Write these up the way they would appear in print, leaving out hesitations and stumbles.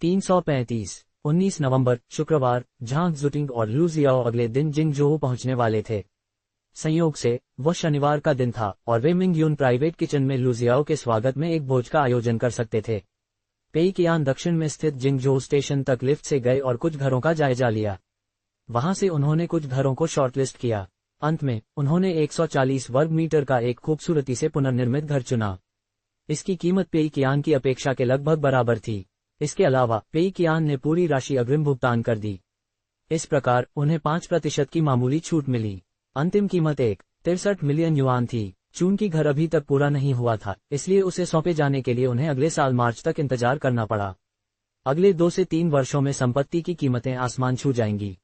335 19 नवंबर शुक्रवार झांग जुटिंग और लू जियाओ अगले दिन जिंगजोऊ पहुंचने वाले थे। संयोग से वह शनिवार का दिन था और वे मिंगयून प्राइवेट किचन में लू जियाओ के स्वागत में एक भोज का आयोजन कर सकते थे। पेइकियान दक्षिण में स्थित जिंगजोऊ स्टेशन तक लिफ्ट से गए और कुछ घरों का जायजा लिया। वहां से उन्होंने कुछ घरों को शॉर्टलिस्ट किया। अंत में उन्होंने 140 वर्ग मीटर का एक खूबसूरती से पुनर्निर्मित घर चुना। इसकी कीमत पेइकियान की अपेक्षा के लगभग बराबर थी। इसके अलावा पेइकियान ने पूरी राशि अग्रिम भुगतान कर दी। इस प्रकार उन्हें 5% की मामूली छूट मिली। अंतिम कीमत 1.63 मिलियन युआन थी। चूंकि घर अभी तक पूरा नहीं हुआ था, इसलिए उसे सौंपे जाने के लिए उन्हें अगले साल मार्च तक इंतजार करना पड़ा। अगले 2 से 3 वर्षों में संपत्ति की कीमतें आसमान छू जाएंगी।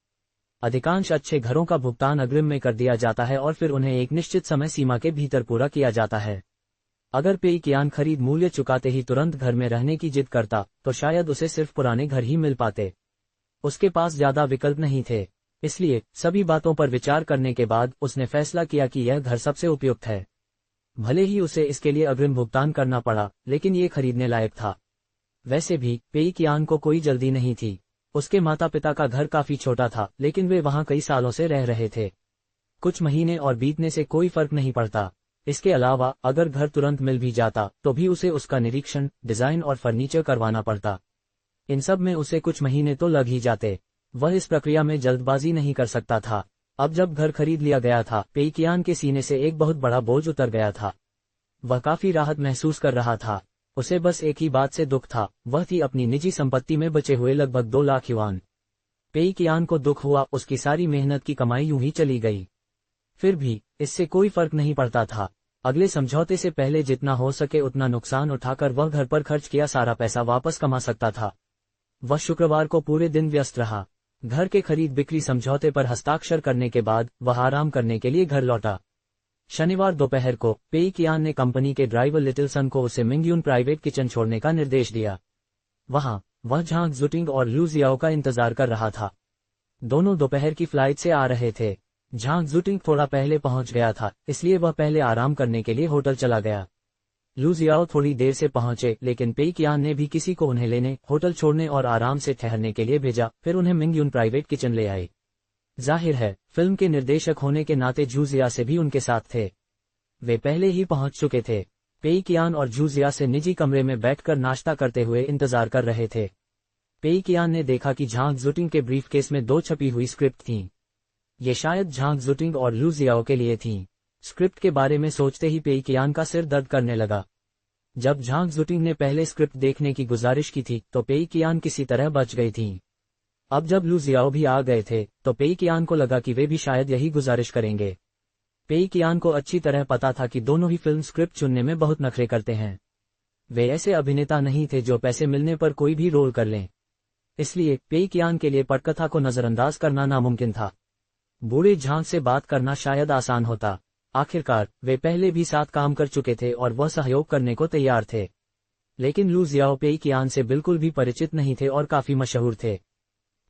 अधिकांश अच्छे घरों का भुगतान अग्रिम में कर दिया जाता है और फिर उन्हें एक निश्चित समय सीमा के भीतर पूरा किया जाता है। अगर पेइकियान खरीद मूल्य चुकाते ही तुरंत घर में रहने की जिद करता, तो शायद उसे सिर्फ पुराने घर ही मिल पाते। उसके पास ज्यादा विकल्प नहीं थे। इसलिए सभी बातों पर विचार करने के बाद उसने फैसला किया कि यह घर सबसे उपयुक्त है। भले ही उसे इसके लिए अग्रिम भुगतान करना पड़ा, लेकिन ये खरीदने लायक था। वैसे भी पेइकियान को कोई जल्दी नहीं थी। उसके माता पिता का घर काफी छोटा था, लेकिन वे वहां कई सालों से रह रहे थे। कुछ महीने और बीतने से कोई फर्क नहीं पड़ता। इसके अलावा अगर घर तुरंत मिल भी जाता तो भी उसे उसका निरीक्षण, डिजाइन और फर्नीचर करवाना पड़ता। इन सब में उसे कुछ महीने तो लग ही जाते। वह इस प्रक्रिया में जल्दबाजी नहीं कर सकता था। अब जब घर खरीद लिया गया था, पेइकियान के सीने से एक बहुत बड़ा बोझ उतर गया था। वह काफी राहत महसूस कर रहा था। उसे बस एक ही बात से दुख था, वह थी अपनी निजी संपत्ति में बचे हुए लगभग 2 लाख युआन। पेइकियान को दुख हुआ उसकी सारी मेहनत की कमाई यूं ही चली गई। फिर भी इससे कोई फर्क नहीं पड़ता था। अगले समझौते से पहले जितना हो सके उतना नुकसान उठाकर वह घर पर खर्च किया सारा पैसा वापस कमा सकता था। वह शुक्रवार को पूरे दिन व्यस्त रहा। घर के खरीद बिक्री समझौते पर हस्ताक्षर करने के बाद वह आराम करने के लिए घर लौटा। शनिवार दोपहर को पेइकियान ने कंपनी के ड्राइवर लिटिलसन को उसे मिंगयून प्राइवेट किचन छोड़ने का निर्देश दिया। वहां वह झांग जुटिंग और लू जियाओ का इंतजार कर रहा था। दोनों दोपहर की फ्लाइट से आ रहे थे। झांग जुटिंग थोड़ा पहले पहुंच गया था, इसलिए वह पहले आराम करने के लिए होटल चला गया। लू जियाओ थोड़ी देर से पहुंचे, लेकिन पेइकियान ने भी किसी को उन्हें लेने, होटल छोड़ने और आराम से ठहरने के लिए भेजा। फिर उन्हें मिंगयून प्राइवेट किचन ले आए। जाहिर है फिल्म के निर्देशक होने के नाते जूजिया से भी उनके साथ थे। वे पहले ही पहुंच चुके थे। पेइकियान और जूजिया से निजी कमरे में बैठकर नाश्ता करते हुए इंतजार कर रहे थे। पेइकियान ने देखा कि झांग जुटिंग के ब्रीफकेस में 2 छपी हुई स्क्रिप्ट थीं। ये शायद झांग जुटिंग और लू जियाओ के लिए थीं। स्क्रिप्ट के बारे में सोचते ही पेइकियान का सिर दर्द करने लगा। जब झांग जुटिंग ने पहले स्क्रिप्ट देखने की गुजारिश की थी तो पेइकियान किसी तरह बच गई थीं। अब जब लू जियाओ भी आ गए थे तो पेइकियान को लगा कि वे भी शायद यही गुजारिश करेंगे। पेइकियान को अच्छी तरह पता था कि दोनों ही फिल्म स्क्रिप्ट चुनने में बहुत नखरे करते हैं। वे ऐसे अभिनेता नहीं थे जो पैसे मिलने पर कोई भी रोल कर लें। इसलिए पेइकियान के लिए पटकथा को नजरअंदाज करना नामुमकिन था। बूढ़े झांग से बात करना शायद आसान होता। आखिरकार वे पहले भी साथ काम कर चुके थे और वह सहयोग करने को तैयार थे। लेकिन लू जियाओ पेइकियान से बिल्कुल भी परिचित नहीं थे और काफी मशहूर थे।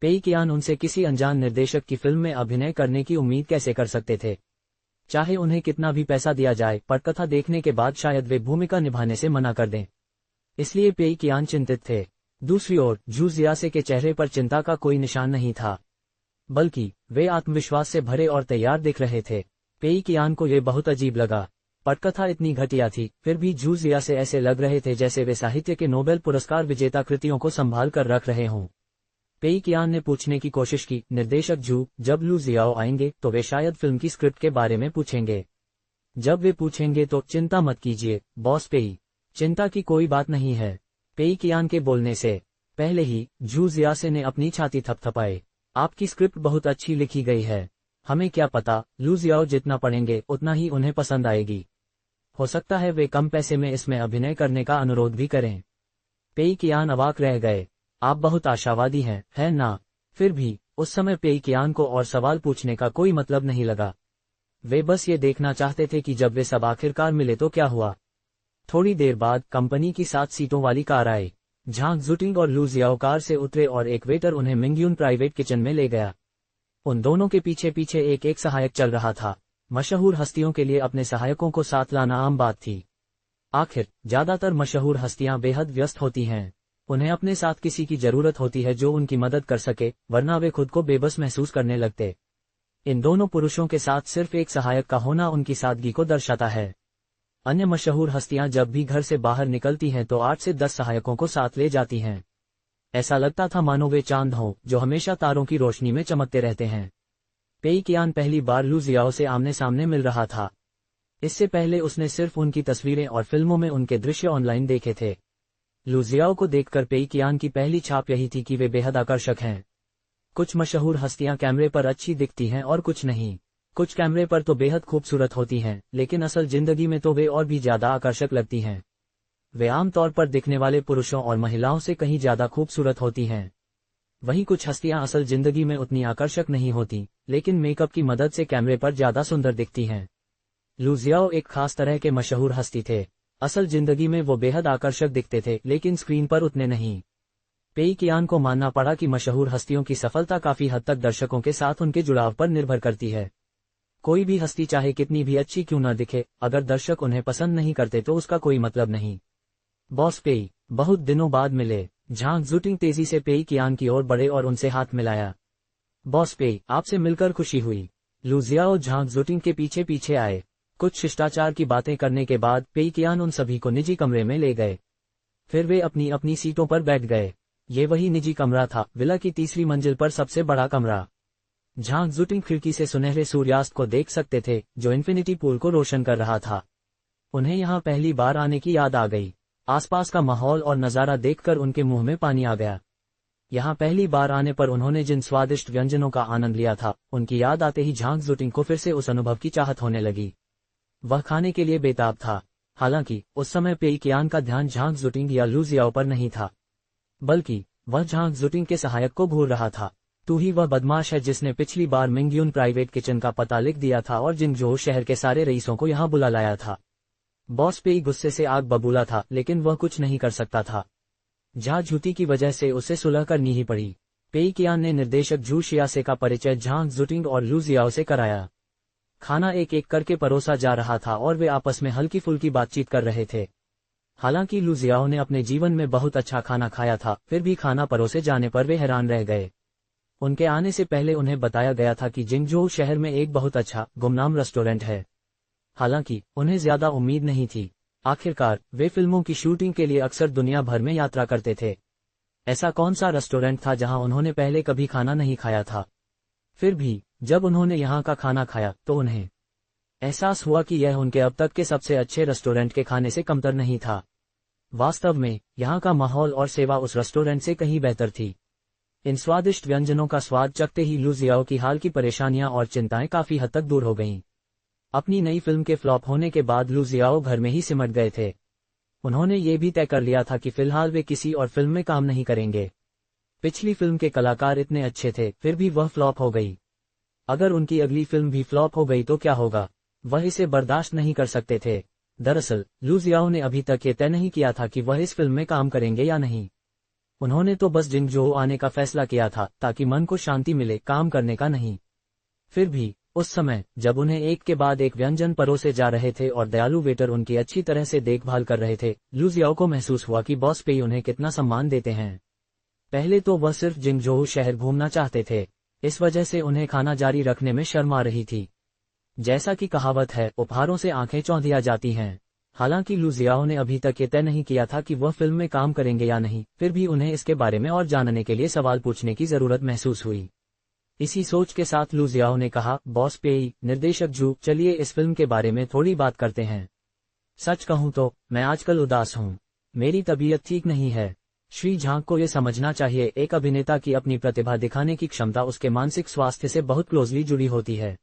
पेइकियान उनसे किसी अनजान निर्देशक की फिल्म में अभिनय करने की उम्मीद कैसे कर सकते थे। चाहे उन्हें कितना भी पैसा दिया जाए, पटकथा देखने के बाद शायद वे भूमिका निभाने से मना कर दें। इसलिए पेइकियान चिंतित थे। दूसरी ओर जूजियासे के चेहरे पर चिंता का कोई निशान नहीं था, बल्कि वे आत्मविश्वास से भरे और तैयार दिख रहे थे। पेइकियान को ये बहुत अजीब लगा। पटकथा इतनी घटिया थी, फिर भी जूजियासे ऐसे लग रहे थे जैसे वे साहित्य के नोबेल पुरस्कार विजेता कृतियों को संभाल कर रख रहे हों। पेइकियान ने पूछने की कोशिश की, निर्देशक जू, जब लू जियाओ आएंगे तो वे शायद फिल्म की स्क्रिप्ट के बारे में पूछेंगे। जब वे पूछेंगे तो चिंता मत कीजिए बॉस पेई, चिंता की कोई बात नहीं है। पेइकियान के बोलने से पहले ही जूजियासे ने अपनी छाती थपथपाई। आपकी स्क्रिप्ट बहुत अच्छी लिखी गई है। हमें क्या पता, लू जियाओ जितना पढ़ेंगे उतना ही उन्हें पसंद आएगी। हो सकता है वे कम पैसे में इसमें अभिनय करने का अनुरोध भी करें। पेइकियान अवाक रह गए। आप बहुत आशावादी हैं, है ना? फिर भी उस समय पेइकियान को और सवाल पूछने का कोई मतलब नहीं लगा। वे बस ये देखना चाहते थे कि जब वे सब आखिरकार मिले तो क्या हुआ। थोड़ी देर बाद कंपनी की 7 सीटों वाली कार आई। झांग जुटिंग और लू जियाओ कार से उतरे और एक वेटर उन्हें मिंगयून प्राइवेट किचन में ले गया। उन दोनों के पीछे पीछे एक सहायक चल रहा था। मशहूर हस्तियों के लिए अपने सहायकों को साथ लाना आम बात थी। आखिर ज्यादातर मशहूर हस्तियां बेहद व्यस्त होती हैं। उन्हें अपने साथ किसी की जरूरत होती है जो उनकी मदद कर सके, वरना वे खुद को बेबस महसूस करने लगते। इन दोनों पुरुषों के साथ सिर्फ एक सहायक का होना उनकी सादगी को दर्शाता है। अन्य मशहूर हस्तियां जब भी घर से बाहर निकलती हैं तो 8 से 10 सहायकों को साथ ले जाती हैं। ऐसा लगता था मानो वे चांद हों जो हमेशा तारों की रोशनी में चमकते रहते हैं। पेई कियान पहली बार लू जियाओ से आमने सामने मिल रहा था। इससे पहले उसने सिर्फ उनकी तस्वीरें और फिल्मों में उनके दृश्य ऑनलाइन देखे थे। लू जियाओ को देखकर पेई कियान की पहली छाप यही थी कि वे बेहद आकर्षक हैं। कुछ मशहूर हस्तियां कैमरे पर अच्छी दिखती हैं और कुछ नहीं। कुछ कैमरे पर तो बेहद खूबसूरत होती हैं, लेकिन असल जिंदगी में तो वे और भी ज्यादा आकर्षक लगती हैं। वे आमतौर पर दिखने वाले पुरुषों और महिलाओं से कहीं ज्यादा खूबसूरत होती हैं। वहीं कुछ हस्तियां असल जिंदगी में उतनी आकर्षक नहीं होती, लेकिन मेकअप की मदद से कैमरे पर ज्यादा सुंदर दिखती हैं। लू जियाओ एक खास तरह के मशहूर हस्ती थे। असल जिंदगी में वो बेहद आकर्षक दिखते थे, लेकिन स्क्रीन पर उतने नहीं। पेई कियान को मानना पड़ा कि मशहूर हस्तियों की सफलता काफी हद तक दर्शकों के साथ उनके जुड़ाव पर निर्भर करती है। कोई भी हस्ती चाहे कितनी भी अच्छी क्यों न दिखे, अगर दर्शक उन्हें पसंद नहीं करते तो उसका कोई मतलब नहीं। बॉस पेई बहुत दिनों बाद मिले। झांग जुटिंग तेजी से पेई कियान की ओर बढ़े और उनसे हाथ मिलाया। बॉस पेई, आपसे मिलकर खुशी हुई। लू जियाओ झांग जुटिंग के पीछे पीछे आए। कुछ शिष्टाचार की बातें करने के बाद पेई कियान उन सभी को निजी कमरे में ले गए। फिर वे अपनी अपनी सीटों पर बैठ गए। ये वही निजी कमरा था, विला की तीसरी मंजिल पर सबसे बड़ा कमरा। झांग जुटिंग खिड़की से सुनहरे सूर्यास्त को देख सकते थे जो इन्फिनिटी पूल को रोशन कर रहा था। उन्हें यहाँ पहली बार आने की याद आ गई। आसपास का माहौल और नज़ारा देखकर उनके मुंह में पानी आ गया। यहाँ पहली बार आने पर उन्होंने जिन स्वादिष्ट व्यंजनों का आनंद लिया था, उनकी याद आते ही झांग जुटिंग को फिर से उस अनुभव की चाहत होने लगी। वह खाने के लिए बेताब था। हालांकि उस समय पेई कियान का ध्यान झांग जुटिंग या लू जियाओ पर नहीं था, बल्कि वह झांग जुटिंग के सहायक को भूल रहा था। तू ही वह बदमाश है जिसने पिछली बार मिंगयून प्राइवेट किचन का पता लिख दिया था और जिंगजोऊ शहर के सारे रईसों को यहाँ बुला लाया था। बॉस पेई गुस्से से आग बबूला था, लेकिन वह कुछ नहीं कर सकता था। झा झूठी की वजह से उसे सुलह करनी ही पड़ी। पेई कियान ने निर्देशक झू शियासे का परिचय झांग जुटिंग और लू जियाओ से कराया। खाना एक एक करके परोसा जा रहा था और वे आपस में हल्की फुल्की बातचीत कर रहे थे। हालांकि लू जियाओ ने अपने जीवन में बहुत अच्छा खाना खाया था, फिर भी खाना परोसे जाने पर वे हैरान रह गए। उनके आने से पहले उन्हें बताया गया था कि जिंगजोऊ शहर में एक बहुत अच्छा गुमनाम रेस्टोरेंट है। हालांकि उन्हें ज्यादा उम्मीद नहीं थी। आखिरकार वे फिल्मों की शूटिंग के लिए अक्सर दुनिया भर में यात्रा करते थे। ऐसा कौन सा रेस्टोरेंट था जहां उन्होंने पहले कभी खाना नहीं खाया था? फिर भी जब उन्होंने यहाँ का खाना खाया तो उन्हें एहसास हुआ कि यह उनके अब तक के सबसे अच्छे रेस्टोरेंट के खाने से कमतर नहीं था। वास्तव में यहाँ का माहौल और सेवा उस रेस्टोरेंट से कहीं बेहतर थी। इन स्वादिष्ट व्यंजनों का स्वाद चखते ही लू जियाओ की हाल की परेशानियां और चिंताएं काफी हद तक दूर हो गईं। अपनी नई फिल्म के फ्लॉप होने के बाद लू जियाओ घर में ही सिमट गए थे। उन्होंने ये भी तय कर लिया था कि फिलहाल वे किसी और फिल्म में काम नहीं करेंगे। पिछली फिल्म के कलाकार इतने अच्छे थे, फिर भी वह फ्लॉप हो गई। अगर उनकी अगली फिल्म भी फ्लॉप हो गई तो क्या होगा? वह इसे बर्दाश्त नहीं कर सकते थे। दरअसल लू जियाओ ने अभी तक ये तय नहीं किया था कि वह इस फिल्म में काम करेंगे या नहीं। उन्होंने तो बस जिंगजोऊ आने का फैसला किया था ताकि मन को शांति मिले, काम करने का नहीं। फिर भी उस समय जब उन्हें एक के बाद एक व्यंजन परोसे जा रहे थे और दयालु वेटर उनकी अच्छी तरह से देखभाल कर रहे थे, लू जियाओ को महसूस हुआ कि बॉस पेई उन्हें कितना सम्मान देते हैं। पहले तो वह सिर्फ जिंगजोऊ शहर घूमना चाहते थे, इस वजह से उन्हें खाना जारी रखने में शर्म आ रही थी। जैसा कि कहावत है, उपहारों से आंखें चौंधिया जाती हैं। हालांकि लू जियाओ ने अभी तक ये तय नहीं किया था कि वह फिल्म में काम करेंगे या नहीं, फिर भी उन्हें इसके बारे में और जानने के लिए सवाल पूछने की जरूरत महसूस हुई। इसी सोच के साथ लू जियाओ ने कहा, बॉस पेई, निर्देशक झू, चलिए इस फिल्म के बारे में थोड़ी बात करते हैं। सच कहूं तो मैं आजकल उदास हूं। मेरी तबीयत ठीक नहीं है। श्री झांग को ये समझना चाहिए, एक अभिनेता की अपनी प्रतिभा दिखाने की क्षमता उसके मानसिक स्वास्थ्य से बहुत क्लोजली जुड़ी होती है।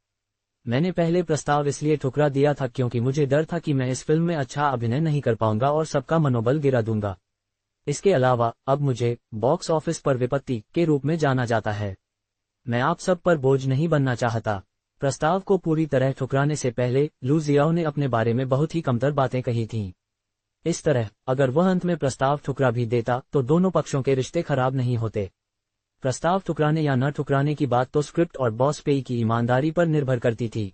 मैंने पहले प्रस्ताव इसलिए ठुकरा दिया था क्योंकि मुझे डर था कि मैं इस फिल्म में अच्छा अभिनय नहीं कर पाऊंगा और सबका मनोबल गिरा दूंगा। इसके अलावा अब मुझे बॉक्स ऑफिस पर विपत्ति के रूप में जाना जाता है। मैं आप सब पर बोझ नहीं बनना चाहता। प्रस्ताव को पूरी तरह ठुकराने से पहले लू जियाओ ने अपने बारे में बहुत ही कमतर बातें कही थीं। इस तरह अगर वह अंत में प्रस्ताव ठुकरा भी देता तो दोनों पक्षों के रिश्ते खराब नहीं होते। प्रस्ताव ठुकराने या न ठुकराने की बात तो स्क्रिप्ट और बॉस पेई की ईमानदारी पर निर्भर करती थी।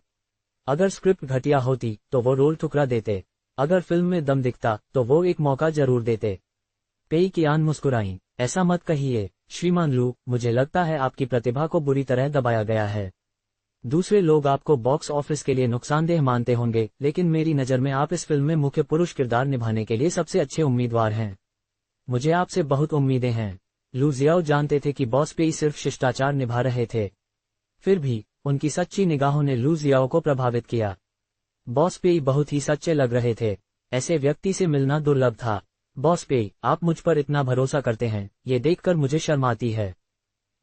अगर स्क्रिप्ट घटिया होती तो वो रोल ठुकरा देते। अगर फिल्म में दम दिखता तो वो एक मौका जरूर देते। पेई कियान मुस्कुराईं। ऐसा मत कहिए श्रीमान लू, मुझे लगता है आपकी प्रतिभा को बुरी तरह दबाया गया है। दूसरे लोग आपको बॉक्स ऑफिस के लिए नुकसानदेह मानते होंगे, लेकिन मेरी नज़र में आप इस फिल्म में मुख्य पुरुष किरदार निभाने के लिए सबसे अच्छे उम्मीदवार हैं। मुझे आपसे बहुत उम्मीदें हैं। लू जियाओ जानते थे कि बॉस पेई सिर्फ शिष्टाचार निभा रहे थे, फिर भी उनकी सच्ची निगाहों ने लू जियाओ को प्रभावित किया। बॉस पेई बहुत ही सच्चे लग रहे थे। ऐसे व्यक्ति से मिलना दुर्लभ था। बॉस पेई, आप मुझ पर इतना भरोसा करते हैं, ये देखकर मुझे शर्म आती है।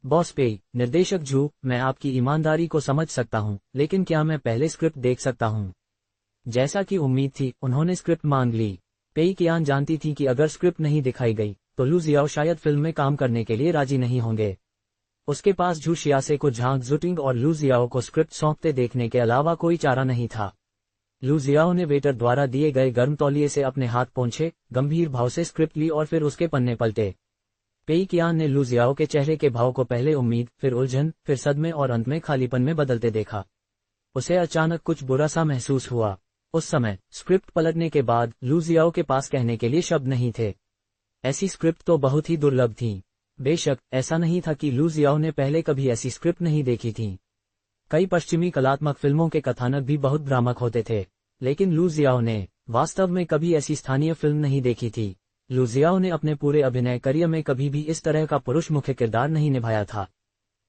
बॉस पेई, निर्देशक जू, मैं आपकी ईमानदारी को समझ सकता हूं, लेकिन क्या मैं पहले स्क्रिप्ट देख सकता हूं? जैसा कि उम्मीद थी, उन्होंने स्क्रिप्ट मांग ली। पेई कियान जानती थी कि अगर स्क्रिप्ट नहीं दिखाई गई तो लू जियाओ शायद फिल्म में काम करने के लिए राजी नहीं होंगे। उसके पास झू शियासे को झांग जुटिंग और लू जियाओ को स्क्रिप्ट सौंपते देखने के अलावा कोई चारा नहीं था। लू जियाओ ने वेटर द्वारा दिए गए गर्म तौलिए से अपने हाथ पोंछे, गंभीर भाव से स्क्रिप्ट ली और फिर उसके पन्ने पलटे। पेई कियान ने लू जियाओ के चेहरे के भाव को पहले उम्मीद, फिर उलझन, फिर सदमे और अंत में खालीपन में बदलते देखा। उसे अचानक कुछ बुरा सा महसूस हुआ। उस समय स्क्रिप्ट पलटने के बाद लू जियाओ के पास कहने के लिए शब्द नहीं थे। ऐसी स्क्रिप्ट तो बहुत ही दुर्लभ थी। बेशक ऐसा नहीं था कि लू जियाओ ने पहले कभी ऐसी स्क्रिप्ट नहीं देखी थी। कई पश्चिमी कलात्मक फिल्मों के कथानक भी बहुत भ्रामक होते थे, लेकिन लू जियाओ ने वास्तव में कभी ऐसी स्थानीय फिल्म नहीं देखी थी। लू जियाओ ने अपने पूरे अभिनय करियर में कभी भी इस तरह का पुरुष मुख्य किरदार नहीं निभाया था।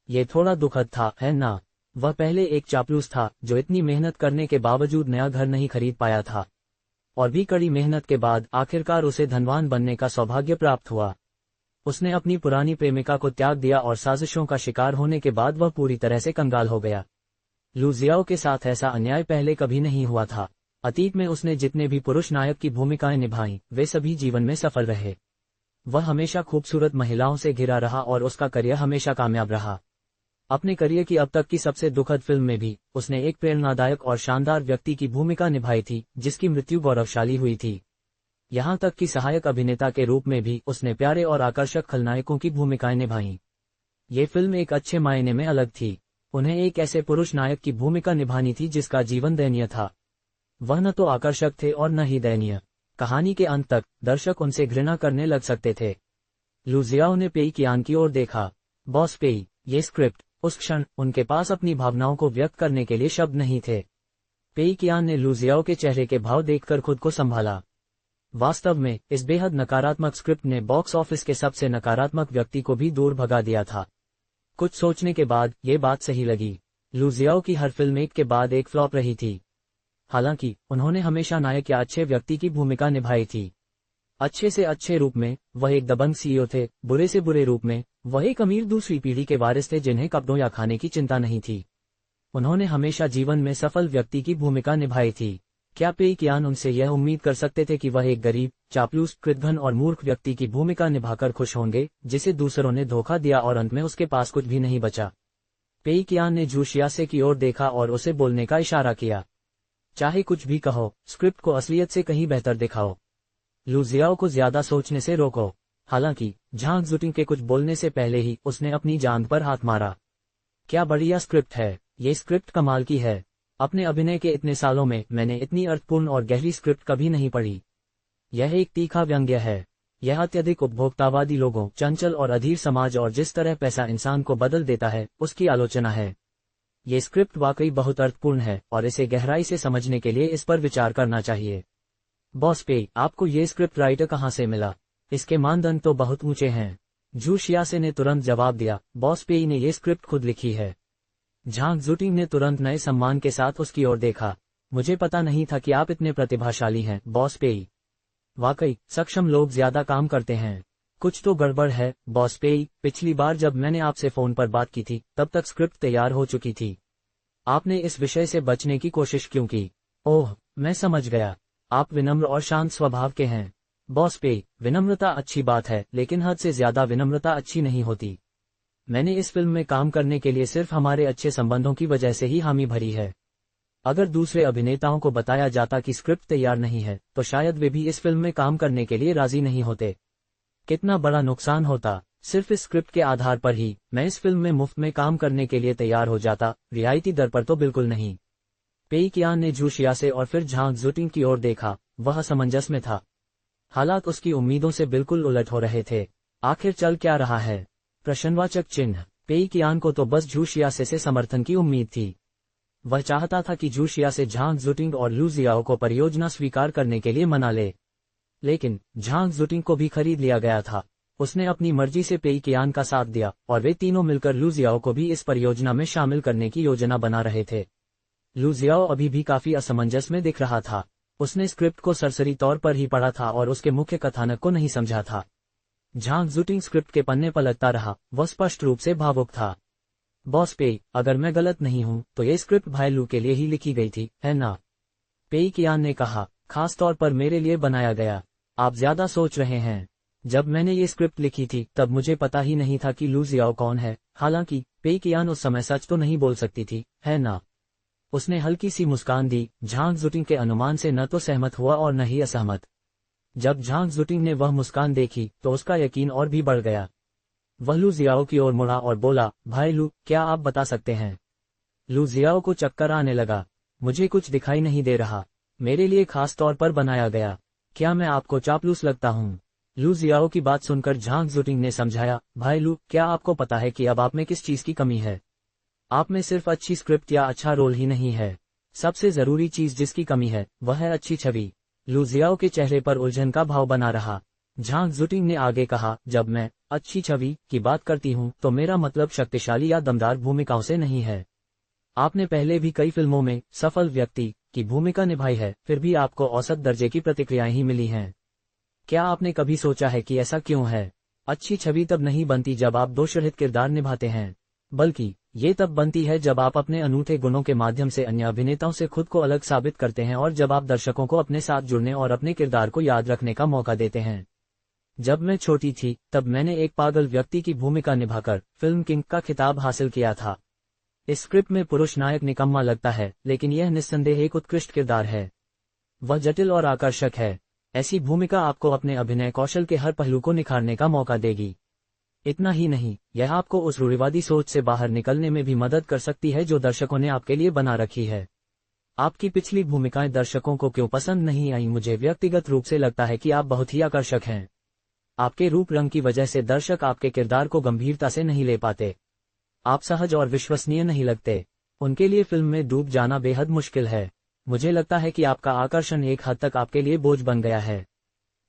ये थोड़ा दुखद था, है ना? वह पहले एक चापलूस था जो इतनी मेहनत करने के बावजूद नया घर नहीं खरीद पाया था, और भी कड़ी मेहनत के बाद आखिरकार उसे धनवान बनने का सौभाग्य प्राप्त हुआ। उसने अपनी पुरानी प्रेमिका को त्याग दिया और साजिशों का शिकार होने के बाद वह पूरी तरह से कंगाल हो गया। लू जियाओ के साथ ऐसा अन्याय पहले कभी नहीं हुआ था। अतीत में उसने जितने भी पुरुष नायक की भूमिकाएं निभाईं, वे सभी जीवन में सफल रहे। वह हमेशा खूबसूरत महिलाओं से घिरा रहा और उसका करियर हमेशा कामयाब रहा। अपने करियर की अब तक की सबसे दुखद फिल्म में भी उसने एक प्रेरणादायक और शानदार व्यक्ति की भूमिका निभाई थी, जिसकी मृत्यु गौरवशाली हुई थी। यहाँ तक कि सहायक अभिनेता के रूप में भी उसने प्यारे और आकर्षक खलनायकों की भूमिकाएं निभाईं। ये फिल्म एक अच्छे मायने में अलग थी। उन्हें एक ऐसे पुरुष नायक की भूमिका निभानी थी जिसका जीवन दयनीय था। वह न तो आकर्षक थे और न ही दयनीय। कहानी के अंत तक दर्शक उनसे घृणा करने लग सकते थे। लू जियाओ ने पेई कियान की ओर देखा। बॉस पेई, ये स्क्रिप्ट। उस क्षण उनके पास अपनी भावनाओं को व्यक्त करने के लिए शब्द नहीं थे। पेई कियान ने लू जियाओ के चेहरे के भाव देखकर खुद को संभाला। वास्तव में इस बेहद नकारात्मक स्क्रिप्ट ने बॉक्स ऑफिस के सबसे नकारात्मक व्यक्ति को भी दूर भगा दिया था। कुछ सोचने के बाद ये बात सही लगी। लू जियाओ की हर फिल्म एक के बाद एक फ्लॉप रही थी। हालांकि उन्होंने हमेशा नायक या अच्छे व्यक्ति की भूमिका निभाई थी। अच्छे से अच्छे रूप में वह एक दबंग सीईओ थे, बुरे से बुरे रूप में वह एक अमीर दूसरी पीढ़ी के वारिस थे जिन्हें कपड़ों या खाने की चिंता नहीं थी। उन्होंने हमेशा जीवन में सफल व्यक्ति की भूमिका निभाई थी। क्या पेई कियान उनसे यह उम्मीद कर सकते थे कि वह एक गरीब, चापलूस, कृतघ्न और मूर्ख व्यक्ति की भूमिका निभाकर खुश होंगे, जिसे दूसरों ने धोखा दिया और अंत में उसके पास कुछ भी नहीं बचा? पेई कियान ने झू शियासे की ओर देखा और उसे बोलने का इशारा किया। चाहे कुछ भी कहो, स्क्रिप्ट को असलियत से कहीं बेहतर दिखाओ। लू जियाओ को ज्यादा सोचने से रोको। हालांकि झांग जुटिंग के कुछ बोलने से पहले ही उसने अपनी जांघ पर हाथ मारा। क्या बढ़िया स्क्रिप्ट है। ये स्क्रिप्ट कमाल की है। अपने अभिनय के इतने सालों में मैंने इतनी अर्थपूर्ण और गहरी स्क्रिप्ट कभी नहीं पढ़ी। यह एक तीखा व्यंग्य है। यह अत्यधिक उपभोक्तावादी लोगों, चंचल और अधीर समाज और जिस तरह पैसा इंसान को बदल देता है, उसकी आलोचना है। ये स्क्रिप्ट वाकई बहुत अर्थपूर्ण है और इसे गहराई से समझने के लिए इस पर विचार करना चाहिए। बॉस पेई, आपको ये स्क्रिप्ट राइटर कहाँ से मिला? इसके मानदंड तो बहुत ऊंचे हैं। झू शियासे ने तुरंत जवाब दिया, बॉस पेई ने ये स्क्रिप्ट खुद लिखी है। झांग जुटिंग ने तुरंत नए सम्मान के साथ उसकी ओर देखा। मुझे पता नहीं था कि आप इतने प्रतिभाशाली हैं, बॉस पेई। वाकई सक्षम लोग ज्यादा काम करते हैं। कुछ तो गड़बड़ है, बॉस पेई। पिछली बार जब मैंने आपसे फोन पर बात की थी, तब तक स्क्रिप्ट तैयार हो चुकी थी। आपने इस विषय से बचने की कोशिश क्यों की? ओह, मैं समझ गया। आप विनम्र और शांत स्वभाव के हैं। बॉस पेई, विनम्रता अच्छी बात है, लेकिन हद से ज्यादा विनम्रता अच्छी नहीं होती। मैंने इस फिल्म में काम करने के लिए सिर्फ हमारे अच्छे संबंधों की वजह से ही हामी भरी है। अगर दूसरे अभिनेताओं को बताया जाता कि स्क्रिप्ट तैयार नहीं है, तो शायद वे भी इस फिल्म में काम करने के लिए राजी नहीं होते। कितना बड़ा नुकसान होता। सिर्फ इस स्क्रिप्ट के आधार पर ही मैं इस फिल्म में मुफ्त में काम करने के लिए तैयार हो जाता, रियायती दर पर तो बिल्कुल नहीं। पेई कियान ने झू शियासे और फिर झांग जुटिंग की ओर देखा। वह असमंजस में था। हालात उसकी उम्मीदों से बिल्कुल उलट हो रहे थे। आखिर चल क्या रहा है? प्रश्नवाचक चिन्ह। पेई कियान को तो बस झू शियासे से समर्थन की उम्मीद थी। वह चाहता था कि झू शियासे झांग जुटिंग और लू जियाओ को परियोजना स्वीकार करने के लिए मना ले। लेकिन झांग जुटिंग को भी खरीद लिया गया था। उसने अपनी मर्जी से पेई कियान का साथ दिया और वे तीनों मिलकर लू जियाओ को भी इस परियोजना में शामिल करने की योजना बना रहे थे। लू जियाओ अभी भी काफी असमंजस में दिख रहा था। उसने स्क्रिप्ट को सरसरी तौर पर ही पढ़ा था और उसके मुख्य कथानक को नहीं समझा था। झांग जुटिंग स्क्रिप्ट के पन्ने पलटता रहा। वह स्पष्ट रूप से भावुक था। बॉस पेई, अगर मैं गलत नहीं हूं तो ये स्क्रिप्ट भाई लू के लिए ही लिखी गई थी, है ना? पेई कियान ने कहा, खास तौर पर मेरे लिए बनाया गया। आप ज्यादा सोच रहे हैं। जब मैंने ये स्क्रिप्ट लिखी थी तब मुझे पता ही नहीं था कि लू जियाओ कौन है। हालांकि पेई कियान उस समय सच तो नहीं बोल सकती थी, है ना? उसने हल्की सी मुस्कान दी। झांग जुटिंग के अनुमान से न तो सहमत हुआ और न ही असहमत। जब झांग जुटिंग ने वह मुस्कान देखी तो उसका यकीन और भी बढ़ गया। वह लू जियाओ की ओर मुड़ा और बोला, भाई लू, क्या आप बता सकते हैं? लू जियाओ को चक्कर आने लगा। मुझे कुछ दिखाई नहीं दे रहा। मेरे लिए खास तौर पर बनाया गया। क्या मैं आपको चापलूस लगता हूँ? लू जियाओ की बात सुनकर झांग जुटिंग ने समझाया, भाई लू, क्या आपको पता है कि अब आप में किस चीज की कमी है? आप में सिर्फ अच्छी स्क्रिप्ट या अच्छा रोल ही नहीं है। सबसे जरूरी चीज जिसकी कमी है वह है अच्छी छवि। लू जियाओ के चेहरे पर उलझन का भाव बना रहा। झांग जुटिंग ने आगे कहा, जब मैं अच्छी छवि की बात करती हूँ तो मेरा मतलब शक्तिशाली या दमदार भूमिकाओं से नहीं है। आपने पहले भी कई फिल्मों में सफल व्यक्ति की भूमिका निभाई है, फिर भी आपको औसत दर्जे की प्रतिक्रियाएं ही मिली हैं। क्या आपने कभी सोचा है कि ऐसा क्यों है? अच्छी छवि तब नहीं बनती जब आप दोषरहित किरदार निभाते हैं, बल्कि ये तब बनती है जब आप अपने अनूठे गुणों के माध्यम से अन्य अभिनेताओं से खुद को अलग साबित करते हैं और जब आप दर्शकों को अपने साथ जुड़ने और अपने किरदार को याद रखने का मौका देते हैं। जब मैं छोटी थी तब मैंने एक पागल व्यक्ति की भूमिका निभाकर फिल्म किंग का खिताब हासिल किया था। इस स्क्रिप्ट में पुरुष नायक निकम्मा लगता है, लेकिन यह निस्संदेह एक उत्कृष्ट किरदार है। वह जटिल और आकर्षक है। ऐसी भूमिका आपको अपने अभिनय कौशल के हर पहलू को निखारने का मौका देगी। इतना ही नहीं, यह आपको उस रूढ़िवादी सोच से बाहर निकलने में भी मदद कर सकती है जो दर्शकों ने आपके लिए बना रखी है। आपकी पिछली भूमिकाएं दर्शकों को क्यों पसंद नहीं आई? मुझे व्यक्तिगत रूप से लगता है कि आप बहुत ही आकर्षक हैं। आपके रूप रंग की वजह से दर्शक आपके किरदार को गंभीरता से नहीं ले पाते। आप सहज और विश्वसनीय नहीं लगते। उनके लिए फिल्म में डूब जाना बेहद मुश्किल है। मुझे लगता है कि आपका आकर्षण एक हद तक आपके लिए बोझ बन गया है।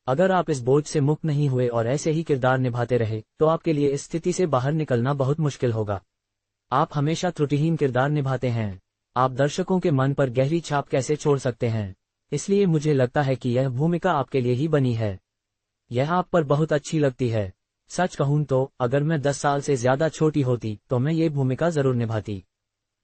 अगर आप इस बोझ से मुक्त नहीं हुए और ऐसे ही किरदार निभाते रहे तो आपके लिए इस स्थिति से बाहर निकलना बहुत मुश्किल होगा। आप हमेशा त्रुटिहीन किरदार निभाते हैं। आप दर्शकों के मन पर गहरी छाप कैसे छोड़ सकते हैं? इसलिए मुझे लगता है कि यह भूमिका आपके लिए ही बनी है। यह आप पर बहुत अच्छी लगती है। सच कहूं तो अगर मैं 10 साल से ज्यादा छोटी होती तो मैं ये भूमिका जरूर निभाती।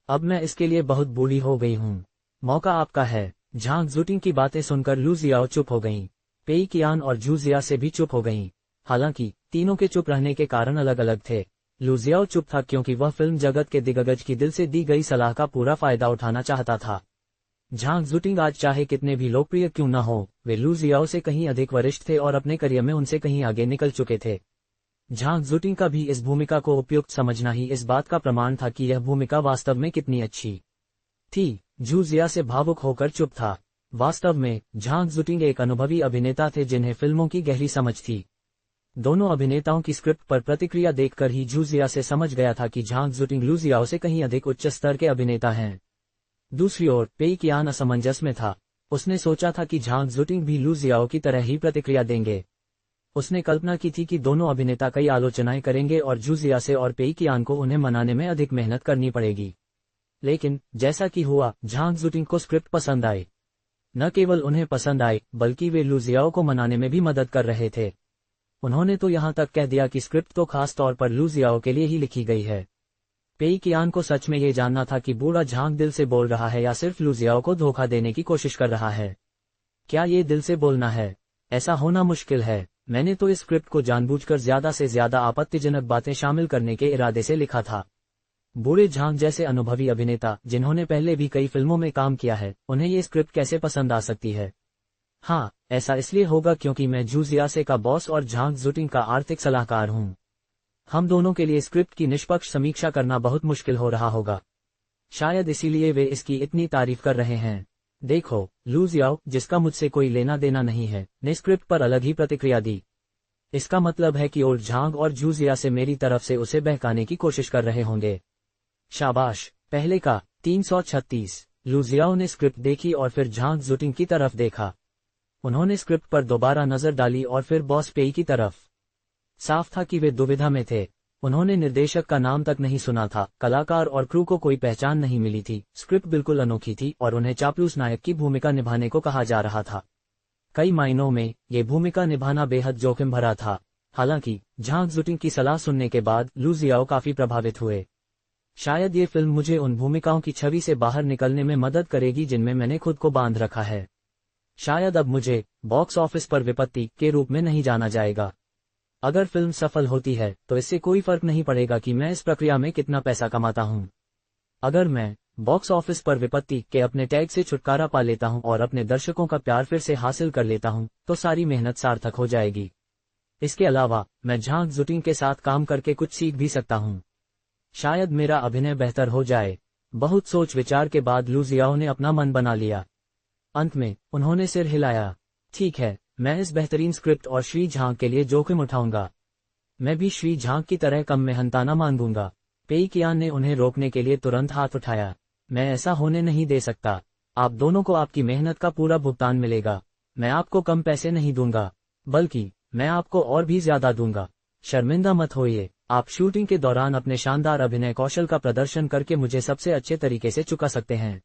अब मैं इसके लिए बहुत बूढ़ी हो गई हूँ। मौका आपका है। झांग जुटिंग की बातें सुनकर लू जियाओ चुप हो गईं। पेई कियान और झू जिया से भी चुप हो गईं। हालांकि तीनों के चुप रहने के कारण अलग अलग थे। लू जियाओ चुप था क्योंकि वह फिल्म जगत के दिग्गज की दिल से दी गई सलाह का पूरा फायदा उठाना चाहता था। झांग जुटिंग आज चाहे कितने भी लोकप्रिय क्यों न हो, वे लू जियाओ से कहीं अधिक वरिष्ठ थे और अपने करियर में उनसे कहीं आगे निकल चुके थे। झांग जुटिंग का भी इस भूमिका को उपयुक्त समझना ही इस बात का प्रमाण था कि यह भूमिका वास्तव में कितनी अच्छी थी। झू जिया से भावुक होकर चुप था। वास्तव में झांग जुटिंग एक अनुभवी अभिनेता थे जिन्हें फिल्मों की गहरी समझ थी। दोनों अभिनेताओं की स्क्रिप्ट पर प्रतिक्रिया देखकर ही झू जिया से समझ गया था कि झांग जुटिंग लू जियाओ से कहीं अधिक उच्च स्तर के अभिनेता हैं। दूसरी ओर पेई कियान असमंजस में था। उसने सोचा था कि झांग जुटिंग भी लू जियाओ की तरह ही प्रतिक्रिया देंगे। उसने कल्पना की थी कि दोनों अभिनेता कई आलोचनाएं करेंगे और झू जिया से और पेई कियान को उन्हें मनाने में अधिक मेहनत करनी पड़ेगी। लेकिन जैसा कि हुआ, झांग जुटिंग को स्क्रिप्ट पसंद आई। न केवल उन्हें पसंद आई बल्कि वे लू जियाओ को मनाने में भी मदद कर रहे थे। उन्होंने तो यहाँ तक कह दिया कि स्क्रिप्ट तो खास तौर पर लू जियाओ के लिए ही लिखी गई है। पेई कियान को सच में ये जानना था कि बूढ़ा झांग दिल से बोल रहा है या सिर्फ लू जियाओ को धोखा देने की कोशिश कर रहा है। क्या ये दिल से बोलना है? ऐसा होना मुश्किल है। मैंने तो इस स्क्रिप्ट को जानबूझकर ज्यादा से ज्यादा आपत्तिजनक बातें शामिल करने के इरादे से लिखा था। बूढ़े झांग जैसे अनुभवी अभिनेता जिन्होंने पहले भी कई फिल्मों में काम किया है, उन्हें ये स्क्रिप्ट कैसे पसंद आ सकती है? हाँ, ऐसा इसलिए होगा क्योंकि मैं झू जियासे का बॉस और झांग जुटिंग का आर्थिक सलाहकार हूँ। हम दोनों के लिए स्क्रिप्ट की निष्पक्ष समीक्षा करना बहुत मुश्किल हो रहा होगा। शायद इसीलिए वे इसकी इतनी तारीफ कर रहे हैं। देखो, लू जियाओ, जिसका मुझसे कोई लेना देना नहीं है, ने स्क्रिप्ट पर अलग ही प्रतिक्रिया दी। इसका मतलब है कि ओल्ड झांग और जूजिया से मेरी तरफ से उसे बहकाने की कोशिश कर रहे होंगे। शाबाश। पहले का 336। लू जियाओ ने स्क्रिप्ट देखी और फिर झांग जुटिंग की तरफ देखा। उन्होंने स्क्रिप्ट पर दोबारा नजर डाली और फिर बॉस पेई की तरफ। साफ था कि वे दुविधा में थे। उन्होंने निर्देशक का नाम तक नहीं सुना था, कलाकार और क्रू को कोई पहचान नहीं मिली थी, स्क्रिप्ट बिल्कुल अनोखी थी और उन्हें चापलूस नायक की भूमिका निभाने को कहा जा रहा था। कई मायनों में ये भूमिका निभाना बेहद जोखिम भरा था। हालांकि झांग जुटिंग की सलाह सुनने के बाद लू जियाओ काफी प्रभावित हुए। शायद ये फिल्म मुझे उन भूमिकाओं की छवि से बाहर निकलने में मदद करेगी जिनमें मैंने खुद को बांध रखा है। शायद अब मुझे बॉक्स ऑफिस पर विपत्ति के रूप में नहीं जाना जाएगा। अगर फिल्म सफल होती है तो इससे कोई फर्क नहीं पड़ेगा कि मैं इस प्रक्रिया में कितना पैसा कमाता हूं। अगर मैं बॉक्स ऑफिस पर विपत्ति के अपने टैग से छुटकारा पा लेता हूं और अपने दर्शकों का प्यार फिर से हासिल कर लेता हूं, तो सारी मेहनत सार्थक हो जाएगी। इसके अलावा मैं झांग जुटिंग के साथ काम करके कुछ सीख भी सकता हूं। शायद मेरा अभिनय बेहतर हो जाए। बहुत सोच विचार के बाद लू जियाओ ने अपना मन बना लिया। अंत में उन्होंने सिर हिलाया। ठीक है, मैं इस बेहतरीन स्क्रिप्ट और श्री झांग के लिए जोखिम उठाऊंगा। मैं भी श्री झांग की तरह कम मेहनताना मांगूंगा। पेई कियान ने उन्हें रोकने के लिए तुरंत हाथ उठाया। मैं ऐसा होने नहीं दे सकता। आप दोनों को आपकी मेहनत का पूरा भुगतान मिलेगा। मैं आपको कम पैसे नहीं दूंगा, बल्कि मैं आपको और भी ज्यादा दूंगा। शर्मिंदा मत होइए। आप शूटिंग के दौरान अपने शानदार अभिनय कौशल का प्रदर्शन करके मुझे सबसे अच्छे तरीके से चुका सकते हैं।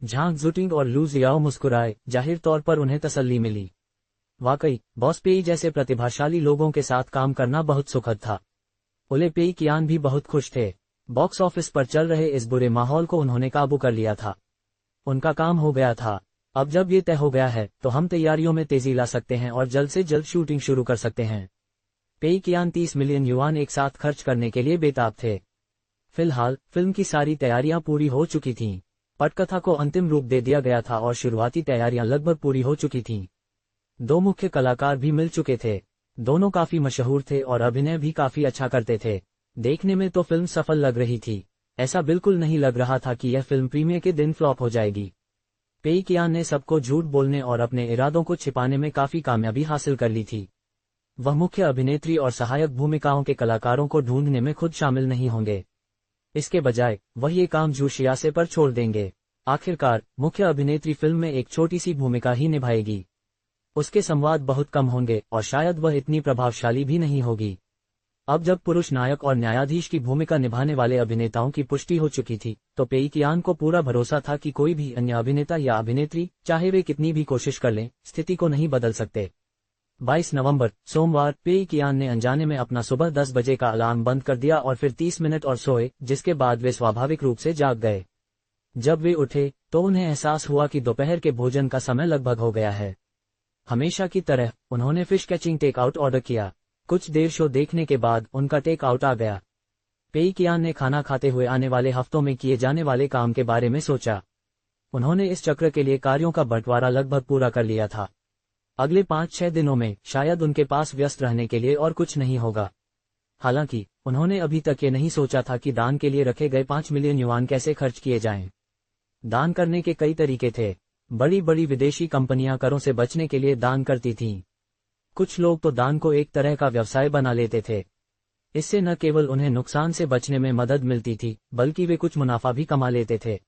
झांग जुटिंग और लू जियाओ मुस्कुराए। जाहिर तौर पर उन्हें तसल्ली मिली। वाकई बॉस पेई जैसे प्रतिभाशाली लोगों के साथ काम करना बहुत सुखद था। ओले पेई कियान भी बहुत खुश थे। बॉक्स ऑफिस पर चल रहे इस बुरे माहौल को उन्होंने काबू कर लिया था। उनका काम हो गया था। अब जब ये तय हो गया है तो हम तैयारियों में तेजी ला सकते हैं और जल्द से जल्द शूटिंग शुरू कर सकते हैं। पेई कियान 30 मिलियन युआन एक साथ खर्च करने के लिए बेताब थे। फिलहाल फिल्म की सारी तैयारियां पूरी हो चुकी थीं। पटकथा को अंतिम रूप दे दिया गया था और शुरुआती तैयारियां लगभग पूरी हो चुकी थीं। दो मुख्य कलाकार भी मिल चुके थे। दोनों काफी मशहूर थे और अभिनय भी काफी अच्छा करते थे। देखने में तो फिल्म सफल लग रही थी। ऐसा बिल्कुल नहीं लग रहा था कि यह फिल्म प्रीमियर के दिन फ्लॉप हो जाएगी। पेई कियान ने सबको झूठ बोलने और अपने इरादों को छिपाने में काफी कामयाबी हासिल कर ली थी। वह मुख्य अभिनेत्री और सहायक भूमिकाओं के कलाकारों को ढूंढने में खुद शामिल नहीं होंगे। इसके बजाय वह ये काम जूशियासे पर छोड़ देंगे। आखिरकार मुख्य अभिनेत्री फिल्म में एक छोटी सी भूमिका ही निभाएगी। उसके संवाद बहुत कम होंगे और शायद वह इतनी प्रभावशाली भी नहीं होगी। अब जब पुरुष नायक और न्यायाधीश की भूमिका निभाने वाले अभिनेताओं की पुष्टि हो चुकी थी, तो पेई कियान को पूरा भरोसा था कि कोई भी अन्य अभिनेता या अभिनेत्री, चाहे वे कितनी भी कोशिश कर लें, स्थिति को नहीं बदल सकते। 22 नवंबर सोमवार पेई कियान ने अनजाने में अपना सुबह 10 बजे का अलार्म बंद कर दिया और फिर 30 मिनट और सोए, जिसके बाद वे स्वाभाविक रूप से जाग गए। जब वे उठे तो उन्हें एहसास हुआ कि दोपहर के भोजन का समय लगभग हो गया है। हमेशा की तरह उन्होंने fish catching take out order किया। कुछ देर शो देखने के बाद उनका टेक आउट आ गया। पेई कियान ने खाना खाते हुए आने वाले हफ्तों में किए जाने वाले काम के बारे में सोचा। उन्होंने इस चक्र के लिए कार्यों का बंटवारा लगभग पूरा कर लिया था। अगले 5-6 दिनों में शायद उनके पास व्यस्त रहने के लिए और कुछ नहीं होगा। हालांकि उन्होंने अभी तक ये नहीं सोचा था कि दान के लिए रखे गए 5 मिलियन युआन कैसे खर्च किए जाएं। दान करने के कई तरीके थे। बड़ी बड़ी विदेशी कंपनियां करों से बचने के लिए दान करती थीं। कुछ लोग तो दान को एक तरह का व्यवसाय बना लेते थे। इससे न केवल उन्हें नुकसान से बचने में मदद मिलती थी, बल्कि वे कुछ मुनाफा भी कमा लेते थे।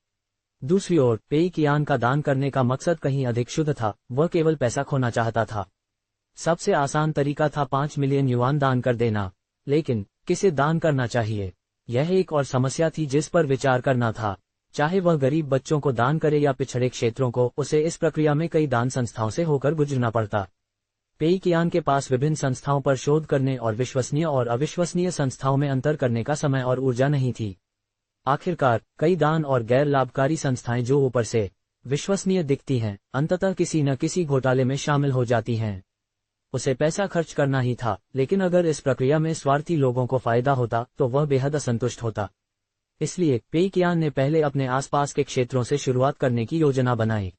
दूसरी ओर पेई कियान का दान करने का मकसद कहीं अधिक शुद्ध था। वह केवल पैसा खोना चाहता था। सबसे आसान तरीका था 5 मिलियन युआन दान कर देना। लेकिन किसे दान करना चाहिए, यह एक और समस्या थी जिस पर विचार करना था। चाहे वह गरीब बच्चों को दान करे या पिछड़े क्षेत्रों को, उसे इस प्रक्रिया में कई दान संस्थाओं से होकर गुजरना पड़ता। पेई कियान के पास विभिन्न संस्थाओं पर शोध करने और विश्वसनीय और अविश्वसनीय संस्थाओं में अंतर करने का समय और ऊर्जा नहीं थी। आखिरकार कई दान और गैर लाभकारी संस्थाएं जो ऊपर से विश्वसनीय दिखती हैं, अंततः किसी न किसी घोटाले में शामिल हो जाती हैं। उसे पैसा खर्च करना ही था, लेकिन अगर इस प्रक्रिया में स्वार्थी लोगों को फायदा होता तो वह बेहद असंतुष्ट होता। इसलिए पेई कियान ने पहले अपने आसपास के क्षेत्रों से शुरुआत करने की योजना बनाई।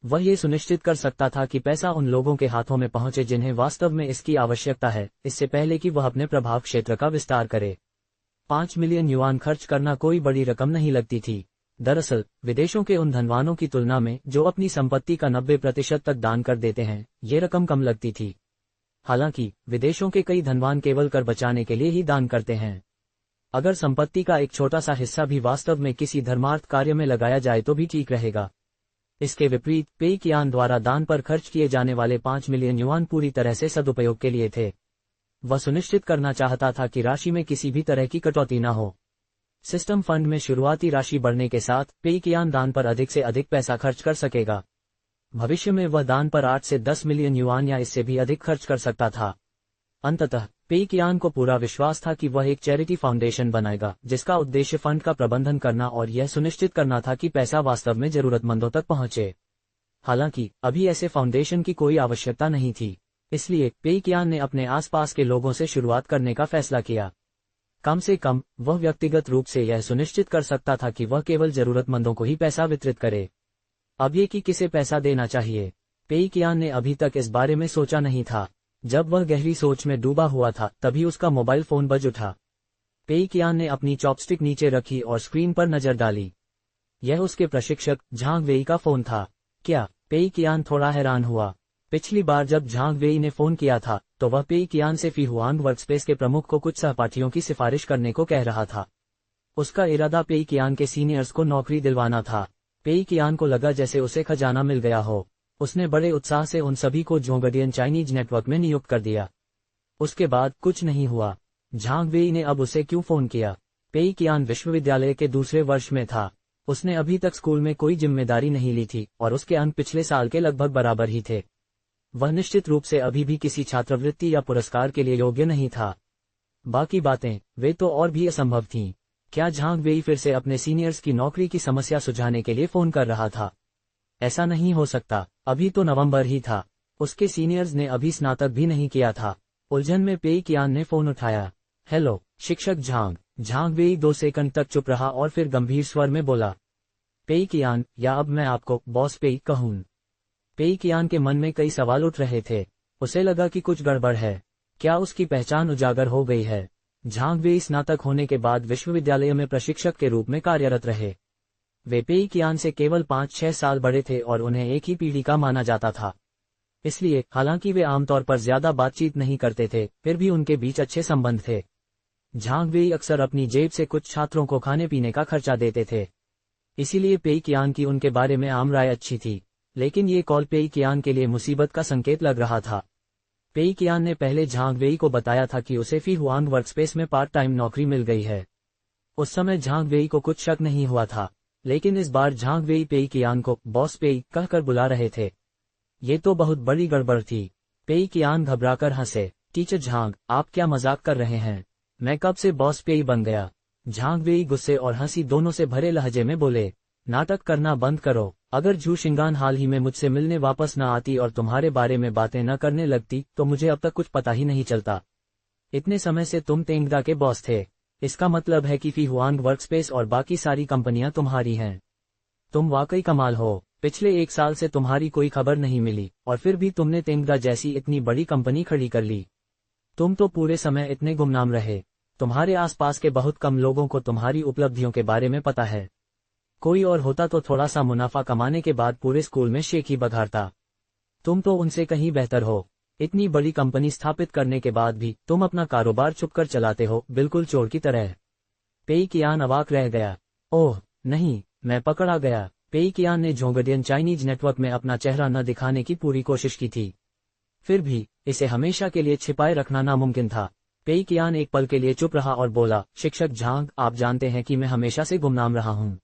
वह ये सुनिश्चित कर सकता था कि पैसा उन लोगों के हाथों में पहुंचे जिन्हें वास्तव में इसकी आवश्यकता है, इससे पहले कि वह अपने प्रभाव क्षेत्र का विस्तार करे। 5 मिलियन युआन खर्च करना कोई बड़ी रकम नहीं लगती थी। दरअसल विदेशों के उन धनवानों की तुलना में जो अपनी संपत्ति का 90% तक दान कर देते हैं, ये रकम कम लगती थी। हालांकि विदेशों के कई धनवान केवल कर बचाने के लिए ही दान करते हैं। अगर संपत्ति का एक छोटा सा हिस्सा भी वास्तव में किसी धर्मार्थ कार्य में लगाया जाए तो भी ठीक रहेगा। इसके विपरीत पेई कियान द्वारा दान पर खर्च किए जाने वाले 5 मिलियन युआन पूरी तरह से सदुपयोग के लिए थे। वह सुनिश्चित करना चाहता था कि राशि में किसी भी तरह की कटौती न हो। सिस्टम फंड में शुरुआती राशि बढ़ने के साथ पेई कियान दान पर अधिक से अधिक पैसा खर्च कर सकेगा। भविष्य में वह दान पर 8 से 10 मिलियन युआन या इससे भी अधिक खर्च कर सकता था। अंततः पेई कियान को पूरा विश्वास था कि वह एक चैरिटी फाउंडेशन बनाएगा जिसका उद्देश्य फंड का प्रबंधन करना और यह सुनिश्चित करना था कि पैसा वास्तव में जरूरतमंदों तक पहुंचे। हालांकि अभी ऐसे फाउंडेशन की कोई आवश्यकता नहीं थी, इसलिए पेई कियान ने अपने आसपास के लोगों से शुरुआत करने का फैसला किया। कम से कम वह व्यक्तिगत रूप से यह सुनिश्चित कर सकता था कि वह केवल जरूरतमंदों को ही पैसा वितरित करे। अब ये कि किसे पैसा देना चाहिए, पेई कियान ने अभी तक इस बारे में सोचा नहीं था। जब वह गहरी सोच में डूबा हुआ था तभी उसका मोबाइल फोन बज उठा। पेई कियान ने अपनी चॉपस्टिक नीचे रखी और स्क्रीन पर नजर डाली। यह उसके प्रशिक्षक झांग वेई का फोन था। क्या? पेई कियान थोड़ा हैरान हुआ। पिछली बार जब झांग वेई ने फोन किया था तो वह पेई कियान से फीहुआंग वर्कस्पेस के प्रमुख को कुछ सहपाठियों की सिफारिश करने को कह रहा था। उसका इरादा पेई कियान के सीनियर्स को नौकरी दिलवाना था। पेई कियान को लगा जैसे उसे खजाना मिल गया हो। उसने बड़े उत्साह से उन सभी को जोंगडियन चाइनीज नेटवर्क में नियुक्त कर दिया। उसके बाद कुछ नहीं हुआ। झांग वेई ने अब उसे क्यों फोन किया? पेई कियान विश्वविद्यालय के दूसरे वर्ष में था। उसने अभी तक स्कूल में कोई जिम्मेदारी नहीं ली थी और उसके अंक पिछले साल के लगभग बराबर ही थे। वह निश्चित रूप से अभी भी किसी छात्रवृत्ति या पुरस्कार के लिए योग्य नहीं था। बाकी बातें वे तो और भी असंभव थीं। क्या झांग वेई फिर से अपने सीनियर्स की नौकरी की समस्या सुलझाने के लिए फोन कर रहा था? ऐसा नहीं हो सकता। अभी तो नवंबर ही था। उसके सीनियर्स ने अभी स्नातक भी नहीं किया था। उलझन में पेई कियान ने फोन उठाया। हेलो शिक्षक झांग। झांग वेई 2 सेकंड तक चुप रहा और फिर गंभीर स्वर में बोला, पेई कियान, या अब मैं आपको बॉस पेई कहूं? पेई कियान के मन में कई सवाल उठ रहे थे। उसे लगा कि कुछ गड़बड़ है। क्या उसकी पहचान उजागर हो गई है? झांग वेई स्नातक होने के बाद विश्वविद्यालय में प्रशिक्षक के रूप में कार्यरत रहे। वे पेई कियान से केवल 5-6 साल बड़े थे और उन्हें एक ही पीढ़ी का माना जाता था। इसलिए हालांकि वे आमतौर पर ज्यादा बातचीत नहीं करते थे, फिर भी उनके बीच अच्छे संबंध थे। झांग वेई अक्सर अपनी जेब से कुछ छात्रों को खाने पीने का खर्चा देते थे। इसीलिए पेई कियान की उनके बारे में आम राय अच्छी थी। लेकिन ये कॉल पेई कियान के लिए मुसीबत का संकेत लग रहा था। पेई कियान ने पहले झांग वेई को बताया था कि उसे फीहुआंग वर्कस्पेस में पार्ट टाइम नौकरी मिल गई है। उस समय झांग वेई को कुछ शक नहीं हुआ था, लेकिन इस बार झांग वेई पेई कियान को बॉस पेई कहकर बुला रहे थे। ये तो बहुत बड़ी गड़बड़ थी। पेई कियान घबराकर हंसे। टीचर झांग, आप क्या मजाक कर रहे हैं? मैं कब से बॉस पेई बन गया? झांग वेई गुस्से और हंसी दोनों से भरे लहजे में बोले, नाटक करना बंद करो। अगर झू शिंगान हाल ही में मुझसे मिलने वापस न आती और तुम्हारे बारे में बातें न करने लगती तो मुझे अब तक कुछ पता ही नहीं चलता। इतने समय से तुम तेंगदा के बॉस थे। इसका मतलब है कि फीहुआंग वर्कस्पेस और बाकी सारी कंपनियां तुम्हारी हैं। तुम वाकई कमाल हो। पिछले 1 साल से तुम्हारी कोई खबर नहीं मिली और फिर भी तुमने तेंगदा जैसी इतनी बड़ी कंपनी खड़ी कर ली। तुम तो पूरे समय इतने गुमनाम रहे। तुम्हारे आसपास के बहुत कम लोगों को तुम्हारी उपलब्धियों के बारे में पता है। कोई और होता तो थोड़ा सा मुनाफा कमाने के बाद पूरे स्कूल में शेख ही बघारता। तुम तो उनसे कहीं बेहतर हो। इतनी बड़ी कंपनी स्थापित करने के बाद भी तुम अपना कारोबार छुपकर चलाते हो, बिल्कुल चोर की तरह। पेई कियान अवाक रह गया। ओह नहीं, मैं पकड़ा गया। पेई कियान ने जोंगडियन चाइनीज नेटवर्क में अपना चेहरा न दिखाने की पूरी कोशिश की थी। फिर भी इसे हमेशा के लिए छिपाए रखना नामुमकिन था। पेई कियान एक पल के लिए चुप रहा और बोला, शिक्षक झांग, आप जानते हैं कि मैं हमेशा से गुमनाम रहा हूं।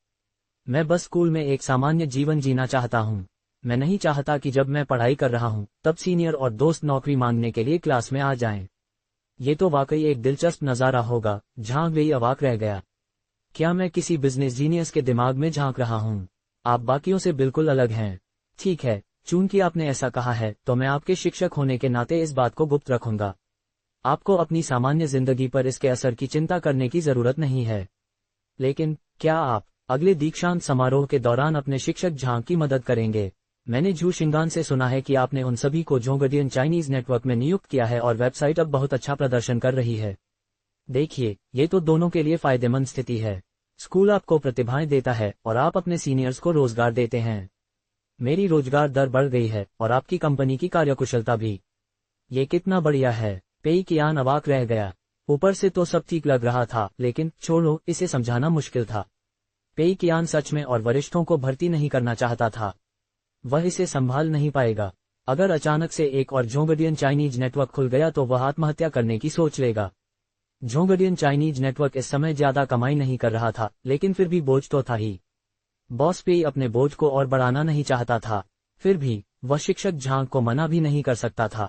मैं बस स्कूल में एक सामान्य जीवन जीना चाहता हूं। मैं नहीं चाहता कि जब मैं पढ़ाई कर रहा हूं तब सीनियर और दोस्त नौकरी मांगने के लिए क्लास में आ जाएं। ये तो वाकई एक दिलचस्प नज़ारा होगा। झांग वेई अवाक रह गया। क्या मैं किसी बिजनेस जीनियस के दिमाग में झांक रहा हूं? आप बाकियों से बिल्कुल अलग हैं। ठीक है, चूंकि आपने ऐसा कहा है तो मैं आपके शिक्षक होने के नाते इस बात को गुप्त रखूंगा। आपको अपनी सामान्य जिंदगी पर इसके असर की चिंता करने की जरूरत नहीं है। लेकिन क्या आप अगले दीक्षांत समारोह के दौरान अपने शिक्षक झांग की मदद करेंगे? मैंने झू शिंगान से सुना है कि आपने उन सभी को जोंगडियन चाइनीज नेटवर्क में नियुक्त किया है और वेबसाइट अब बहुत अच्छा प्रदर्शन कर रही है। देखिए, ये तो दोनों के लिए फायदेमंद स्थिति है। स्कूल आपको प्रतिभाएं देता है और आप अपने सीनियर्स को रोजगार देते हैं। मेरी रोजगार दर बढ़ गई है और आपकी कंपनी की कार्यकुशलता भी। ये कितना बढ़िया है। पेई कियान अवाक रह गया। ऊपर से तो सब ठीक लग रहा था, लेकिन छोड़ो, इसे समझाना मुश्किल था। पेई कियान सच में और वरिष्ठों को भर्ती नहीं करना चाहता था। वह इसे संभाल नहीं पाएगा। अगर अचानक से एक और जोंगडियन चाइनीज नेटवर्क खुल गया तो वह आत्महत्या करने की सोच लेगा। जोंगडियन चाइनीज नेटवर्क इस समय ज्यादा कमाई नहीं कर रहा था, लेकिन फिर भी बोझ तो था ही। बॉस पेई अपने बोझ को और बढ़ाना नहीं चाहता था। फिर भी वह शिक्षक झांग को मना भी नहीं कर सकता था।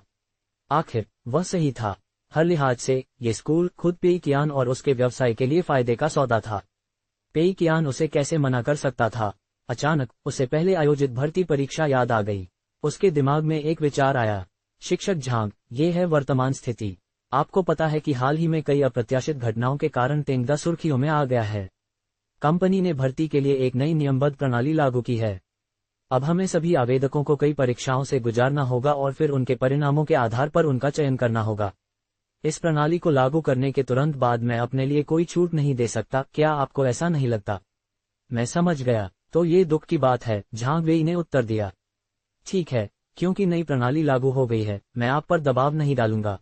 आखिर वह सही था। हर लिहाज से ये स्कूल खुद पेई कियान और उसके व्यवसाय के लिए फायदे का सौदा था। पेई कियान उसे कैसे मना कर सकता था। अचानक उसे पहले आयोजित भर्ती परीक्षा याद आ गई। उसके दिमाग में एक विचार आया। शिक्षक झांग, ये है वर्तमान स्थिति। आपको पता है कि हाल ही में कई अप्रत्याशित घटनाओं के कारण तेंगदा सुर्खियों में आ गया है। कंपनी ने भर्ती के लिए एक नई नियमबद्ध प्रणाली लागू की है। अब हमें सभी आवेदकों को कई परीक्षाओं से गुजारना होगा और फिर उनके परिणामों के आधार पर उनका चयन करना होगा। इस प्रणाली को लागू करने के तुरंत बाद मैं अपने लिए कोई छूट नहीं दे सकता। क्या आपको ऐसा नहीं लगता? मैं समझ गया। तो ये दुख की बात है, झांग वेई ने उत्तर दिया। ठीक है, क्योंकि नई प्रणाली लागू हो गई है, मैं आप पर दबाव नहीं डालूंगा।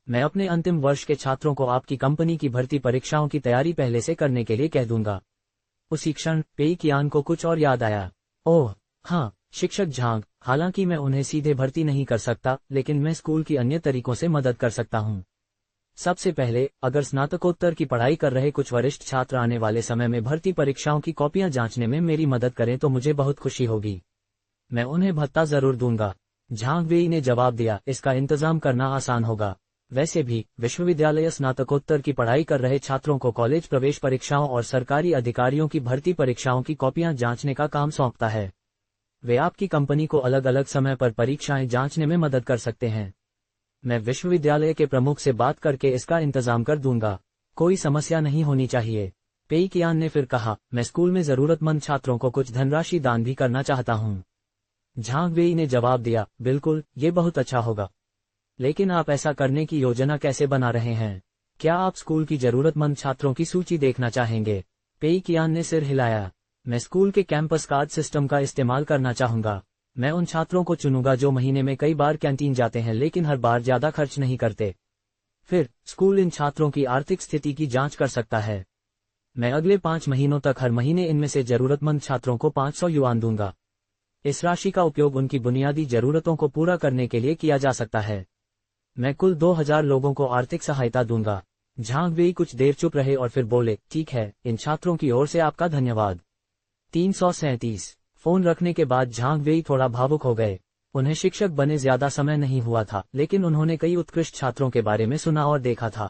मैं अपने अंतिम वर्ष के छात्रों को आपकी कंपनी की भर्ती परीक्षाओं की तैयारी पहले से करने के लिए कह दूंगा। उसी क्षण पेई कियान को कुछ और याद आया। ओह हाँ, शिक्षक झांग, हालांकि मैं उन्हें सीधे भर्ती नहीं कर सकता, लेकिन मैं स्कूल की अन्य तरीकों से मदद कर सकता हूँ। सबसे पहले, अगर स्नातकोत्तर की पढ़ाई कर रहे कुछ वरिष्ठ छात्र आने वाले समय में भर्ती परीक्षाओं की कॉपियां जांचने में मेरी मदद करें तो मुझे बहुत खुशी होगी। मैं उन्हें भत्ता जरूर दूंगा। झांग वेई ने जवाब दिया, इसका इंतजाम करना आसान होगा। वैसे भी विश्वविद्यालय स्नातकोत्तर की पढ़ाई कर रहे छात्रों को कॉलेज प्रवेश परीक्षाओं और सरकारी अधिकारियों की भर्ती परीक्षाओं की कॉपियां जांचने का काम सौंपता है। वे आपकी कंपनी को अलग अलग समय पर परीक्षाएं जांचने में मदद कर सकते हैं। मैं विश्वविद्यालय के प्रमुख से बात करके इसका इंतजाम कर दूंगा। कोई समस्या नहीं होनी चाहिए। पेई कियान ने फिर कहा, मैं स्कूल में जरूरतमंद छात्रों को कुछ धनराशि दान भी करना चाहता हूँ। झांग वेई ने जवाब दिया, बिल्कुल, ये बहुत अच्छा होगा। लेकिन आप ऐसा करने की योजना कैसे बना रहे हैं? क्या आप स्कूल की जरूरतमंद छात्रों की सूची देखना चाहेंगे? पेई कियान ने सिर हिलाया। मैं स्कूल के कैंपस कार्ड सिस्टम का इस्तेमाल करना चाहूंगा। मैं उन छात्रों को चुनूंगा जो महीने में कई बार कैंटीन जाते हैं लेकिन हर बार ज्यादा खर्च नहीं करते। फिर स्कूल इन छात्रों की आर्थिक स्थिति की जांच कर सकता है। मैं अगले 5 महीनों तक हर महीने इनमें से जरूरतमंद छात्रों को 500 युआन दूंगा। इस राशि का उपयोग उनकी बुनियादी जरूरतों को पूरा करने के लिए किया जा सकता है। मैं कुल 2000 लोगों को आर्थिक सहायता दूंगा। झांग वेई कुछ देर चुप रहे और फिर बोले, ठीक है, इन छात्रों की ओर से आपका धन्यवाद। 337। फोन रखने के बाद झांग वेई थोड़ा भावुक हो गए। उन्हें शिक्षक बने ज्यादा समय नहीं हुआ था, लेकिन उन्होंने कई उत्कृष्ट छात्रों के बारे में सुना और देखा था।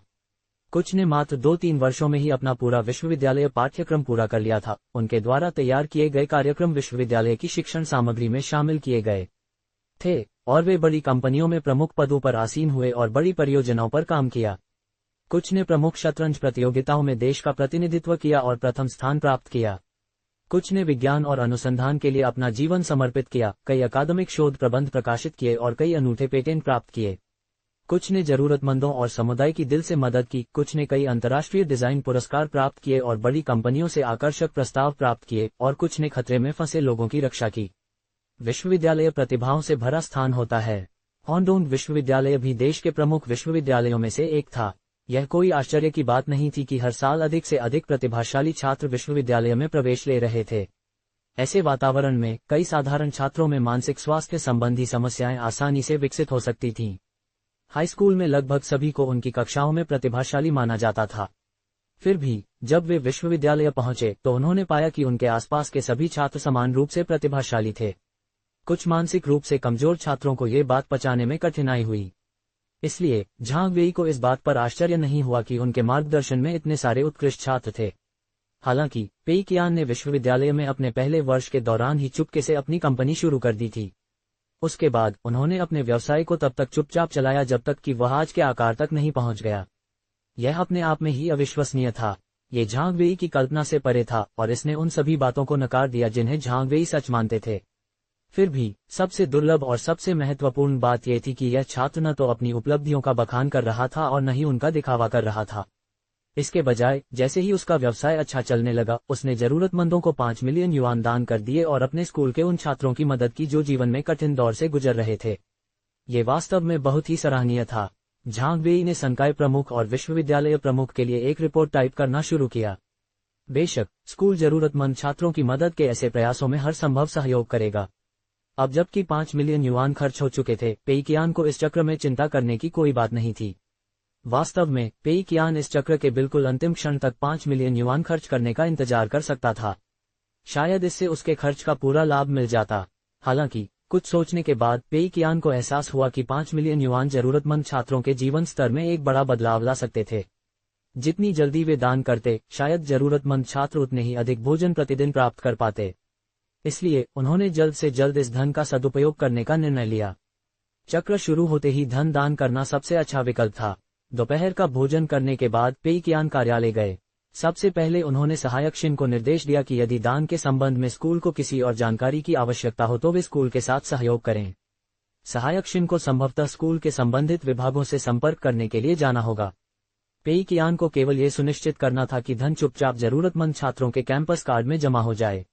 कुछ ने मात्र 2-3 वर्षों में ही अपना पूरा विश्वविद्यालय पाठ्यक्रम पूरा कर लिया था। उनके द्वारा तैयार किए गए कार्यक्रम विश्वविद्यालय की शिक्षण सामग्री में शामिल किए गए थे और वे बड़ी कंपनियों में प्रमुख पदों पर आसीन हुए और बड़ी परियोजनाओं पर काम किया। कुछ ने प्रमुख शतरंज प्रतियोगिताओं में देश का प्रतिनिधित्व किया और प्रथम स्थान प्राप्त किया। कुछ ने विज्ञान और अनुसंधान के लिए अपना जीवन समर्पित किया, कई अकादमिक शोध प्रबंध प्रकाशित किए और कई अनूठे पेटेंट प्राप्त किए। कुछ ने जरूरतमंदों और समुदाय की दिल से मदद की। कुछ ने कई अंतर्राष्ट्रीय डिजाइन पुरस्कार प्राप्त किए और बड़ी कंपनियों से आकर्षक प्रस्ताव प्राप्त किए, और कुछ ने खतरे में फंसे लोगों की रक्षा की। विश्वविद्यालय प्रतिभाओं से भरा स्थान होता है। हॉन्डोंग विश्वविद्यालय भी देश के प्रमुख विश्वविद्यालयों में से एक था। यह कोई आश्चर्य की बात नहीं थी कि हर साल अधिक से अधिक प्रतिभाशाली छात्र विश्वविद्यालय में प्रवेश ले रहे थे। ऐसे वातावरण में कई साधारण छात्रों में मानसिक स्वास्थ्य संबंधी समस्याएं आसानी से विकसित हो सकती थीं। हाई स्कूल में लगभग सभी को उनकी कक्षाओं में प्रतिभाशाली माना जाता था। फिर भी जब वे विश्वविद्यालय पहुंचे तो उन्होंने पाया कि उनके आसपास के सभी छात्र समान रूप से प्रतिभाशाली थे। कुछ मानसिक रूप से कमजोर छात्रों को ये बात पचाने में कठिनाई हुई। इसलिए झांग वेई को इस बात पर आश्चर्य नहीं हुआ कि उनके मार्गदर्शन में इतने सारे उत्कृष्ट छात्र थे। हालांकि पेई कियान ने विश्वविद्यालय में अपने पहले वर्ष के दौरान ही चुपके से अपनी कंपनी शुरू कर दी थी। उसके बाद उन्होंने अपने व्यवसाय को तब तक चुपचाप चलाया जब तक कि वह आज के आकार तक नहीं पहुंच गया। यह अपने आप में ही अविश्वसनीय था। ये झांग वेई की कल्पना से परे था और इसने उन सभी बातों को नकार दिया जिन्हें झांग वेई सच मानते थे। फिर भी सबसे दुर्लभ और सबसे महत्वपूर्ण बात यह थी कि यह छात्र न तो अपनी उपलब्धियों का बखान कर रहा था और न ही उनका दिखावा कर रहा था। इसके बजाय जैसे ही उसका व्यवसाय अच्छा चलने लगा, उसने जरूरतमंदों को 5 मिलियन युआन दान कर दिए और अपने स्कूल के उन छात्रों की मदद की जो जीवन में कठिन दौर से गुजर रहे थे। ये वास्तव में बहुत ही सराहनीय था। झांग वेई ने संकाय प्रमुख और विश्वविद्यालय प्रमुख के लिए एक रिपोर्ट टाइप करना शुरू किया। बेशक, स्कूल जरूरतमंद छात्रों की मदद के ऐसे प्रयासों में हर संभव सहयोग करेगा। अब जबकि 5 मिलियन युआन खर्च हो चुके थे, पेइकियान को इस चक्र में चिंता करने की कोई बात नहीं थी। वास्तव में पेइकियान इस चक्र के बिल्कुल अंतिम क्षण तक 5 मिलियन युआन खर्च करने का इंतजार कर सकता था। शायद इससे उसके खर्च का पूरा लाभ मिल जाता। हालांकि कुछ सोचने के बाद पेइकियान को एहसास हुआ कि 5 मिलियन युआन जरूरतमंद छात्रों के जीवन स्तर में एक बड़ा बदलाव ला सकते थे। जितनी जल्दी वे दान करते, शायद जरूरतमंद छात्र उतने ही अधिक भोजन प्रतिदिन प्राप्त कर पाते। इसलिए उन्होंने जल्द से जल्द इस धन का सदुपयोग करने का निर्णय लिया। चक्र शुरू होते ही धन दान करना सबसे अच्छा विकल्प था। दोपहर का भोजन करने के बाद पेइकियान कार्यालय गए। सबसे पहले उन्होंने सहायक शिन को निर्देश दिया कि यदि दान के संबंध में स्कूल को किसी और जानकारी की आवश्यकता हो तो वे स्कूल के साथ सहयोग करें। सहायक शिन को संभवतः स्कूल के संबंधित विभागों से संपर्क करने के लिए जाना होगा। पेइकियान को केवल ये सुनिश्चित करना था कि धन चुपचाप जरूरतमंद छात्रों के कैंपस कार्ड में जमा हो जाए।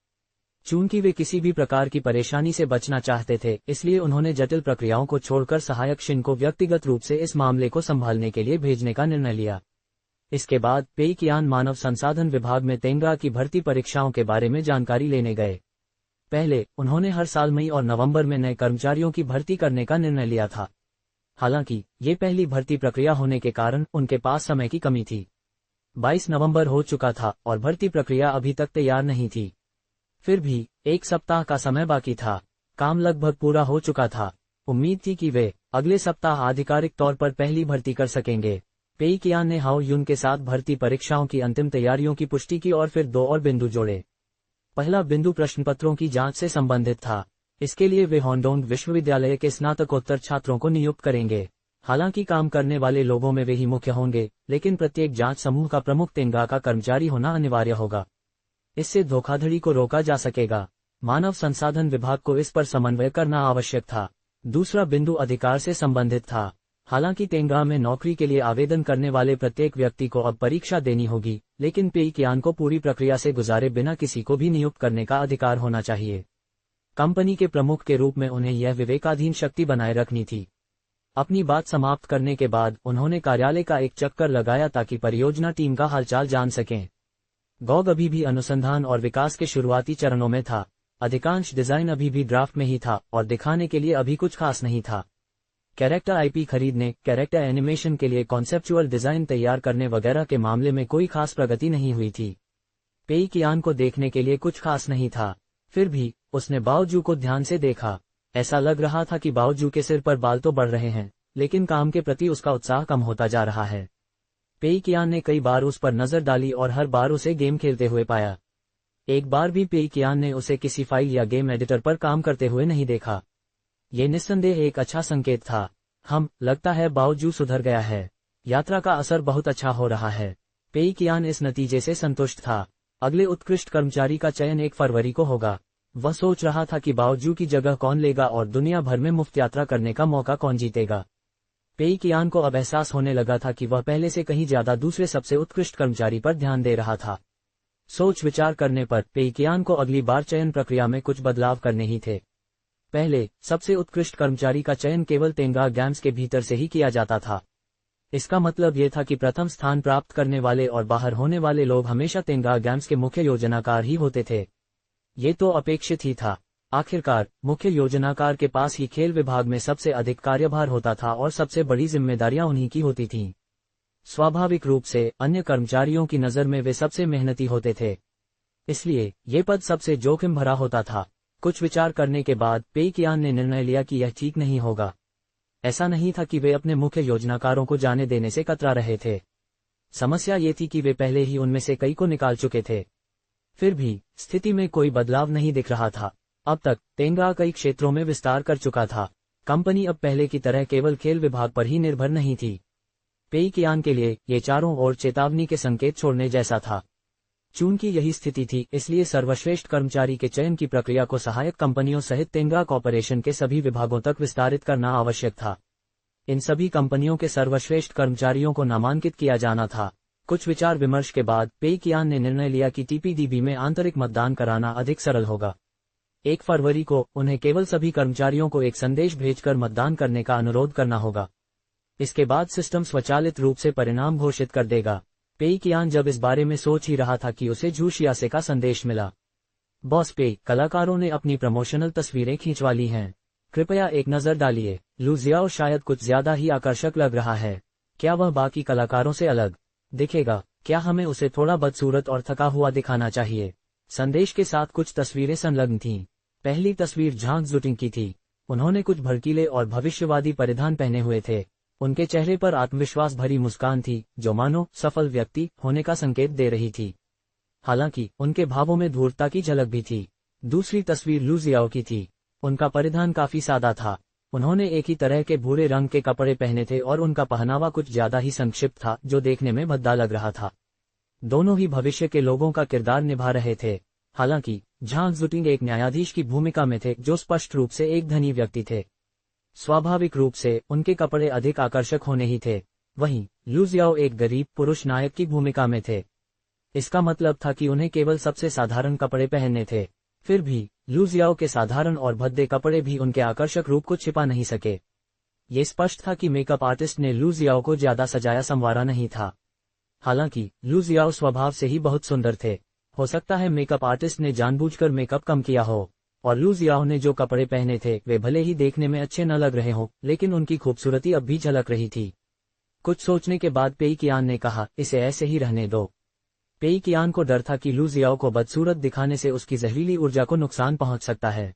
चूंकि वे किसी भी प्रकार की परेशानी से बचना चाहते थे, इसलिए उन्होंने जटिल प्रक्रियाओं को छोड़कर सहायक शिन को व्यक्तिगत रूप से इस मामले को संभालने के लिए भेजने का निर्णय लिया। इसके बाद पेइकियान मानव संसाधन विभाग में तेंगा की भर्ती परीक्षाओं के बारे में जानकारी लेने गए। पहले उन्होंने हर साल मई और नवंबर में नए कर्मचारियों की भर्ती करने का निर्णय लिया था। हालांकि ये पहली भर्ती प्रक्रिया होने के कारण उनके पास समय की कमी थी। 22 नवंबर हो चुका था और भर्ती प्रक्रिया अभी तक तैयार नहीं थी। फिर भी 1 सप्ताह का समय बाकी था। काम लगभग पूरा हो चुका था। उम्मीद थी कि वे अगले सप्ताह आधिकारिक तौर पर पहली भर्ती कर सकेंगे। पेइकियान ने हाओ युन के साथ भर्ती परीक्षाओं की अंतिम तैयारियों की पुष्टि की और फिर 2 और बिंदु जोड़े। पहला बिंदु प्रश्नपत्रों की जांच से संबंधित था। इसके लिए वे होंडोंग विश्वविद्यालय के स्नातकोत्तर छात्रों को नियुक्त करेंगे। हालांकि काम करने वाले लोगों में वे ही मुख्य होंगे, लेकिन प्रत्येक जांच समूह का प्रमुख तेंगा का कर्मचारी होना अनिवार्य होगा। इससे धोखाधड़ी को रोका जा सकेगा। मानव संसाधन विभाग को इस पर समन्वय करना आवश्यक था। दूसरा बिंदु अधिकार से संबंधित था। हालांकि तेंगा में नौकरी के लिए आवेदन करने वाले प्रत्येक व्यक्ति को अब परीक्षा देनी होगी, लेकिन पेइकियान को पूरी प्रक्रिया से गुजारे बिना किसी को भी नियुक्त करने का अधिकार होना चाहिए। कंपनी के प्रमुख के रूप में उन्हें यह विवेकाधीन शक्ति बनाए रखनी थी। अपनी बात समाप्त करने के बाद उन्होंने कार्यालय का एक चक्कर लगाया ताकि परियोजना टीम का हालचाल जान सकें। गॉग अभी भी अनुसंधान और विकास के शुरुआती चरणों में था। अधिकांश डिजाइन अभी भी ड्राफ्ट में ही था और दिखाने के लिए अभी कुछ खास नहीं था। कैरेक्टर आईपी खरीदने, कैरेक्टर एनिमेशन के लिए कॉन्सेप्चुअल डिजाइन तैयार करने वगैरह के मामले में कोई खास प्रगति नहीं हुई थी। पेइकियान को देखने के लिए कुछ खास नहीं था। फिर भी उसने बाओजू को ध्यान से देखा। ऐसा लग रहा था कि बाओजू के सिर पर बाल तो बढ़ रहे हैं, लेकिन काम के प्रति उसका उत्साह कम होता जा रहा है। पेइकियान ने कई बार उस पर नजर डाली और हर बार उसे गेम खेलते हुए पाया। एक बार भी पेइकियान ने उसे किसी फाइल या गेम एडिटर पर काम करते हुए नहीं देखा। ये निस्संदेह एक अच्छा संकेत था। लगता है बाओजू सुधर गया है। यात्रा का असर बहुत अच्छा हो रहा है। पेइकियान इस नतीजे से संतुष्ट था। अगले उत्कृष्ट कर्मचारी का चयन 1 फरवरी को होगा। वह सोच रहा था कि बाओजू की जगह कौन लेगा और दुनिया भर में मुफ्त यात्रा करने का मौका कौन जीतेगा। पेइकियान को अब एहसास होने लगा था कि वह पहले से कहीं ज्यादा दूसरे सबसे उत्कृष्ट कर्मचारी पर ध्यान दे रहा था। सोच विचार करने पर पेइकियान को अगली बार चयन प्रक्रिया में कुछ बदलाव करने ही थे। पहले सबसे उत्कृष्ट कर्मचारी का चयन केवल तेंगा गैम्स के भीतर से ही किया जाता था। इसका मतलब यह था कि प्रथम स्थान प्राप्त करने वाले और बाहर होने वाले लोग हमेशा तेंगा गैम्स के मुख्य योजनाकार ही होते थे। ये तो अपेक्षित ही था। आखिरकार मुख्य योजनाकार के पास ही खेल विभाग में सबसे अधिक कार्यभार होता था और सबसे बड़ी जिम्मेदारियां उन्हीं की होती थीं। स्वाभाविक रूप से अन्य कर्मचारियों की नज़र में वे सबसे मेहनती होते थे, इसलिए ये पद सबसे जोखिम भरा होता था। कुछ विचार करने के बाद पेइकियान ने निर्णय लिया कि यह ठीक नहीं होगा। ऐसा नहीं था कि वे अपने मुख्य योजनाकारों को जाने देने से कतरा रहे थे। समस्या ये थी कि वे पहले ही उनमें से कई को निकाल चुके थे। फिर भी स्थिति में कोई बदलाव नहीं दिख रहा था। अब तक तेंगा कई क्षेत्रों में विस्तार कर चुका था। कंपनी अब पहले की तरह केवल खेल विभाग पर ही निर्भर नहीं थी। पेइकियान के लिए ये चारों ओर चेतावनी के संकेत छोड़ने जैसा था। चूंकि यही स्थिति थी, इसलिए सर्वश्रेष्ठ कर्मचारी के चयन की प्रक्रिया को सहायक कंपनियों सहित तेंगा कॉर्पोरेशन के सभी विभागों तक विस्तारित करना आवश्यक था। इन सभी कंपनियों के सर्वश्रेष्ठ कर्मचारियों को नामांकित किया जाना था। कुछ विचार विमर्श के बाद पेई कियान ने निर्णय लिया कि टीपीडीबी में आंतरिक मतदान कराना अधिक सरल होगा। 1 फरवरी को उन्हें केवल सभी कर्मचारियों को एक संदेश भेजकर मतदान करने का अनुरोध करना होगा। इसके बाद सिस्टम स्वचालित रूप से परिणाम घोषित कर देगा। पेई कियान जब इस बारे में सोच ही रहा था कि उसे झू शियासे का संदेश मिला। बॉस पेई, कलाकारों ने अपनी प्रमोशनल तस्वीरें खींचवा ली हैं। कृपया एक नजर डालिए। लू जियाओ शायद कुछ ज्यादा ही आकर्षक लग रहा है। क्या वह बाकी कलाकारों से अलग दिखेगा? क्या हमें उसे थोड़ा बदसूरत और थका हुआ दिखाना चाहिए? संदेश के साथ कुछ तस्वीरें संलग्न थीं। पहली तस्वीर झांग जुटिंग की थी। उन्होंने कुछ भड़कीले और भविष्यवादी परिधान पहने हुए थे। उनके चेहरे पर आत्मविश्वास भरी मुस्कान थी, जो मानो सफल व्यक्ति होने का संकेत दे रही थी। हालांकि उनके भावों में धूर्तता की झलक भी थी। दूसरी तस्वीर लू जियाओ की थी। उनका परिधान काफी सादा था। उन्होंने एक ही तरह के भूरे रंग के कपड़े पहने थे और उनका पहनावा कुछ ज्यादा ही संक्षिप्त था, जो देखने में भद्दा लग रहा था। दोनों ही भविष्य के लोगों का किरदार निभा रहे थे। हालांकि झांग जुटिंग एक न्यायाधीश की भूमिका में थे, जो स्पष्ट रूप से एक धनी व्यक्ति थे। स्वाभाविक रूप से उनके कपड़े अधिक आकर्षक होने ही थे। वहीं लू जियाओ एक गरीब पुरुष नायक की भूमिका में थे। इसका मतलब था कि उन्हें केवल सबसे साधारण कपड़े पहनने थे। फिर भी लू जियाओ के साधारण और भद्दे कपड़े भी उनके आकर्षक रूप को छिपा नहीं सके। ये स्पष्ट था कि मेकअप आर्टिस्ट ने लू जियाओ को ज्यादा सजाया संवारा नहीं था। हालांकि लू जियाओ स्वभाव से ही बहुत सुंदर थे। हो सकता है मेकअप आर्टिस्ट ने जानबूझकर मेकअप कम किया हो, और लू जियाओ ने जो कपड़े पहने थे वे भले ही देखने में अच्छे न लग रहे हों, लेकिन उनकी खूबसूरती अब भी झलक रही थी। कुछ सोचने के बाद पेई कियान ने कहा, इसे ऐसे ही रहने दो। पेई कियान को डर था कि लू जियाओ को बदसूरत दिखाने से उसकी जहरीली ऊर्जा को नुकसान पहुंच सकता है।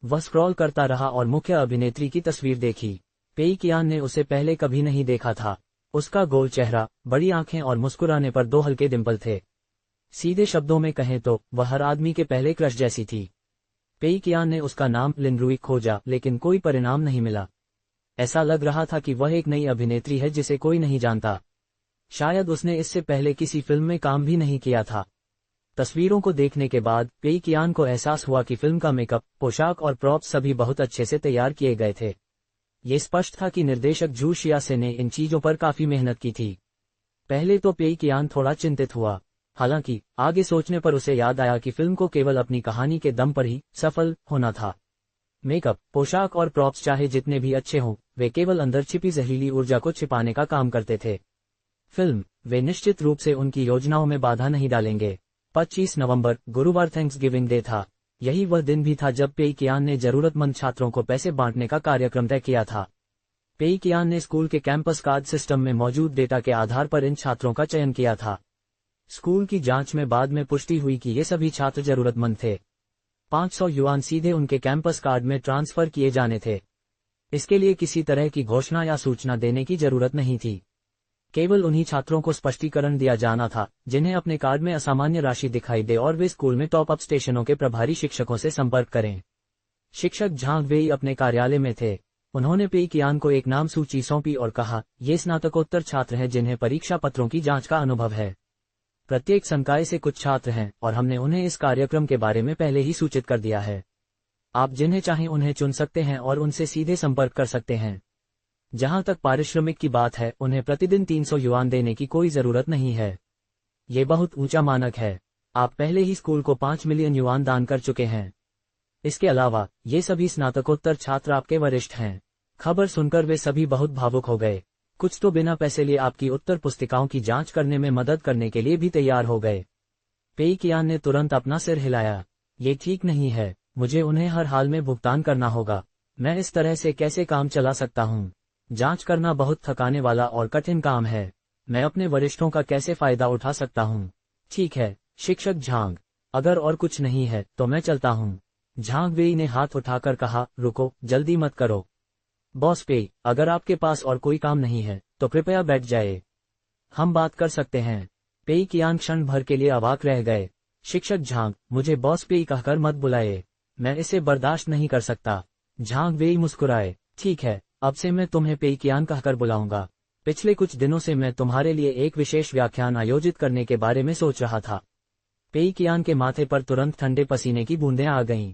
वह स्क्रॉल करता रहा और मुख्य अभिनेत्री की तस्वीर देखी। पेई कियान ने उसे पहले कभी नहीं देखा था। उसका गोल चेहरा, बड़ी आंखें और मुस्कुराने पर 2 हल्के डिंपल थे। सीधे शब्दों में कहें तो वह हर आदमी के पहले क्रश जैसी थी। पेई कियान ने उसका नाम लिन रुई खोजा, लेकिन कोई परिणाम नहीं मिला। ऐसा लग रहा था कि वह एक नई अभिनेत्री है जिसे कोई नहीं जानता। शायद उसने इससे पहले किसी फिल्म में काम भी नहीं किया था। तस्वीरों को देखने के बाद पेई कियान को एहसास हुआ कि फिल्म का मेकअप, पोशाक और प्रॉप्स सभी बहुत अच्छे से तैयार किए गए थे। ये स्पष्ट था कि निर्देशक झू शियासे ने इन चीजों पर काफी मेहनत की थी। पहले तो पेई कियान थोड़ा चिंतित हुआ। हालांकि आगे सोचने पर उसे याद आया कि फिल्म को केवल अपनी कहानी के दम पर ही सफल होना था। मेकअप, पोशाक और प्रॉप्स चाहे जितने भी अच्छे हों, वे केवल अंदर छिपी जहरीली ऊर्जा को छिपाने का काम करते थे। फिल्म, वे निश्चित रूप से उनकी योजनाओं में बाधा नहीं डालेंगे। 25 नवंबर, गुरुवार थैंक्सगिविंग डे था। यही वह दिन भी था जब पेई कियान ने जरूरतमंद छात्रों को पैसे बांटने का कार्यक्रम तय किया था। पेई कियान ने स्कूल के कैंपस कार्ड सिस्टम में मौजूद डेटा के आधार पर इन छात्रों का चयन किया था। स्कूल की जांच में बाद में पुष्टि हुई कि ये सभी छात्र जरूरतमंद थे। 500 युआन सीधे उनके कैंपस कार्ड में ट्रांसफर किए जाने थे। इसके लिए किसी तरह की घोषणा या सूचना देने की जरूरत नहीं थी। केवल उन्हीं छात्रों को स्पष्टीकरण दिया जाना था जिन्हें अपने कार्ड में असामान्य राशि दिखाई दे और वे स्कूल में टॉप अप स्टेशनों के प्रभारी शिक्षकों से संपर्क करें। शिक्षक झांग वेई अपने कार्यालय में थे। उन्होंने पेई कियान को एक नाम सूची सौंपी और कहा, ये स्नातकोत्तर छात्र हैं जिन्हें परीक्षा पत्रों की जांच का अनुभव है। प्रत्येक संकाय से कुछ छात्र हैं और हमने उन्हें इस कार्यक्रम के बारे में पहले ही सूचित कर दिया है। आप जिन्हें चाहें उन्हें चुन सकते हैं और उनसे सीधे संपर्क कर सकते हैं। जहां तक पारिश्रमिक की बात है, उन्हें प्रतिदिन 300 युआन देने की कोई जरूरत नहीं है। ये बहुत ऊंचा मानक है। आप पहले ही स्कूल को 5 मिलियन युआन दान कर चुके हैं। इसके अलावा ये सभी स्नातकोत्तर छात्र आपके वरिष्ठ हैं। खबर सुनकर वे सभी बहुत भावुक हो गए। कुछ तो बिना पैसे लिए आपकी उत्तर पुस्तिकाओं की जांच करने में मदद करने के लिए भी तैयार हो गए। पेई कियान ने तुरंत अपना सिर हिलाया। ये ठीक नहीं है। मुझे उन्हें हर हाल में भुगतान करना होगा। मैं इस तरह से कैसे काम चला सकता हूँ? जांच करना बहुत थकाने वाला और कठिन काम है। मैं अपने वरिष्ठों का कैसे फायदा उठा सकता हूँ? ठीक है, शिक्षक झांग, अगर और कुछ नहीं है तो मैं चलता हूँ। झांग वेई ने हाथ उठाकर कहा, रुको, जल्दी मत करो। बॉस पेई, अगर आपके पास और कोई काम नहीं है तो कृपया बैठ जाए। हम बात कर सकते हैं। पेई कियान क्षण भर के लिए अवाक रह गए। शिक्षक झांग, मुझे बॉस पेई कहकर मत बुलाए। मैं इसे बर्दाश्त नहीं कर सकता। झांग वेई मुस्कुराए। ठीक है, अब से मैं तुम्हें पेई कियान कहकर बुलाऊंगा। पिछले कुछ दिनों से मैं तुम्हारे लिए एक विशेष व्याख्यान आयोजित करने के बारे में सोच रहा था। पेई कियान के माथे पर तुरंत ठंडे पसीने की बूंदें आ गईं।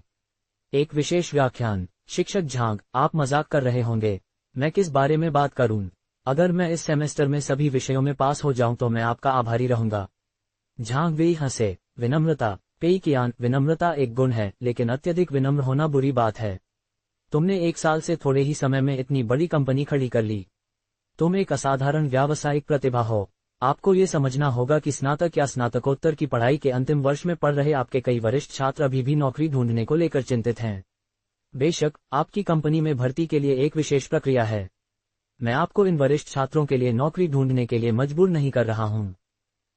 एक विशेष व्याख्यान? शिक्षक झांग, आप मजाक कर रहे होंगे। मैं किस बारे में बात करूं? अगर मैं इस सेमेस्टर में सभी विषयों में पास हो जाऊं तो मैं आपका आभारी रहूंगा। झांग वेई हंसे। विनम्रता। पेई कियान, विनम्रता एक गुण है, लेकिन अत्यधिक विनम्र होना बुरी बात है। तुमने 1 साल से थोड़े ही समय में इतनी बड़ी कंपनी खड़ी कर ली। तुम एक असाधारण व्यावसायिक प्रतिभा हो। आपको ये समझना होगा कि स्नातक या स्नातकोत्तर की पढ़ाई के अंतिम वर्ष में पढ़ रहे आपके कई वरिष्ठ छात्र अभी भी नौकरी ढूंढने को लेकर चिंतित हैं। बेशक, आपकी कंपनी में भर्ती के लिए एक विशेष प्रक्रिया है। मैं आपको इन वरिष्ठ छात्रों के लिए नौकरी ढूंढने के लिए मजबूर नहीं कर रहा हूं,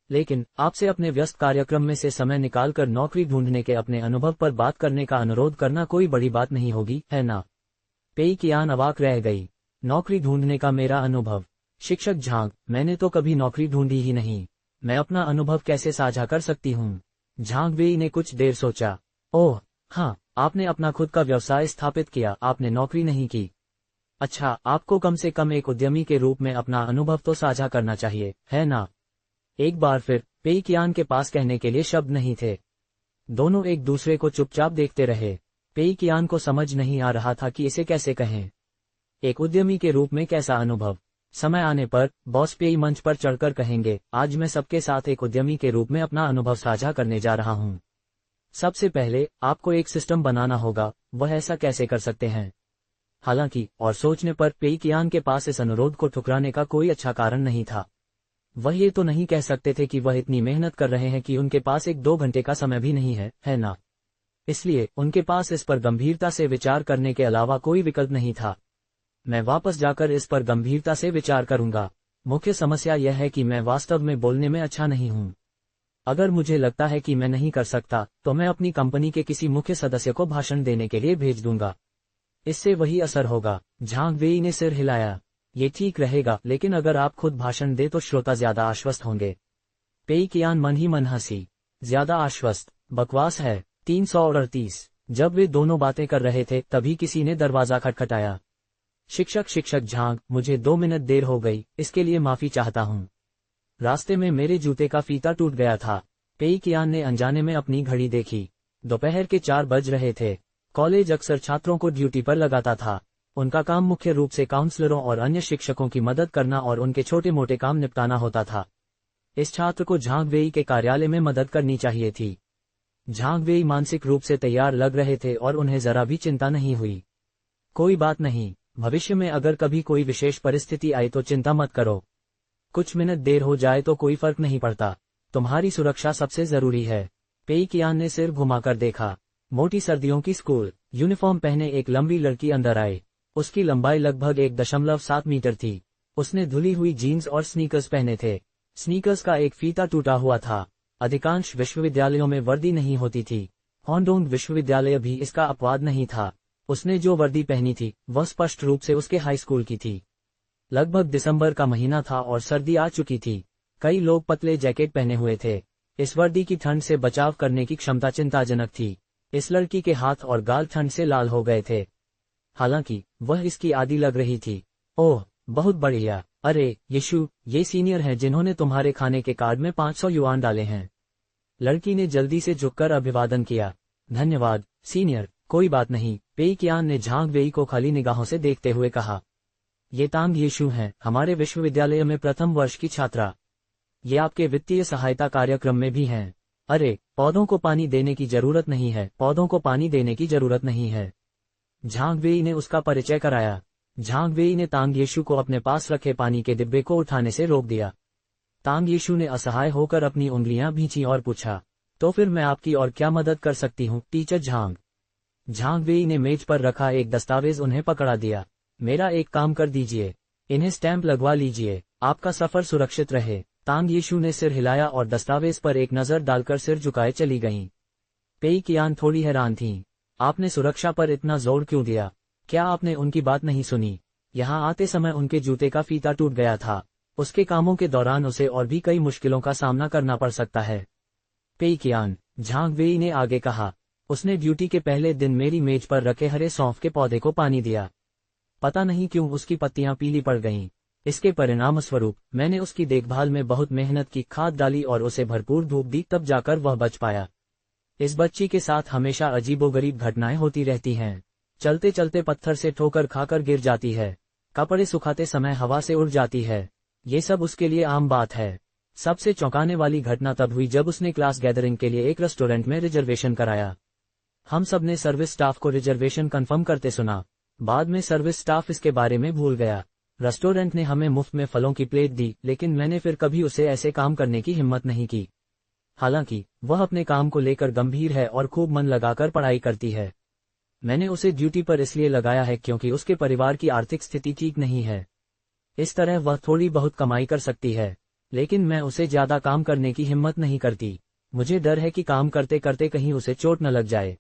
लेकिन आपसे अपने व्यस्त कार्यक्रम में से समय निकालकर नौकरी ढूंढने के अपने अनुभव पर बात करने का अनुरोध करना कोई बड़ी बात नहीं होगी, है ना? पेई कियान अवाक रह गई। नौकरी ढूंढने का मेरा अनुभव। शिक्षक झांग, मैंने तो कभी नौकरी ढूंढी ही नहीं। मैं अपना अनुभव कैसे साझा कर सकती हूँ? झांग वेई ने कुछ देर सोचा। ओह हाँ, आपने अपना खुद का व्यवसाय स्थापित किया, आपने नौकरी नहीं की। अच्छा, आपको कम से कम एक उद्यमी के रूप में अपना अनुभव तो साझा करना चाहिए, है ना? एक बार फिर पेई कियान के पास कहने के लिए शब्द नहीं थे। दोनों एक दूसरे को चुपचाप देखते रहे। पेई कियान को समझ नहीं आ रहा था कि इसे कैसे कहें। एक उद्यमी के रूप में कैसा अनुभव? समय आने पर बॉस पेई मंच पर चढ़कर कहेंगे, आज मैं सबके साथ एक उद्यमी के रूप में अपना अनुभव साझा करने जा रहा हूं। सबसे पहले आपको एक सिस्टम बनाना होगा। वह ऐसा कैसे कर सकते हैं? हालांकि और सोचने पर पेई कियान के पास इस अनुरोध को ठुकराने का कोई अच्छा कारण नहीं था। वह ये तो नहीं कह सकते थे कि वह इतनी मेहनत कर रहे हैं कि उनके पास 1-2 घंटे का समय भी नहीं है ना? इसलिए उनके पास इस पर गंभीरता से विचार करने के अलावा कोई विकल्प नहीं था। मैं वापस जाकर इस पर गंभीरता से विचार करूंगा। मुख्य समस्या यह है कि मैं वास्तव में बोलने में अच्छा नहीं हूं। अगर मुझे लगता है कि मैं नहीं कर सकता, तो मैं अपनी कंपनी के किसी मुख्य सदस्य को भाषण देने के लिए भेज दूंगा। इससे वही असर होगा। झांग वेई ने सिर हिलाया। ये ठीक रहेगा, लेकिन अगर आप खुद भाषण दे तो श्रोता ज्यादा आश्वस्त होंगे। पेई कियान मन ही मन हंसी। ज्यादा आश्वस्त? बकवास है। 338। जब वे दोनों बातें कर रहे थे तभी किसी ने दरवाजा खटखटाया। शिक्षक झांग, मुझे 2 मिनट देर हो गई, इसके लिए माफी चाहता हूँ। रास्ते में मेरे जूते का फीता टूट गया था। पेई कियान ने अनजाने में अपनी घड़ी देखी। दोपहर के 4 बज रहे थे। कॉलेज अक्सर छात्रों को ड्यूटी पर लगाता था। उनका काम मुख्य रूप से काउंसलरों और अन्य शिक्षकों की मदद करना और उनके छोटे मोटे काम निपटाना होता था। इस छात्र को झांग वेई के कार्यालय में मदद करनी चाहिए थी। झांग वेई मानसिक रूप से तैयार लग रहे थे और उन्हें जरा भी चिंता नहीं हुई। कोई बात नहीं, भविष्य में अगर कभी कोई विशेष परिस्थिति आए तो चिंता मत करो। कुछ मिनट देर हो जाए तो कोई फर्क नहीं पड़ता। तुम्हारी सुरक्षा सबसे जरूरी है। पेई कियान ने सिर घुमाकर देखा। मोटी सर्दियों की स्कूल यूनिफॉर्म पहने एक लंबी लड़की अंदर आई। उसकी लंबाई लगभग 1.7 मीटर थी। उसने धुली हुई जीन्स और स्नीकर्स पहने थे। स्नीकर्स का एक फीता टूटा हुआ था। अधिकांश विश्वविद्यालयों में वर्दी नहीं होती थी। होंडोंग विश्वविद्यालय भी इसका अपवाद नहीं था। उसने जो वर्दी पहनी थी वह स्पष्ट रूप से उसके हाई स्कूल की थी। लगभग दिसंबर का महीना था और सर्दी आ चुकी थी। कई लोग पतले जैकेट पहने हुए थे। इस वर्दी की ठंड से बचाव करने की क्षमता चिंताजनक थी। इस लड़की के हाथ और गाल ठंड से लाल हो गए थे। हालांकि वह इसकी आदी लग रही थी। ओह, बहुत बढ़िया। अरे यीशु, ये सीनियर हैं जिन्होंने तुम्हारे खाने के कार्ड में 500 युआन डाले हैं। लड़की ने जल्दी से झुककर अभिवादन किया। धन्यवाद सीनियर। कोई बात नहीं, पेई कियान ने झांग वेई को खाली निगाहों से देखते हुए कहा। ये तांग यीशु हैं, हमारे विश्वविद्यालय में प्रथम वर्ष की छात्रा। ये आपके वित्तीय सहायता कार्यक्रम में भी हैं। अरे, पौधों को पानी देने की जरूरत नहीं है, पौधों को पानी देने की जरूरत नहीं है। झांग वेई ने उसका परिचय कराया। झांग वेई ने तांग यीशु को अपने पास रखे पानी के डिब्बे को उठाने से रोक दिया। तांग यीशु ने असहाय होकर अपनी उंगलियां भींची और पूछा, तो फिर मैं आपकी और क्या मदद कर सकती हूँ टीचर झांग? झांग वेई ने मेज पर रखा एक दस्तावेज उन्हें पकड़ा दिया। मेरा एक काम कर दीजिए, इन्हें स्टैंप लगवा लीजिए। आपका सफर सुरक्षित रहे। तांग यीशु ने सिर हिलाया और दस्तावेज पर एक नजर डालकर सिर झुकाए चली गईं। पेई कियान थोड़ी हैरान थीं। आपने सुरक्षा पर इतना जोर क्यों दिया? क्या आपने उनकी बात नहीं सुनी? यहाँ आते समय उनके जूते का फीता टूट गया था। उसके कामों के दौरान उसे और भी कई मुश्किलों का सामना करना पड़ सकता है। पेई कियान, झांग वेई ने आगे कहा, उसने ड्यूटी के पहले दिन मेरी मेज पर रखे हरे सौंफ के पौधे को पानी दिया। पता नहीं क्यों उसकी पत्तियां पीली पड़ गईं। इसके परिणामस्वरूप मैंने उसकी देखभाल में बहुत मेहनत की, खाद डाली और उसे भरपूर धूप दी, तब जाकर वह बच पाया। इस बच्ची के साथ हमेशा अजीबोगरीब घटनाएं होती रहती हैं। चलते चलते पत्थर से ठोकर खाकर गिर जाती है। कपड़े सुखाते समय हवा से उड़ जाती है। ये सब उसके लिए आम बात है। सबसे चौंकाने वाली घटना तब हुई जब उसने क्लास गैदरिंग के लिए एक रेस्टोरेंट में रिजर्वेशन कराया। हम सब ने सर्विस स्टाफ को रिजर्वेशन कंफर्म करते सुना। बाद में सर्विस स्टाफ इसके बारे में भूल गया। रेस्टोरेंट ने हमें मुफ्त में फलों की प्लेट दी, लेकिन मैंने फिर कभी उसे ऐसे काम करने की हिम्मत नहीं की। हालांकि वह अपने काम को लेकर गंभीर है और खूब मन लगाकर पढ़ाई करती है। मैंने उसे ड्यूटी पर इसलिए लगाया है क्योंकि उसके परिवार की आर्थिक स्थिति ठीक नहीं है। इस तरह वह थोड़ी बहुत कमाई कर सकती है, लेकिन मैं उसे ज्यादा काम करने की हिम्मत नहीं करती। मुझे डर है कि काम करते करते कहीं उसे चोट न लग जाए।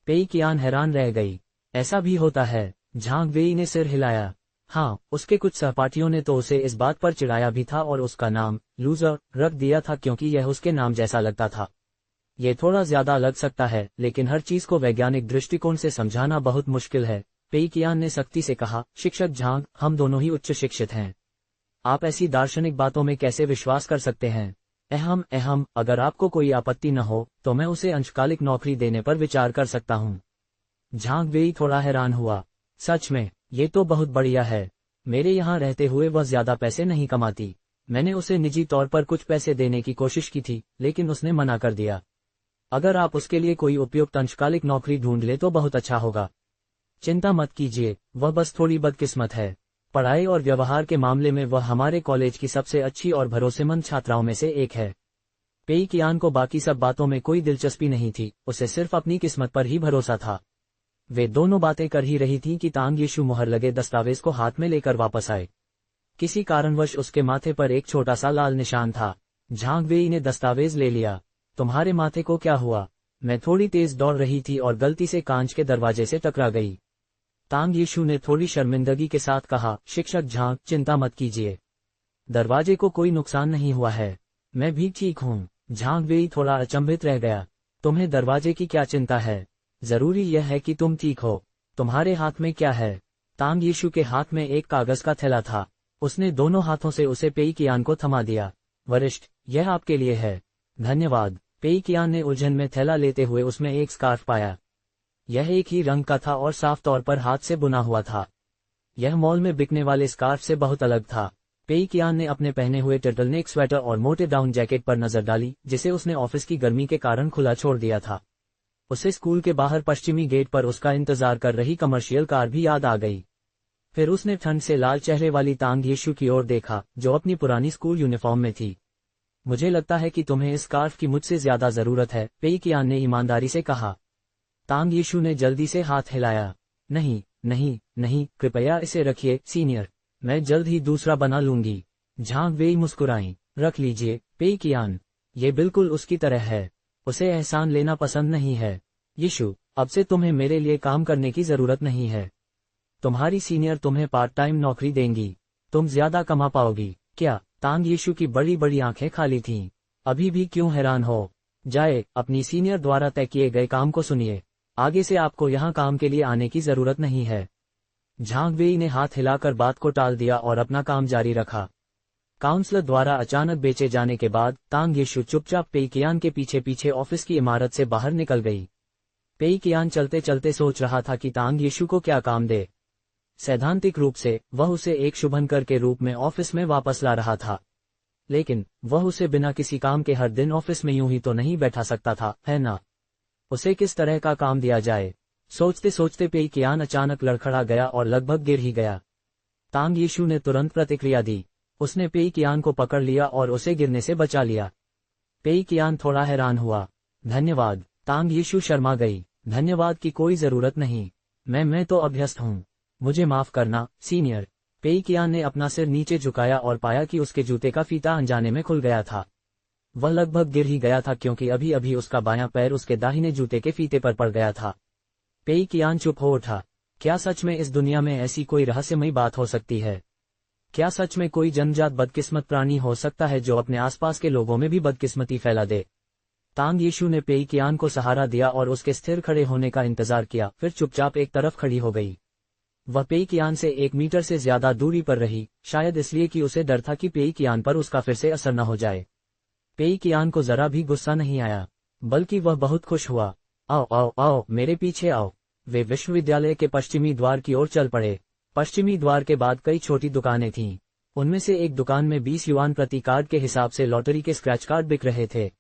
पेई कियान हैरान रह गई। ऐसा भी होता है? झांग वेई ने सिर हिलाया। हाँ, उसके कुछ सहपाठियों ने तो उसे इस बात पर चिढ़ाया भी था और उसका नाम लूजर रख दिया था क्योंकि यह उसके नाम जैसा लगता था। ये थोड़ा ज्यादा लग सकता है, लेकिन हर चीज को वैज्ञानिक दृष्टिकोण से समझाना बहुत मुश्किल है, पेई कियान ने सख्ती से कहा। शिक्षक झांग, हम दोनों ही उच्च शिक्षित हैं। आप ऐसी दार्शनिक बातों में कैसे विश्वास कर सकते हैं? अगर आपको कोई आपत्ति न हो तो मैं उसे अंशकालिक नौकरी देने पर विचार कर सकता हूँ। झांग वेई थोड़ा हैरान हुआ। सच में? ये तो बहुत बढ़िया है। मेरे यहाँ रहते हुए वह ज्यादा पैसे नहीं कमाती। मैंने उसे निजी तौर पर कुछ पैसे देने की कोशिश की थी, लेकिन उसने मना कर दिया। अगर आप उसके लिए कोई उपयुक्त अंशकालिक नौकरी ढूंढ ले तो बहुत अच्छा होगा। चिंता मत कीजिए, वह बस थोड़ी बदकिस्मत है। पढ़ाई और व्यवहार के मामले में वह हमारे कॉलेज की सबसे अच्छी और भरोसेमंद छात्राओं में से एक है। पेई कियान को बाकी सब बातों में कोई दिलचस्पी नहीं थी, उसे सिर्फ अपनी किस्मत पर ही भरोसा था। वे दोनों बातें कर ही रही थीं कि तांग यीशु मुहर लगे दस्तावेज को हाथ में लेकर वापस आए। किसी कारणवश उसके माथे पर एक छोटा सा लाल निशान था। झांग वेई ने दस्तावेज ले लिया। तुम्हारे माथे को क्या हुआ? मैं थोड़ी तेज दौड़ रही थी और गलती से कांच के दरवाजे से टकरा गई। तांग यीशु ने थोड़ी शर्मिंदगी के साथ कहा। शिक्षक झांग, चिंता मत कीजिए, दरवाजे को कोई नुकसान नहीं हुआ है। मैं भी ठीक हूँ। झांग वेई थोड़ा अचंभित रह गया। तुम्हें दरवाजे की क्या चिंता है? जरूरी यह है कि तुम ठीक हो। तुम्हारे हाथ में क्या है? तांग यीशु के हाथ में एक कागज का थैला था। उसने दोनों हाथों से उसे पेई कियान को थमा दिया। वरिष्ठ, यह आपके लिए है। धन्यवाद। पेई कियान ने उलझन में थैला लेते हुए उसमें एक स्कार्फ पाया। यह एक ही रंग का था और साफ तौर पर हाथ से बुना हुआ था। यह मॉल में बिकने वाले स्कार्फ से बहुत अलग था। पेई कियान ने अपने पहने हुए टर्टलनेक स्वेटर और मोटे डाउन जैकेट पर नजर डाली, जिसे उसने ऑफिस की गर्मी के कारण खुला छोड़ दिया था। उसे स्कूल के बाहर पश्चिमी गेट पर उसका इंतजार कर रही कमर्शियल कार भी याद आ गई। फिर उसने ठंड से लाल चेहरे वाली तांग यीशु की ओर देखा, जो अपनी पुरानी स्कूल यूनिफॉर्म में थी। मुझे लगता है कि तुम्हें इस स्कार्फ की मुझसे ज्यादा जरूरत है, पेई कियान ने ईमानदारी से कहा। तांग यीशु ने जल्दी से हाथ हिलाया। नहीं नहीं नहीं, कृपया इसे रखिए सीनियर, मैं जल्द ही दूसरा बना लूंगी। झांग वेई मुस्कुराई। रख लीजिए पेई कियान, ये बिल्कुल उसकी तरह है। उसे एहसान लेना पसंद नहीं है। यीशु, अब से तुम्हें मेरे लिए काम करने की जरूरत नहीं है। तुम्हारी सीनियर तुम्हें पार्ट टाइम नौकरी देंगी। तुम ज्यादा कमा पाओगी। क्या? तांग यीशु की बड़ी बड़ी आंखें खाली थीं। अभी भी क्यों हैरान हो? जाए, अपनी सीनियर द्वारा तय किए गए काम को सुनिए। आगे से आपको यहाँ काम के लिए आने की जरूरत नहीं है। झांग वेई ने हाथ हिलाकर बात को टाल दिया और अपना काम जारी रखा। काउंसलर द्वारा अचानक बेचे जाने के बाद तांग यीशु चुपचाप पेई कियान के पीछे पीछे ऑफिस की इमारत से बाहर निकल गई। पेई कियान चलते चलते सोच रहा था कि तांग यीशु को क्या काम दे। सैद्धांतिक रूप से वह उसे एक शुभंकर के रूप में ऑफिस में वापस ला रहा था, लेकिन वह उसे बिना किसी काम के हर दिन ऑफिस में यूं ही तो नहीं बैठा सकता था, है ना? उसे किस तरह का काम दिया जाए? सोचते सोचते पेई कियान अचानक लड़खड़ा गया और लगभग गिर ही गया। तांग यीशु ने तुरंत प्रतिक्रिया दी। उसने पेई कियान को पकड़ लिया और उसे गिरने से बचा लिया। पेई कियान थोड़ा हैरान हुआ। धन्यवाद। तांग यीशु शर्मा गई। धन्यवाद की कोई जरूरत नहीं, मैं तो अभ्यस्त हूँ। मुझे माफ करना सीनियर। पेई कियान ने अपना सिर नीचे झुकाया और पाया कि उसके जूते का फीता अनजाने में खुल गया था। वह लगभग गिर ही गया था क्योंकि अभी अभी उसका बायां पैर उसके दाहिने जूते के फीते पर पड़ गया था। पेई कियान चुप हो उठा। क्या सच में इस दुनिया में ऐसी कोई रहस्यमयी बात हो सकती है? क्या सच में कोई जन्मजात बदकिस्मत प्राणी हो सकता है जो अपने आसपास के लोगों में भी बदकिस्मती फैला दे? तांग यीशु ने पेई कियान को सहारा दिया और उसके स्थिर खड़े होने का इंतजार किया, फिर चुपचाप एक तरफ खड़ी हो गई। वह पेई कियान से 1 मीटर से ज्यादा दूरी पर रही, शायद इसलिए कि उसे डर था कि पेई कियान पर उसका फिर से असर न हो जाए। पेई कियान को जरा भी गुस्सा नहीं आया, बल्कि वह बहुत खुश हुआ। आओ आओ आओ, मेरे पीछे आओ। वे विश्वविद्यालय के पश्चिमी द्वार की ओर चल पड़े। पश्चिमी द्वार के बाद कई छोटी दुकानें थीं। उनमें से एक दुकान में 20 युआन प्रति कार्ड के हिसाब से लॉटरी के स्क्रैच कार्ड बिक रहे थे।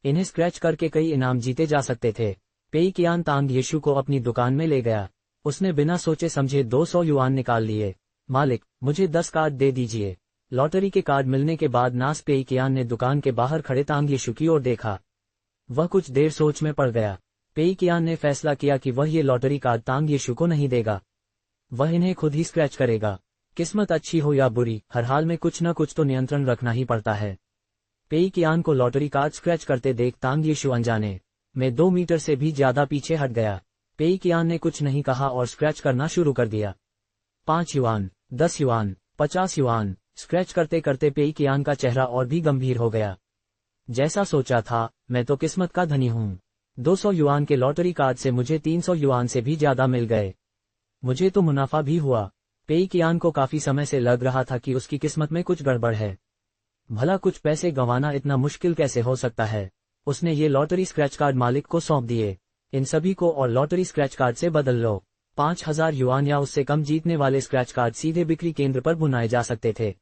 इन्हें स्क्रैच करके कई इनाम जीते जा सकते थे। पेई कियान तांग यीशु को अपनी दुकान में ले गया। उसने बिना सोचे समझे 200 युआन निकाल लिए। मालिक, मुझे 10 कार्ड दे दीजिए। लॉटरी के कार्ड मिलने के बाद नास पेई कियान ने दुकान के बाहर खड़े तांग यीशु की ओर देखा। वह कुछ देर सोच में पड़ गया। पेई कियान ने फैसला किया कि वह ये लॉटरी कार्ड तांग यीशु को नहीं देगा। वह इन्हें खुद ही स्क्रैच करेगा। किस्मत अच्छी हो या बुरी, हर हाल में कुछ न कुछ तो नियंत्रण रखना ही पड़ता है। पेई कियान को लॉटरी कार्ड स्क्रैच करते देख तांग यीशु अनजाने में 2 मीटर से भी ज्यादा पीछे हट गया। पेई कियान ने कुछ नहीं कहा और स्क्रैच करना शुरू कर दिया। 5 युआन, 10 युआन, 50 युआन। स्क्रैच करते करते पेई कियान का चेहरा और भी गंभीर हो गया। जैसा सोचा था, मैं तो किस्मत का धनी हूँ। 200 युआन के लॉटरी कार्ड से मुझे 300 युआन से भी ज्यादा मिल गए। मुझे तो मुनाफा भी हुआ। पेई कियान को काफी समय से लग रहा था कि उसकी किस्मत में कुछ गड़बड़ है। भला कुछ पैसे गंवाना इतना मुश्किल कैसे हो सकता है। उसने ये लॉटरी स्क्रैच कार्ड मालिक को सौंप दिए। इन सभी को और लॉटरी स्क्रैच कार्ड से बदल लो। 5000 युआन या उससे कम जीतने वाले स्क्रैच कार्ड सीधे बिक्री केंद्र पर भुनाए जा सकते थे।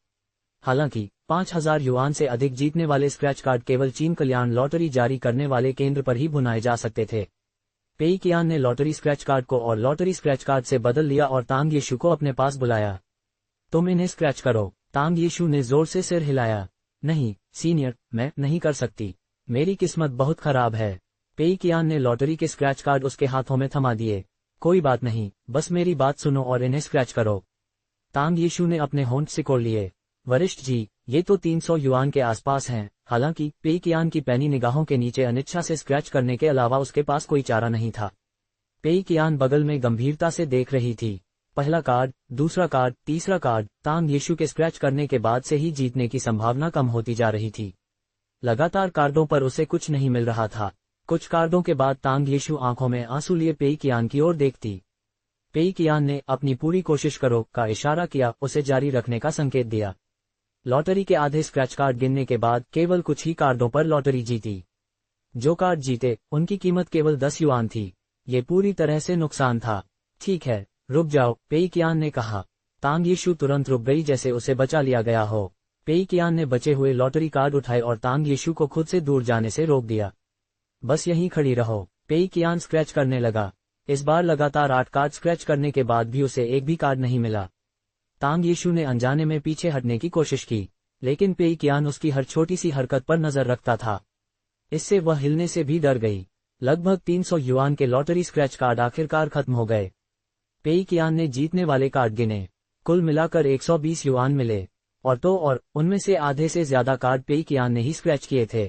हालांकि 5000 युआन से अधिक जीतने वाले स्क्रैच कार्ड केवल चीन कल्याण लॉटरी जारी करने वाले केंद्र पर ही भुनाए जा सकते थे। पेई कियान ने लॉटरी स्क्रैच कार्ड को और लॉटरी स्क्रैच कार्ड से बदल लिया और तांग यीशु को अपने पास बुलाया। तुम इन्हें स्क्रैच करो। तांग यीशु ने जोर से सिर हिलाया। नहीं सीनियर, मैं नहीं कर सकती। मेरी किस्मत बहुत खराब है। पेई कियान ने लॉटरी के स्क्रैच कार्ड उसके हाथों में थमा दिए। कोई बात नहीं, बस मेरी बात सुनो और इन्हें स्क्रैच करो। तांग यीशु ने अपने होंठ सिकोड़ लिए। वरिष्ठ जी, ये तो 300 युआन के आसपास हैं। हालांकि पेई कियान की पैनी निगाहों के नीचे अनिच्छा से स्क्रैच करने के अलावा उसके पास कोई चारा नहीं था। पेई कियान बगल में गंभीरता से देख रही थी। पहला कार्ड, दूसरा कार्ड, तीसरा कार्ड। तांग यीशु के स्क्रैच करने के बाद से ही जीतने की संभावना कम होती जा रही थी। लगातार कार्डों पर उसे कुछ नहीं मिल रहा था। कुछ कार्डों के बाद तांग यीशु आंखों में आंसू लिए पेई कियान की ओर देखती। पेई कियान ने अपनी पूरी कोशिश करो का इशारा किया, उसे जारी रखने का संकेत दिया। लॉटरी के आधे स्क्रैच कार्ड गिनने के बाद केवल कुछ ही कार्डों पर लॉटरी जीती। जो कार्ड जीते उनकी कीमत केवल 10 युआन थी। ये पूरी तरह से नुकसान था। ठीक है, रुक जाओ, पेई कियान ने कहा। तांग यीशु तुरंत रुक गई जैसे उसे बचा लिया गया हो। पेई कियान ने बचे हुए लॉटरी कार्ड उठाए और तांग यीशु को खुद से दूर जाने से रोक दिया। बस यहीं खड़ी रहो। पेई कियान स्क्रैच करने लगा। इस बार लगातार 8 कार्ड स्क्रैच करने के बाद भी उसे एक भी कार्ड नहीं मिला। तांग यीशु ने अनजाने में पीछे हटने की कोशिश की, लेकिन पेई कियान उसकी हर छोटी सी हरकत पर नजर रखता था। इससे वह हिलने से भी डर गई। लगभग 300 युआन के लॉटरी स्क्रैच कार्ड आखिरकार खत्म हो गए। पेई कियान ने जीतने वाले कार्ड गिने। कुल मिलाकर 120 युआन मिले। और उनमें से आधे से ज्यादा कार्ड पेई कियान ने ही स्क्रैच किए थे।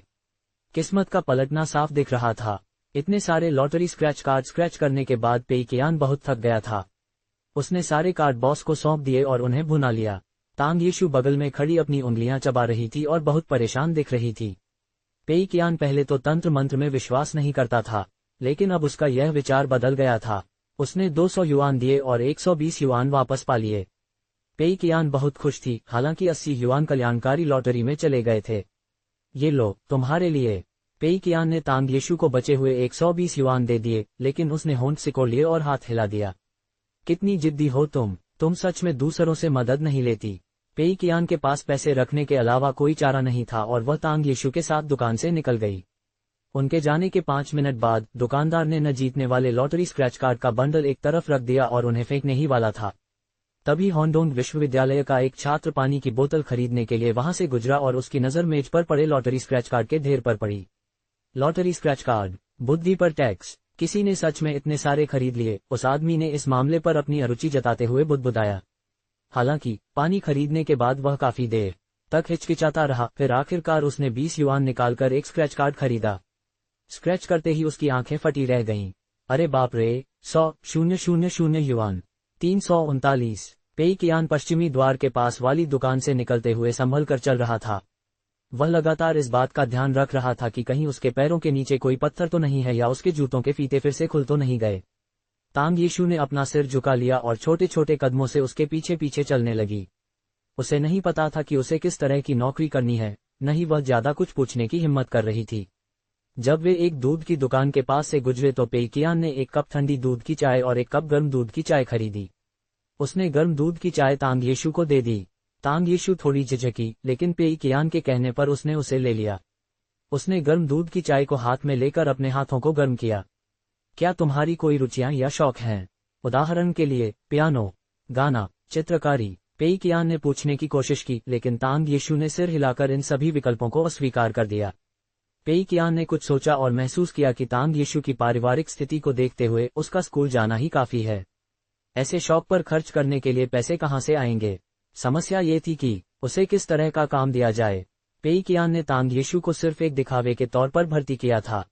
किस्मत का पलटना साफ दिख रहा था। इतने सारे लॉटरी स्क्रैच कार्ड स्क्रैच करने के बाद पेई कियान बहुत थक गया था। उसने सारे कार्ड बॉस को सौंप दिए और उन्हें भुना लिया। तांग यीशु बगल में खड़ी अपनी उंगलियां चबा रही थी और बहुत परेशान दिख रही थी। पेई कियान पहले तो तंत्र मंत्र में विश्वास नहीं करता था, लेकिन अब उसका यह विचार बदल गया था। उसने 200 युआन दिए और 120 युआन वापस पा लिए। पेई कियान बहुत खुश थी। हालांकि 80 युआन कल्याणकारी लॉटरी में चले गए थे। ये लो, तुम्हारे लिए। पेई कियान ने तांग यीशु को बचे हुए 120 युआन दे दिए, लेकिन उसने होंठ सिकोड़ लिए और हाथ हिला दिया। कितनी जिद्दी हो तुम सच में दूसरों से मदद नहीं लेती। पेई कियान के पास पैसे रखने के अलावा कोई चारा नहीं था और वह तांग यीशु के साथ दुकान से निकल गई। उनके जाने के 5 मिनट बाद दुकानदार ने न जीतने वाले लॉटरी स्क्रैच कार्ड का बंडल एक तरफ रख दिया और उन्हें फेंकने ही वाला था। तभी होंडोंग विश्वविद्यालय का एक छात्र पानी की बोतल खरीदने के लिए वहां से गुजरा और उसकी नजर मेज पर पड़े लॉटरी स्क्रैच कार्ड के ढेर पर पड़ी। लॉटरी स्क्रैच कार्ड, बुद्धि पर टैक्स। किसी ने सच में इतने सारे खरीद लिए? उस आदमी ने इस मामले पर अपनी अरुचि जताते हुए बुदबुदाया। हालांकि पानी खरीदने के बाद वह काफी देर तक हिचकिचाता रहा। फिर आखिरकार उसने 20 युआन निकालकर एक स्क्रैच कार्ड खरीदा। स्क्रैच करते ही उसकी आंखें फटी रह गईं। अरे बाप रे, 100,000 युआन, 339। पेई कियान पश्चिमी द्वार के पास वाली दुकान से निकलते हुए संभल कर चल रहा था। वह लगातार इस बात का ध्यान रख रहा था कि कहीं उसके पैरों के नीचे कोई पत्थर तो नहीं है या उसके जूतों के फीते फिर से खुल तो नहीं गए। तांग यीशु ने अपना सिर झुका लिया और छोटे छोटे कदमों से उसके पीछे पीछे चलने लगी। उसे नहीं पता था कि उसे किस तरह की नौकरी करनी है, न ही वह ज्यादा कुछ पूछने की हिम्मत कर रही थी। जब वे एक दूध की दुकान के पास से गुजरे तो पेई कियान ने एक कप ठंडी दूध की चाय और एक कप गर्म दूध की चाय खरीदी। उसने गर्म दूध की चाय तांग यीशु को दे दी। तांग यीशु थोड़ी झिझकी, लेकिन पेई कियान के कहने पर उसने उसे ले लिया। उसने गर्म दूध की चाय को हाथ में लेकर अपने हाथों को गर्म किया। क्या तुम्हारी कोई रुचियां या शौक हैं? उदाहरण के लिए पियानो, गाना, चित्रकारी? पेई कियान ने पूछने की कोशिश की, लेकिन तांग यीशु ने सिर हिलाकर इन सभी विकल्पों को अस्वीकार कर दिया। पेई कियान ने कुछ सोचा और महसूस किया कि तांग यीशु की पारिवारिक स्थिति को देखते हुए उसका स्कूल जाना ही काफी है। ऐसे शौक पर खर्च करने के लिए पैसे कहां से आएंगे? समस्या ये थी कि उसे किस तरह का काम दिया जाए। पेई कियान ने तांग यीशु को सिर्फ एक दिखावे के तौर पर भर्ती किया था।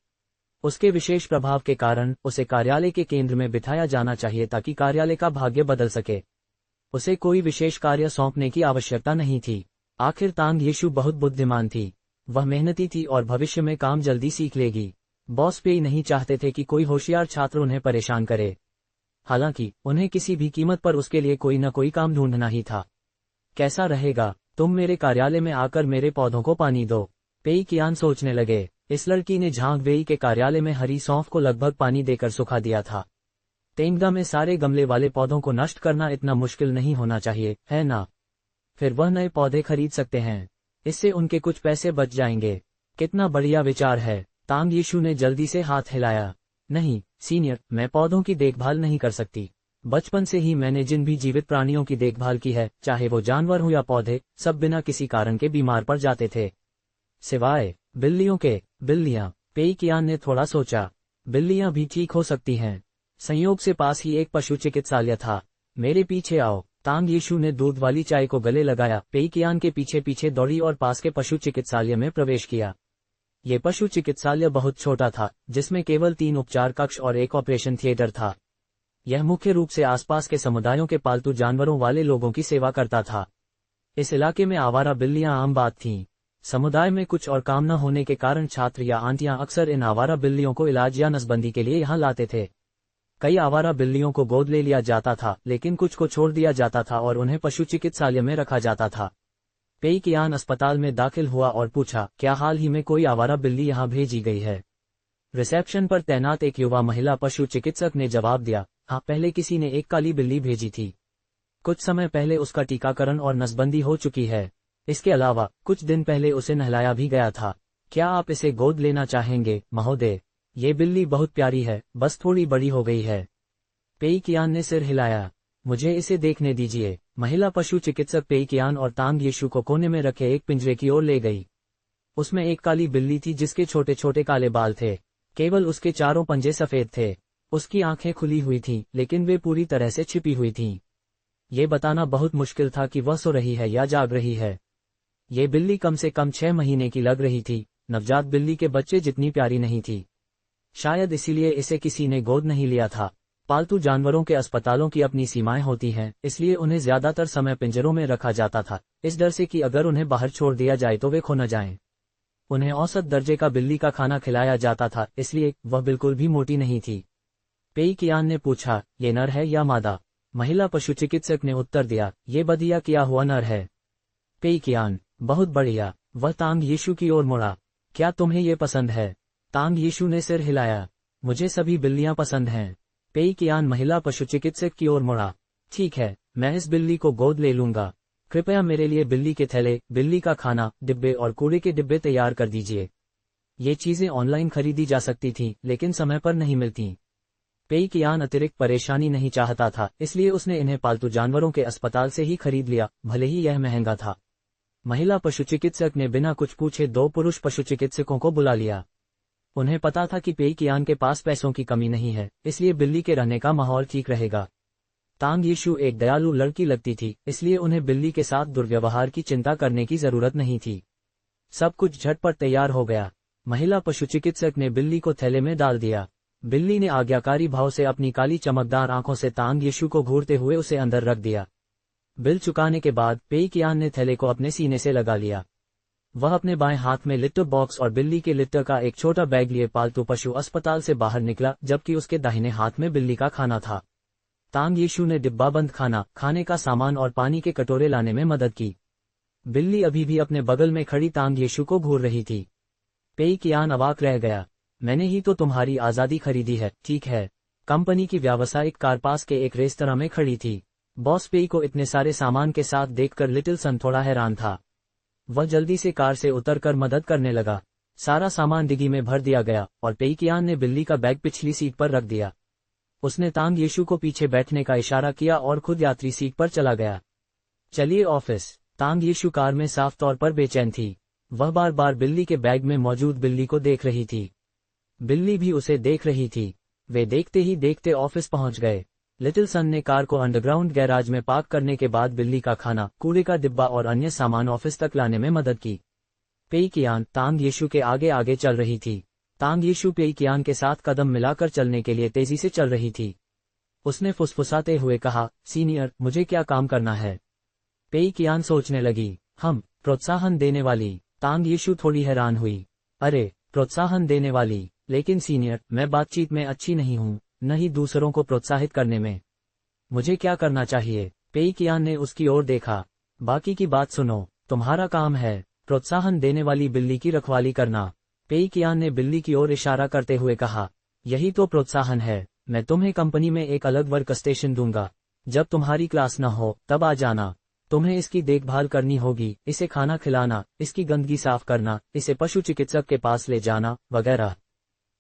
उसके विशेष प्रभाव के कारण उसे कार्यालय के केंद्र में बिठाया जाना चाहिए ताकि कार्यालय का भाग्य बदल सके। उसे कोई विशेष कार्य सौंपने की आवश्यकता नहीं थी। आखिर तांग यीशु बहुत बुद्धिमान थी। वह मेहनती थी और भविष्य में काम जल्दी सीख लेगी। बॉस पेई नहीं चाहते थे कि कोई होशियार छात्र उन्हें परेशान करे। हालांकि उन्हें किसी भी कीमत पर उसके लिए कोई न कोई काम ढूंढना ही था। कैसा रहेगा, तुम मेरे कार्यालय में आकर मेरे पौधों को पानी दो? पेई कियान सोचने लगे। इस लड़की ने झांग वेई के कार्यालय में हरी सौंफ को लगभग पानी देकर सुखा दिया था। तेंगदा में सारे गमले वाले पौधों को नष्ट करना इतना मुश्किल नहीं होना चाहिए, है ना? फिर वह नए पौधे खरीद सकते हैं। इससे उनके कुछ पैसे बच जाएंगे। कितना बढ़िया विचार है। तांग यीशु ने जल्दी से हाथ हिलाया। नहीं सीनियर, मैं पौधों की देखभाल नहीं कर सकती। बचपन से ही मैंने जिन भी जीवित प्राणियों की देखभाल की है, चाहे वो जानवर हो या पौधे, सब बिना किसी कारण के बीमार पड़ जाते थे। सिवाय बिल्लियों के। बिल्लियां? पेई कियान ने थोड़ा सोचा। बिल्लियां भी ठीक हो सकती हैं। संयोग से पास ही एक पशु चिकित्सालय था। मेरे पीछे आओ। तांग यीशु ने दूध वाली चाय को गले लगाया, पेई कियान के पीछे पीछे दौड़ी और पास के पशु चिकित्सालय में प्रवेश किया। ये पशु चिकित्सालय बहुत छोटा था, जिसमें केवल 3 उपचार कक्ष और एक ऑपरेशन थिएटर था। यह मुख्य रूप से आसपास के समुदायों के पालतू जानवरों वाले लोगों की सेवा करता था। इस इलाके में आवारा बिल्लियां आम बात थीं। समुदाय में कुछ और काम न होने के कारण छात्र या आंटियां अक्सर इन आवारा बिल्लियों को इलाज या नसबंदी के लिए यहाँ लाते थे। कई आवारा बिल्लियों को गोद ले लिया जाता था, लेकिन कुछ को छोड़ दिया जाता था और उन्हें पशु चिकित्सालय में रखा जाता था। पेई कियान अस्पताल में दाखिल हुआ और पूछा, क्या हाल ही में कोई आवारा बिल्ली यहाँ भेजी गई है? रिसेप्शन पर तैनात एक युवा महिला पशु चिकित्सक ने जवाब दिया, हाँ, पहले किसी ने एक काली बिल्ली भेजी थी। कुछ समय पहले उसका टीकाकरण और नसबंदी हो चुकी है। इसके अलावा कुछ दिन पहले उसे नहलाया भी गया था। क्या आप इसे गोद लेना चाहेंगे, महोदय? ये बिल्ली बहुत प्यारी है, बस थोड़ी बड़ी हो गई है। पेई कियान ने सिर हिलाया। मुझे इसे देखने दीजिए। महिला पशु चिकित्सक पेई कियान और तांग यीशु को कोने में रखे एक पिंजरे की ओर ले गई। उसमें एक काली बिल्ली थी जिसके छोटे छोटे काले बाल थे। केवल उसके चारों पंजे सफेद थे। उसकी आंखें खुली हुई थीं, लेकिन वे पूरी तरह से छिपी हुई थीं। ये बताना बहुत मुश्किल था कि वह सो रही है या जाग रही है। ये बिल्ली कम से कम 6 महीने की लग रही थी। नवजात बिल्ली के बच्चे जितनी प्यारी नहीं थी। शायद इसीलिए इसे किसी ने गोद नहीं लिया था। पालतू जानवरों के अस्पतालों की अपनी सीमाएं होती हैं, इसलिए उन्हें ज्यादातर समय पिंजरों में रखा जाता था, इस डर से कि अगर उन्हें बाहर छोड़ दिया जाए तो वे खो न जाएं। उन्हें औसत दर्जे का बिल्ली का खाना खिलाया जाता था, इसलिए वह बिल्कुल भी मोटी नहीं थी। पेई कियान ने पूछा, ये नर है या मादा? महिला पशु चिकित्सक ने उत्तर दिया, ये बधिया किया हुआ नर है। पेई कियान, बहुत बढ़िया। वह तांग यीशु की ओर मुड़ा। क्या तुम्हें ये पसंद है? तांग यीशु ने सिर हिलाया। मुझे सभी बिल्लियां पसंद हैं। पेई कियान महिला पशु चिकित्सक की ओर मुड़ा। ठीक है, मैं इस बिल्ली को गोद ले लूंगा। कृपया मेरे लिए बिल्ली के थैले, बिल्ली का खाना, डिब्बे और कूड़े के डिब्बे तैयार कर दीजिए। ये चीजें ऑनलाइन खरीदी जा सकती थीं, लेकिन समय पर नहीं मिलती। पेई कियान अतिरिक्त परेशानी नहीं चाहता था, इसलिए उसने इन्हें पालतू जानवरों के अस्पताल से ही खरीद लिया, भले ही यह महंगा था। महिला पशु चिकित्सक ने बिना कुछ पूछे 2 पुरुष पशु चिकित्सकों को बुला लिया। उन्हें पता था कि पेई कियान के पास पैसों की कमी नहीं है, इसलिए बिल्ली के रहने का माहौल ठीक रहेगा। तांग यीशु एक दयालु लड़की लगती थी, इसलिए उन्हें बिल्ली के साथ दुर्व्यवहार की चिंता करने की जरूरत नहीं थी। सब कुछ झटपट तैयार हो गया। महिला पशु चिकित्सक ने बिल्ली को थैले में डाल दिया। बिल्ली ने आज्ञाकारी भाव से अपनी काली चमकदार आंखों से तांग यीशु को घूरते हुए उसे अंदर रख दिया। बिल चुकाने के बाद पेई कियान ने थैले को अपने सीने से लगा लिया। वह अपने बाएं हाथ में लिटर बॉक्स और बिल्ली के लिटर का एक छोटा बैग लिए पालतू पशु अस्पताल से बाहर निकला, जबकि उसके दाहिने हाथ में बिल्ली का खाना था। तांग यीशु ने डिब्बाबंद खाना, खाने का सामान और पानी के कटोरे लाने में मदद की। बिल्ली अभी भी अपने बगल में खड़ी तांग यीशु को घूर रही थी। पेई कियान अवाक रह गया। मैंने ही तो तुम्हारी आजादी खरीदी है, ठीक है। कंपनी की व्यावसायिक कार पास के एक रेस्तरां में खड़ी थी। बॉस पेई को इतने सारे सामान के साथ देखकर लिटिल सन थोड़ा हैरान था। वह जल्दी से कार से उतरकर मदद करने लगा। सारा सामान डिग्गी में भर दिया गया और पेई कियान ने बिल्ली का बैग पिछली सीट पर रख दिया। उसने तांग यीशु को पीछे बैठने का इशारा किया और खुद यात्री सीट पर चला गया। चलिए ऑफिस। तांग यीशु कार में साफ तौर पर बेचैन थी। वह बार बार बिल्ली के बैग में मौजूद बिल्ली को देख रही थी। बिल्ली भी उसे देख रही थी। वे देखते ही देखते ऑफिस पहुंच गए। लिटिल सन ने कार को अंडरग्राउंड गैराज में पार्क करने के बाद बिल्ली का खाना, कूड़े का डिब्बा और अन्य सामान ऑफिस तक लाने में मदद की। पेई कियान तांग यीशु के आगे आगे चल रही थी। तांग यीशु पेई कियान के साथ कदम मिलाकर चलने के लिए तेजी से चल रही थी। उसने फुसफुसाते हुए कहा, सीनियर, मुझे क्या काम करना है? पेई कियान सोचने लगी। प्रोत्साहन देने वाली। तांग यीशु थोड़ी हैरान हुई। अरे, प्रोत्साहन देने वाली? लेकिन सीनियर, मैं बातचीत में अच्छी नहीं हूँ, न ही दूसरों को प्रोत्साहित करने में। मुझे क्या करना चाहिए? पेई कियान ने उसकी ओर देखा। बाकी की बात सुनो। तुम्हारा काम है प्रोत्साहन देने वाली बिल्ली की रखवाली करना। पेई कियान ने बिल्ली की ओर इशारा करते हुए कहा, यही तो प्रोत्साहन है। मैं तुम्हें कंपनी में एक अलग वर्क स्टेशन दूंगा। जब तुम्हारी क्लास न हो तब आ जाना। तुम्हें इसकी देखभाल करनी होगी, इसे खाना खिलाना, इसकी गंदगी साफ करना, इसे पशु चिकित्सक के पास ले जाना, वगैरह।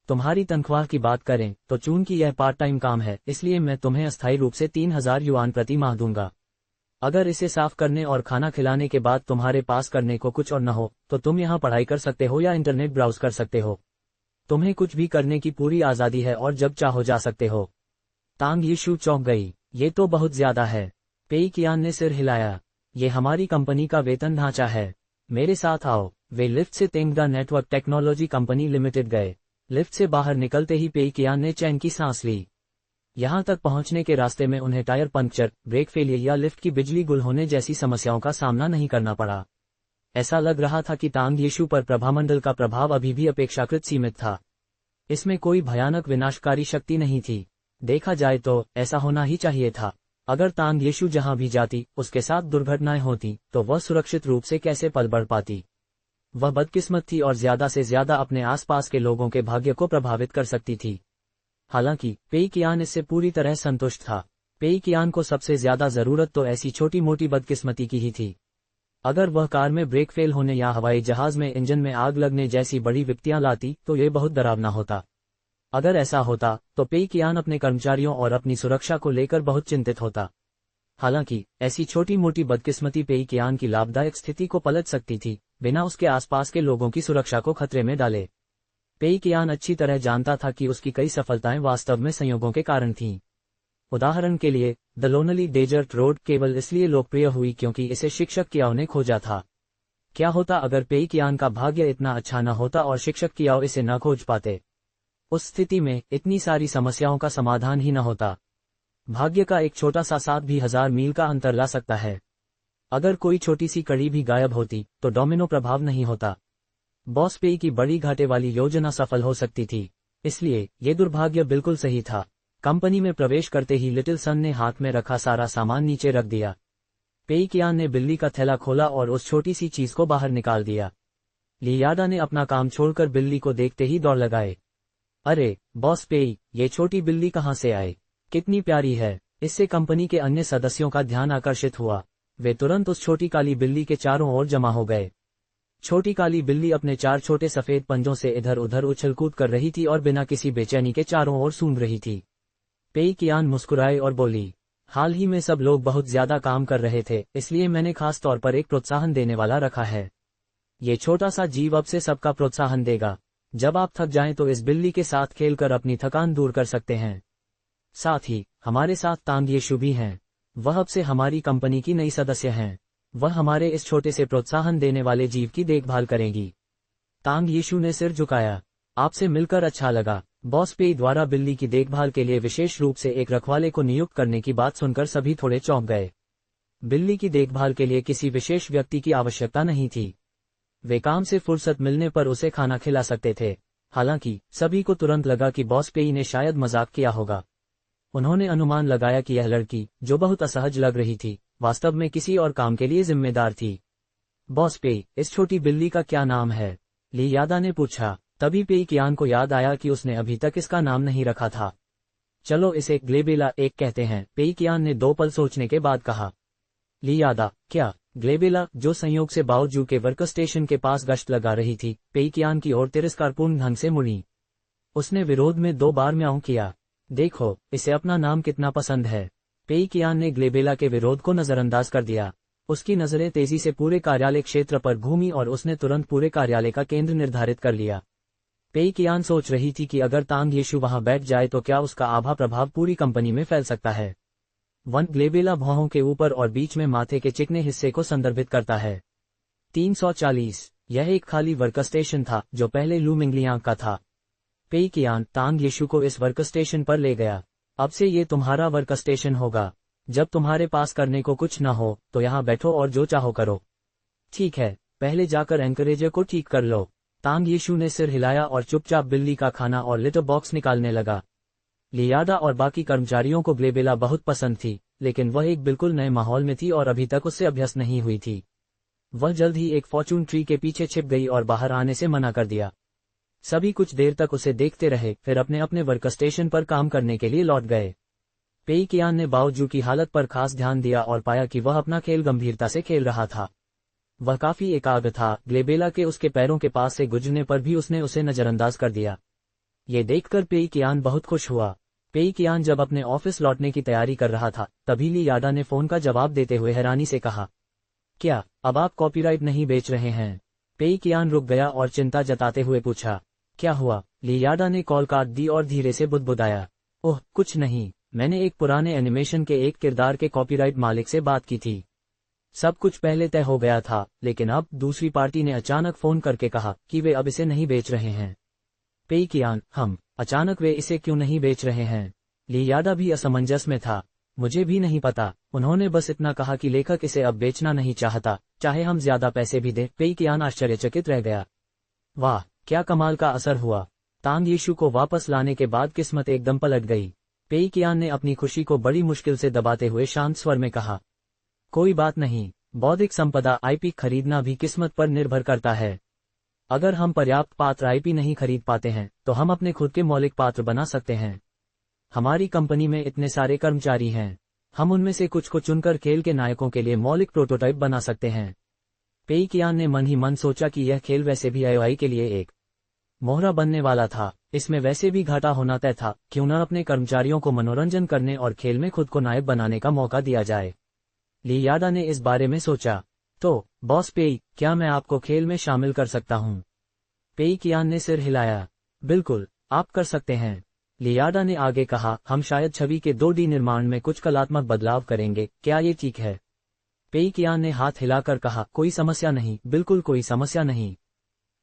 तुम्हारी तनख्वाह की बात करें तो चूंकि यह पार्ट टाइम काम है, इसलिए मैं तुम्हें अस्थायी रूप से 3000 युआन प्रति माह दूंगा। अगर इसे साफ करने और खाना खिलाने के बाद तुम्हारे पास करने को कुछ और न हो तो तुम यहाँ पढ़ाई कर सकते हो या इंटरनेट ब्राउज कर सकते हो। तुम्हें कुछ भी करने की पूरी आज़ादी है और जब चाहो जा सकते हो। तांग यीशु चौंक गई। ये तो बहुत ज्यादा है। पेई कियान ने सिर हिलाया। ये हमारी कंपनी का वेतन ढांचा है। मेरे साथ आओ। वे लिफ्ट से तेंगडा नेटवर्क टेक्नोलॉजी कंपनी लिमिटेड गए। लिफ्ट से बाहर निकलते ही पेई कियान ने चैन की सांस ली। यहां तक पहुंचने के रास्ते में उन्हें टायर पंक्चर, ब्रेक फेलियर या लिफ्ट की बिजली गुल होने जैसी समस्याओं का सामना नहीं करना पड़ा। ऐसा लग रहा था कि तांग यीशु पर प्रभामंडल का प्रभाव अभी भी अपेक्षाकृत सीमित था। इसमें कोई भयानक विनाशकारी शक्ति नहीं थी। देखा जाए तो ऐसा होना ही चाहिए था। अगर तांग यीशु जहां भी जाती उसके साथ दुर्घटनाएं होती तो वह सुरक्षित रूप से कैसे पल बढ़ पाती। वह बदकिस्मत थी और ज्यादा से ज्यादा अपने आसपास के लोगों के भाग्य को प्रभावित कर सकती थी। हालांकि पेई कियान इससे पूरी तरह संतुष्ट था। पेई कियान को सबसे ज्यादा जरूरत तो ऐसी छोटी मोटी बदकिस्मती की ही थी। अगर वह कार में ब्रेक फेल होने या हवाई जहाज में इंजन में आग लगने जैसी बड़ी विपत्तियां लाती तो ये बहुत डरावना होता। अगर ऐसा होता तो पेई कियान अपने कर्मचारियों और अपनी सुरक्षा को लेकर बहुत चिंतित होता। हालांकि ऐसी छोटी मोटी बदकिस्मती पेई कियान की लाभदायक स्थिति को पलट सकती थी, बिना उसके आसपास के लोगों की सुरक्षा को खतरे में डाले। पेई कियान अच्छी तरह जानता था कि उसकी कई सफलताएं वास्तव में संयोगों के कारण थीं। उदाहरण के लिए, द लोनली डेजर्ट रोड केवल इसलिए लोकप्रिय हुई क्योंकि इसे शिक्षक कियाओ ने खोजा था। क्या होता अगर पेई कियान का भाग्य इतना अच्छा न होता और शिक्षक कियाओ इसे न खोज पाते? उस स्थिति में इतनी सारी समस्याओं का समाधान ही न होता। भाग्य का एक छोटा सा साथ भी 1000 मील का अंतर ला सकता है। अगर कोई छोटी सी कड़ी भी गायब होती तो डोमिनो प्रभाव नहीं होता। बॉस पेई की बड़ी घाटे वाली योजना सफल हो सकती थी। इसलिए ये दुर्भाग्य बिल्कुल सही था। कंपनी में प्रवेश करते ही लिटिल सन ने हाथ में रखा सारा सामान नीचे रख दिया। पेई कियान ने बिल्ली का थैला खोला और उस छोटी सी चीज को बाहर निकाल दिया। लियाडा ने अपना काम छोड़कर बिल्ली को देखते ही दौड़ लगाए। अरे बॉस पेई, ये छोटी बिल्ली कहाँ से आए? कितनी प्यारी है। इससे कंपनी के अन्य सदस्यों का ध्यान आकर्षित हुआ। वे तुरंत उस छोटी काली बिल्ली के चारों ओर जमा हो गए। छोटी काली बिल्ली अपने 4 छोटे सफेद पंजों से इधर उधर उछल-कूद कर रही थी और बिना किसी बेचैनी के चारों ओर सूंघ रही थी। पेई कियान मुस्कुराई और बोली, हाल ही में सब लोग बहुत ज्यादा काम कर रहे थे, इसलिए मैंने खास तौर पर एक प्रोत्साहन देने वाला रखा है। ये छोटा सा जीव अब से सबका प्रोत्साहन देगा। जब आप थक जाएं तो इस बिल्ली के साथ खेलकर अपनी थकान दूर कर सकते हैं। साथ ही हमारे साथ तांग यीशु भी हैं। वह अब से हमारी कंपनी की नई सदस्य हैं। वह हमारे इस छोटे से प्रोत्साहन देने वाले जीव की देखभाल करेंगी। तांग यीशु ने सिर झुकाया। आपसे मिलकर अच्छा लगा। बॉस पेई द्वारा बिल्ली की देखभाल के लिए विशेष रूप से एक रखवाले को नियुक्त करने की बात सुनकर सभी थोड़े चौंक गए। बिल्ली की देखभाल के लिए किसी विशेष व्यक्ति की आवश्यकता नहीं थी। वे काम से फुर्सत मिलने पर उसे खाना खिला सकते थे। हालांकि सभी को तुरंत लगा कि बॉस पेई ने शायद मजाक किया होगा। उन्होंने अनुमान लगाया कि यह लड़की, जो बहुत असहज लग रही थी, वास्तव में किसी और काम के लिए जिम्मेदार थी। बॉस पेई, इस छोटी बिल्ली का क्या नाम है? लियाडा ने पूछा। तभी पेई कियान को याद आया कि उसने अभी तक इसका नाम नहीं रखा था। चलो इसे ग्लेबेला 1 कहते हैं, पेई कियान ने 2 पल सोचने के बाद कहा। लियादा, क्या? ग्लेबेला, जो संयोग से बाओजू के वर्क स्टेशन के पास गश्त लगा रही थी, पेई कियान की ओर तिरस्कारपूर्ण ढंग से मुड़ी। उसने विरोध में 2 बार म्याऊं किया। देखो, इसे अपना नाम कितना पसंद है। पेई कियान ने ग्लेबेला के विरोध को नजरअंदाज कर दिया। उसकी नजरें तेजी से पूरे कार्यालय क्षेत्र पर घूमी और उसने तुरंत पूरे कार्यालय का केंद्र निर्धारित कर लिया। पेई कियान सोच रही थी कि अगर तांग येशु वहां बैठ जाए तो क्या उसका आभा प्रभाव पूरी कंपनी में फैल सकता है। ग्लेबेला भौहों के ऊपर और बीच में माथे के चिकने हिस्से को संदर्भित करता है। 340। यह एक खाली वर्क स्टेशन था जो पहले लू मिंगलियांग का था। पेई कियान तांग येशु को इस वर्क स्टेशन पर ले गया। अब से ये तुम्हारा वर्क स्टेशन होगा। जब तुम्हारे पास करने को कुछ न हो तो यहाँ बैठो और जो चाहो करो। ठीक है, पहले जाकर एंकरेजर को ठीक कर लो। तांग येशु ने सिर हिलाया और चुपचाप बिल्ली का खाना और लिटर बॉक्स निकालने लगा। लियादा और बाकी कर्मचारियों को ग्लेबेला बहुत पसंद थी, लेकिन वह एक बिल्कुल नए माहौल में थी और अभी तक उससे अभ्यस्त नहीं हुई थी। वह जल्द ही एक फॉर्चून ट्री के पीछे छिप गई और बाहर आने से मना कर दिया। सभी कुछ देर तक उसे देखते रहे, फिर अपने अपने वर्क स्टेशन पर काम करने के लिए लौट गए। पेई कियान ने बाओजू की हालत पर खास ध्यान दिया और पाया कि वह अपना खेल गंभीरता से खेल रहा था। वह काफी एकाग्र था। ग्लेबेला के उसके पैरों के पास से गुजरने पर भी उसने उसे नजरअंदाज कर दिया। ये देखकर पेई कियान बहुत खुश हुआ। पेई कियान जब अपने ऑफिस लौटने की तैयारी कर रहा था, तभी लियादा ने फोन का जवाब देते हुए हैरानी से कहा, क्या अब आप कॉपीराइट नहीं बेच रहे हैं? पेई कियान रुक गया और चिंता जताते हुए पूछा, क्या हुआ? लियादा ने कॉल काट दी और धीरे से बुदबुदाया, ओह कुछ नहीं, मैंने एक पुराने एनिमेशन के एक किरदार के कॉपीराइट मालिक से बात की थी। सब कुछ पहले तय हो गया था, लेकिन अब दूसरी पार्टी ने अचानक फोन करके कहा कि वे अब इसे नहीं बेच रहे हैं। पेई कियान, अचानक वे इसे क्यों नहीं बेच रहे हैं? लियादा भी असमंजस में था। मुझे भी नहीं पता, उन्होंने बस इतना कहा कि लेखक इसे अब बेचना नहीं चाहता, चाहे हम ज्यादा पैसे भी दें। पेई कियान आश्चर्यचकित रह गया। वाह, क्या कमाल का असर हुआ। तांग येशु को वापस लाने के बाद किस्मत एकदम पलट गई। पेई कियान ने अपनी खुशी को बड़ी मुश्किल से दबाते हुए शांत स्वर में कहा, कोई बात नहीं, बौद्धिक संपदा आईपी खरीदना भी किस्मत पर निर्भर करता है। अगर हम पर्याप्त पात्र आईपी नहीं खरीद पाते हैं तो हम अपने खुद के मौलिक पात्र बना सकते हैं। हमारी कंपनी में इतने सारे कर्मचारी हैं, हम उनमें से कुछ को चुनकर खेल के नायकों के लिए मौलिक प्रोटोटाइप बना सकते हैं। पेई कियान ने मन ही मन सोचा कि यह खेल वैसे भी आईओआई के लिए एक मोहरा बनने वाला था। इसमें वैसे भी घाटा होना तय था, क्यों न अपने कर्मचारियों को मनोरंजन करने और खेल में खुद को नायक बनाने का मौका दिया जाए। लियादा ने इस बारे में सोचा, तो बॉस पेई, क्या मैं आपको खेल में शामिल कर सकता हूं? पेई कियान ने सिर हिलाया, बिल्कुल, आप कर सकते हैं। लियादा ने आगे कहा, हम शायद छवि के 2D निर्माण में कुछ कलात्मक बदलाव करेंगे, क्या ये ठीक है? पेई कियान ने हाथ हिलाकर कहा, कोई समस्या नहीं, बिल्कुल कोई समस्या नहीं,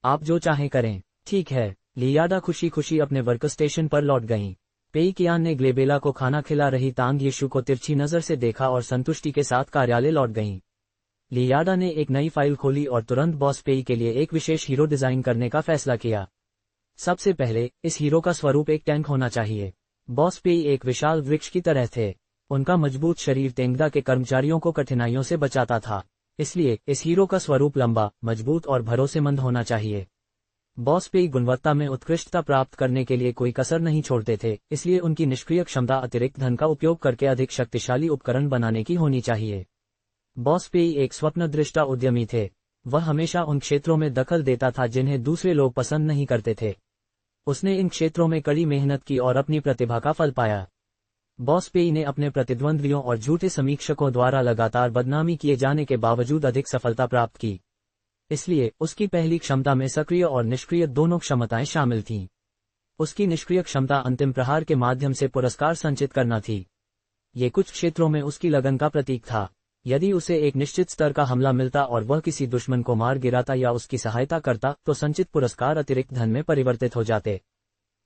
आप जो चाहें करें। ठीक है। लियादा खुशी खुशी अपने वर्क स्टेशन पर लौट गईं। पेई कियान ने ग्लेबेला को खाना खिला रही तांग येशु को तिरछी नजर से देखा और संतुष्टि के साथ कार्यालय लौट गईं। लियादा ने एक नई फाइल खोली और तुरंत बॉस पेई के लिए एक विशेष हीरो डिजाइन करने का फैसला किया। सबसे पहले, इस हीरो का स्वरूप एक टैंक होना चाहिए। बॉस पेई एक विशाल वृक्ष की तरह थे। उनका मजबूत शरीर तेंगदा के कर्मचारियों को कठिनाइयों से बचाता था, इसलिए इस हीरो का स्वरूप लंबा, मजबूत और भरोसेमंद होना चाहिए। बॉस पेई गुणवत्ता में उत्कृष्टता प्राप्त करने के लिए कोई कसर नहीं छोड़ते थे, इसलिए उनकी निष्क्रिय क्षमता अतिरिक्त धन का उपयोग करके अधिक शक्तिशाली उपकरण बनाने की होनी चाहिए। बॉस पेई एक स्वप्नदृष्टा उद्यमी थे। वह हमेशा उन क्षेत्रों में दखल देता था जिन्हें दूसरे लोग पसंद नहीं करते थे। उसने इन क्षेत्रों में कड़ी मेहनत की और अपनी प्रतिभा का फल पाया। बॉस पेई ने अपने प्रतिद्वंद्वियों और झूठे समीक्षकों द्वारा लगातार बदनामी किए जाने के बावजूद अधिक सफलता प्राप्त की। इसलिए उसकी पहली क्षमता में सक्रिय और निष्क्रिय दोनों क्षमताएं शामिल थीं। उसकी निष्क्रिय क्षमता अंतिम प्रहार के माध्यम से पुरस्कार संचित करना थी। ये कुछ क्षेत्रों में उसकी लगन का प्रतीक था। यदि उसे एक निश्चित स्तर का हमला मिलता और वह किसी दुश्मन को मार गिराता या उसकी सहायता करता तो संचित पुरस्कार अतिरिक्त धन में परिवर्तित हो जाते।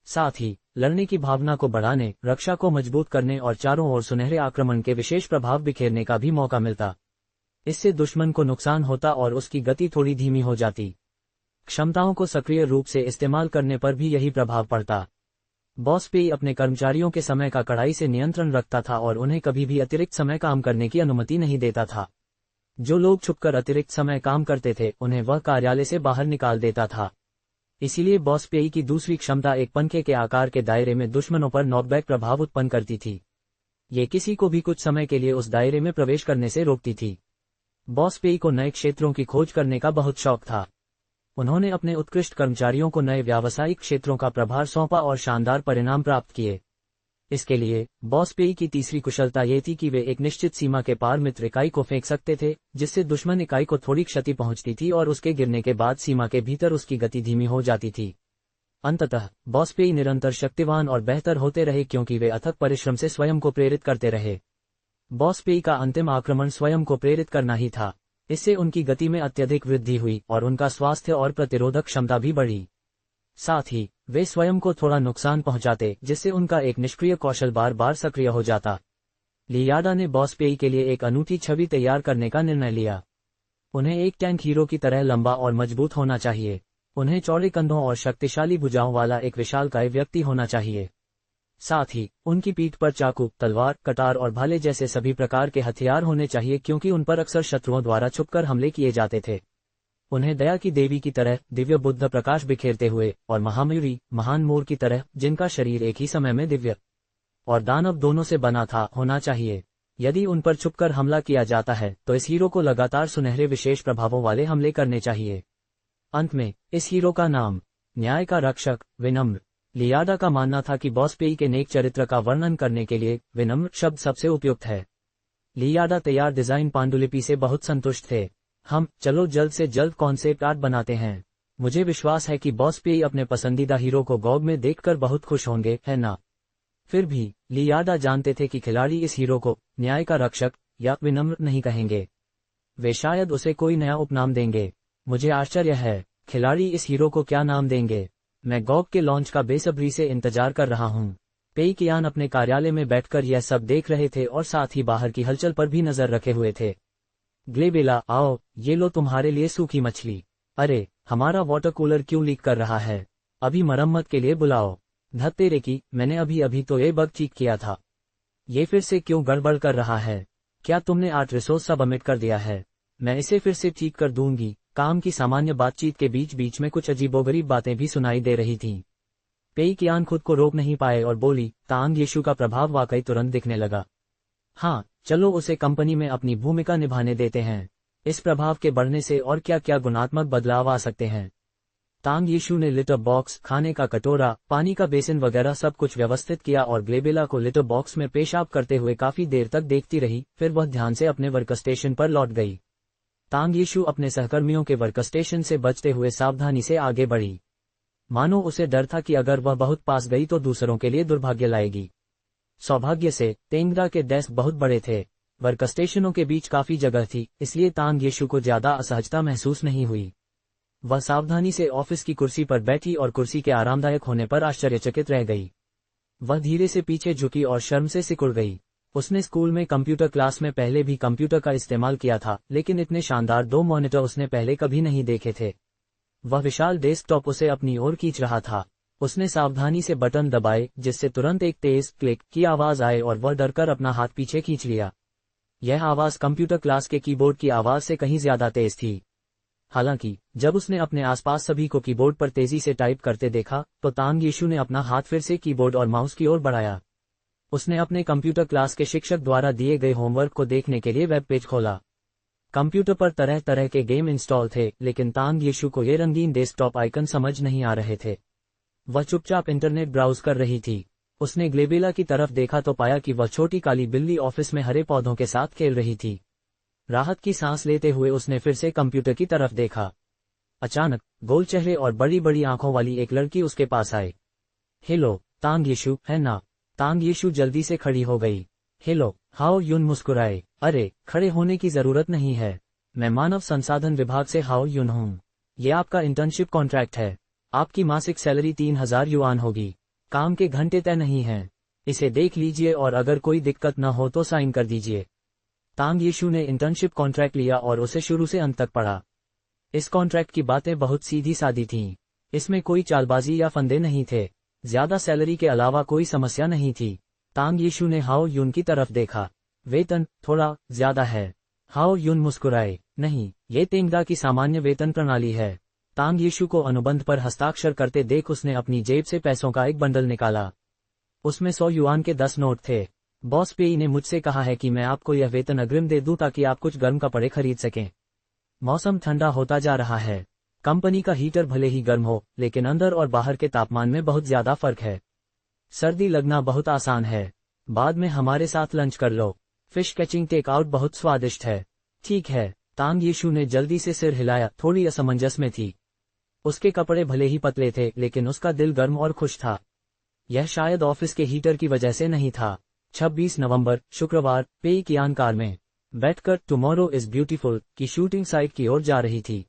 साथ ही लड़ने की भावना को बढ़ाने, रक्षा को मजबूत करने और चारों ओर सुनहरे आक्रमण के विशेष प्रभाव बिखेरने का भी मौका मिलता। इससे दुश्मन को नुकसान होता और उसकी गति थोड़ी धीमी हो जाती। क्षमताओं को सक्रिय रूप से इस्तेमाल करने पर भी यही प्रभाव पड़ता। बॉस पेई अपने कर्मचारियों के समय का कड़ाई से नियंत्रण रखता था और उन्हें कभी भी अतिरिक्त समय काम करने की अनुमति नहीं देता था। जो लोग छुपकर अतिरिक्त समय काम करते थे, उन्हें वह कार्यालय से बाहर निकाल देता था। इसीलिए बॉस पेई की दूसरी क्षमता एक पंखे के आकार के दायरे में दुश्मनों पर नॉकबैक प्रभाव उत्पन्न करती थी। ये किसी को भी कुछ समय के लिए उस दायरे में प्रवेश करने से रोकती थी। बॉस पेई को नए क्षेत्रों की खोज करने का बहुत शौक था। उन्होंने अपने उत्कृष्ट कर्मचारियों को नए व्यावसायिक क्षेत्रों का प्रभार सौंपा और शानदार परिणाम प्राप्त किए। इसके लिए बॉस पेई की तीसरी कुशलता ये थी कि वे एक निश्चित सीमा के पार मित्र इकाई को फेंक सकते थे, जिससे दुश्मन इकाई को थोड़ी क्षति पहुंचती थी और उसके गिरने के बाद सीमा के भीतर उसकी गति धीमी हो जाती थी। अंततः बॉस पेई निरंतर शक्तिवान और बेहतर होते रहे क्योंकि वे अथक परिश्रम से स्वयं को प्रेरित करते रहे। बॉस पेई का अंतिम आक्रमण स्वयं को प्रेरित करना ही था। इससे उनकी गति में अत्यधिक वृद्धि हुई और उनका स्वास्थ्य और प्रतिरोधक क्षमता भी बढ़ी। साथ ही वे स्वयं को थोड़ा नुकसान पहुंचाते, जिससे उनका एक निष्क्रिय कौशल बार बार सक्रिय हो जाता। लियाडा ने बॉस पेई के लिए एक अनूठी छवि तैयार करने का निर्णय लिया। उन्हें एक टैंक हीरो की तरह लंबा और मजबूत होना चाहिए। उन्हें चौड़े कंधों और शक्तिशाली भुजाओं वाला एक विशालकाय व्यक्ति होना चाहिए। साथ ही उनकी पीठ पर चाकू, तलवार, कटार और भाले जैसे सभी प्रकार के हथियार होने चाहिए क्योंकि उन पर अक्सर शत्रुओं द्वारा छुपकर हमले किए जाते थे। उन्हें दया की देवी की तरह दिव्य बुद्ध प्रकाश बिखेरते हुए और महामयूरी, महान मोर की तरह जिनका शरीर एक ही समय में दिव्य और दानव दोनों से बना था होना चाहिए। यदि उन पर छुपकर हमला किया जाता है तो इस हीरो को लगातार सुनहरे विशेष प्रभावों वाले हमले करने चाहिए। अंत में इस हीरो का नाम न्याय का रक्षक, विनम्र। लियाडा का मानना था कि बॉस पेई के नेक चरित्र का वर्णन करने के लिए विनम्र शब्द सबसे उपयुक्त है। लियाडा तैयार डिजाइन पांडुलिपि से बहुत संतुष्ट थे। चलो जल्द से जल्द कॉन्सेप्ट आर्ट बनाते हैं। मुझे विश्वास है कि बॉस पेई अपने पसंदीदा हीरो को गॉग में देखकर बहुत खुश होंगे, है ना? फिर भी लियाडा जानते थे कि खिलाड़ी इस हीरो को न्याय का रक्षक या विनम्र नहीं कहेंगे। वे शायद उसे कोई नया उपनाम देंगे। मुझे आश्चर्य है खिलाड़ी इस हीरो को क्या नाम देंगे। मैं गॉग के लॉन्च का बेसब्री से इंतजार कर रहा हूँ। पेई कियान अपने कार्यालय में बैठकर यह सब देख रहे थे और साथ ही बाहर की हलचल पर भी नजर रखे हुए थे। ग्लेबेला, आओ, ये लो तुम्हारे लिए सूखी मछली। अरे, हमारा वाटर कूलर क्यों लीक कर रहा है? अभी मरम्मत के लिए बुलाओ। धत तेरे की, मैंने अभी तो ये बग ठीक किया था। ये फिर से क्यों गड़बड़ कर रहा है? क्या तुमने 8 रिसोर्स सबमिट कर दिया है? मैं इसे फिर से ठीक कर दूंगी। काम की सामान्य बातचीत के बीच बीच में कुछ अजीबोगरीब बातें भी सुनाई दे रही थीं। पेई कियान खुद को रोक नहीं पाए और बोली, तांग यीशु का प्रभाव वाकई तुरंत दिखने लगा। हाँ, चलो उसे कंपनी में अपनी भूमिका निभाने देते हैं। इस प्रभाव के बढ़ने से और क्या क्या गुणात्मक बदलाव आ सकते हैं। तांग यीशु ने लिटर बॉक्स, खाने का कटोरा, पानी का बेसिन वगैरह सब कुछ व्यवस्थित किया और ग्लेबेला को लिटर बॉक्स में पेशाब करते हुए काफी देर तक देखती रही। फिर वह ध्यान से अपने वर्कस्टेशन पर लौट गई। तांग यीशु अपने सहकर्मियों के वर्कस्टेशन से बचते हुए सावधानी से आगे बढ़ी, मानो उसे डर था कि अगर वह बहुत पास गई तो दूसरों के लिए दुर्भाग्य लाएगी। सौभाग्य से तेंगदा के डेस्क बहुत बड़े थे। वर्कस्टेशनों के बीच काफी जगह थी, इसलिए तांग यीशु को ज्यादा असहजता महसूस नहीं हुई। वह सावधानी से ऑफिस की कुर्सी पर बैठी और कुर्सी के आरामदायक होने पर आश्चर्यचकित रह गई। वह धीरे से पीछे झुकी और शर्म से सिकुड़ गई। उसने स्कूल में कंप्यूटर क्लास में पहले भी कंप्यूटर का इस्तेमाल किया था, लेकिन इतने शानदार 2 मॉनिटर उसने पहले कभी नहीं देखे थे। वह विशाल डेस्कटॉप उसे अपनी ओर खींच रहा था। उसने सावधानी से बटन दबाए, जिससे तुरंत एक तेज क्लिक की आवाज आए और वह डरकर अपना हाथ पीछे खींच लिया। यह आवाज कंप्यूटर क्लास के कीबोर्ड की आवाज से कहीं ज्यादा तेज थी। हालांकि जब उसने अपने आसपास सभी को कीबोर्ड पर तेजी से टाइप करते देखा तो तांग यीशु ने अपना हाथ फिर से कीबोर्ड और माउस की ओर बढ़ाया। उसने अपने कंप्यूटर क्लास के शिक्षक द्वारा दिए गए होमवर्क को देखने के लिए वेब पेज खोला। कंप्यूटर पर तरह तरह के गेम इंस्टॉल थे, लेकिन तांग यीशु को ये रंगीन डेस्कटॉप आइकन समझ नहीं आ रहे थे। वह चुपचाप इंटरनेट ब्राउज कर रही थी। उसने ग्लेबेला की तरफ देखा तो पाया कि वह छोटी काली बिल्ली ऑफिस में हरे पौधों के साथ खेल रही थी। राहत की सांस लेते हुए उसने फिर से कंप्यूटर की तरफ देखा। अचानक गोल चेहरे और बड़ी बड़ी आंखों वाली एक लड़की उसके पास आई। हेलो तांग यीशु, है ना? तांग यीशु जल्दी से खड़ी हो गई। हेलो, हाओ यून मुस्कुराए। अरे, खड़े होने की जरूरत नहीं है। मैं मानव संसाधन विभाग से हाओ यून हूँ। ये आपका इंटर्नशिप कॉन्ट्रैक्ट है। आपकी मासिक सैलरी 3000 युआन होगी। काम के घंटे तय नहीं हैं। इसे देख लीजिए और अगर कोई दिक्कत न हो तो साइन कर दीजिए। तांग यीशु ने इंटर्नशिप कॉन्ट्रैक्ट लिया और उसे शुरू से अंत तक पढ़ा। इस कॉन्ट्रैक्ट की बातें बहुत सीधी सादी थीं। इसमें कोई चालबाजी या फंदे नहीं थे। ज्यादा सैलरी के अलावा कोई समस्या नहीं थी। तांग यीशु ने हाओ यून की तरफ देखा। वेतन थोड़ा ज्यादा है। हाओ यून मुस्कुराए। नहीं, ये तेंगदा की सामान्य वेतन प्रणाली है। तांग यीशु को अनुबंध पर हस्ताक्षर करते देख उसने अपनी जेब से पैसों का एक बंडल निकाला। उसमें 100 युआन के 10 नोट थे। बॉस पेई ने मुझसे कहा है कि मैं आपको यह वेतन अग्रिम दे दूं ताकि आप कुछ गर्म कपड़े खरीद सकें। मौसम ठंडा होता जा रहा है। कंपनी का हीटर भले ही गर्म हो, लेकिन अंदर और बाहर के तापमान में बहुत ज्यादा फर्क है। सर्दी लगना बहुत आसान है। बाद में हमारे साथ लंच कर लो। फिश कैचिंग टेक आउट बहुत स्वादिष्ट है। ठीक है, तांग यीशु ने जल्दी से सिर हिलाया, थोड़ी असमंजस में थी। उसके कपड़े भले ही पतले थे, लेकिन उसका दिल गर्म और खुश था। यह शायद ऑफिस के हीटर की वजह से नहीं था। 26 नवंबर, शुक्रवार, पेई कियान कार में बैठकर टुमारो इज ब्यूटीफुल की शूटिंग साइट की ओर जा रही थी।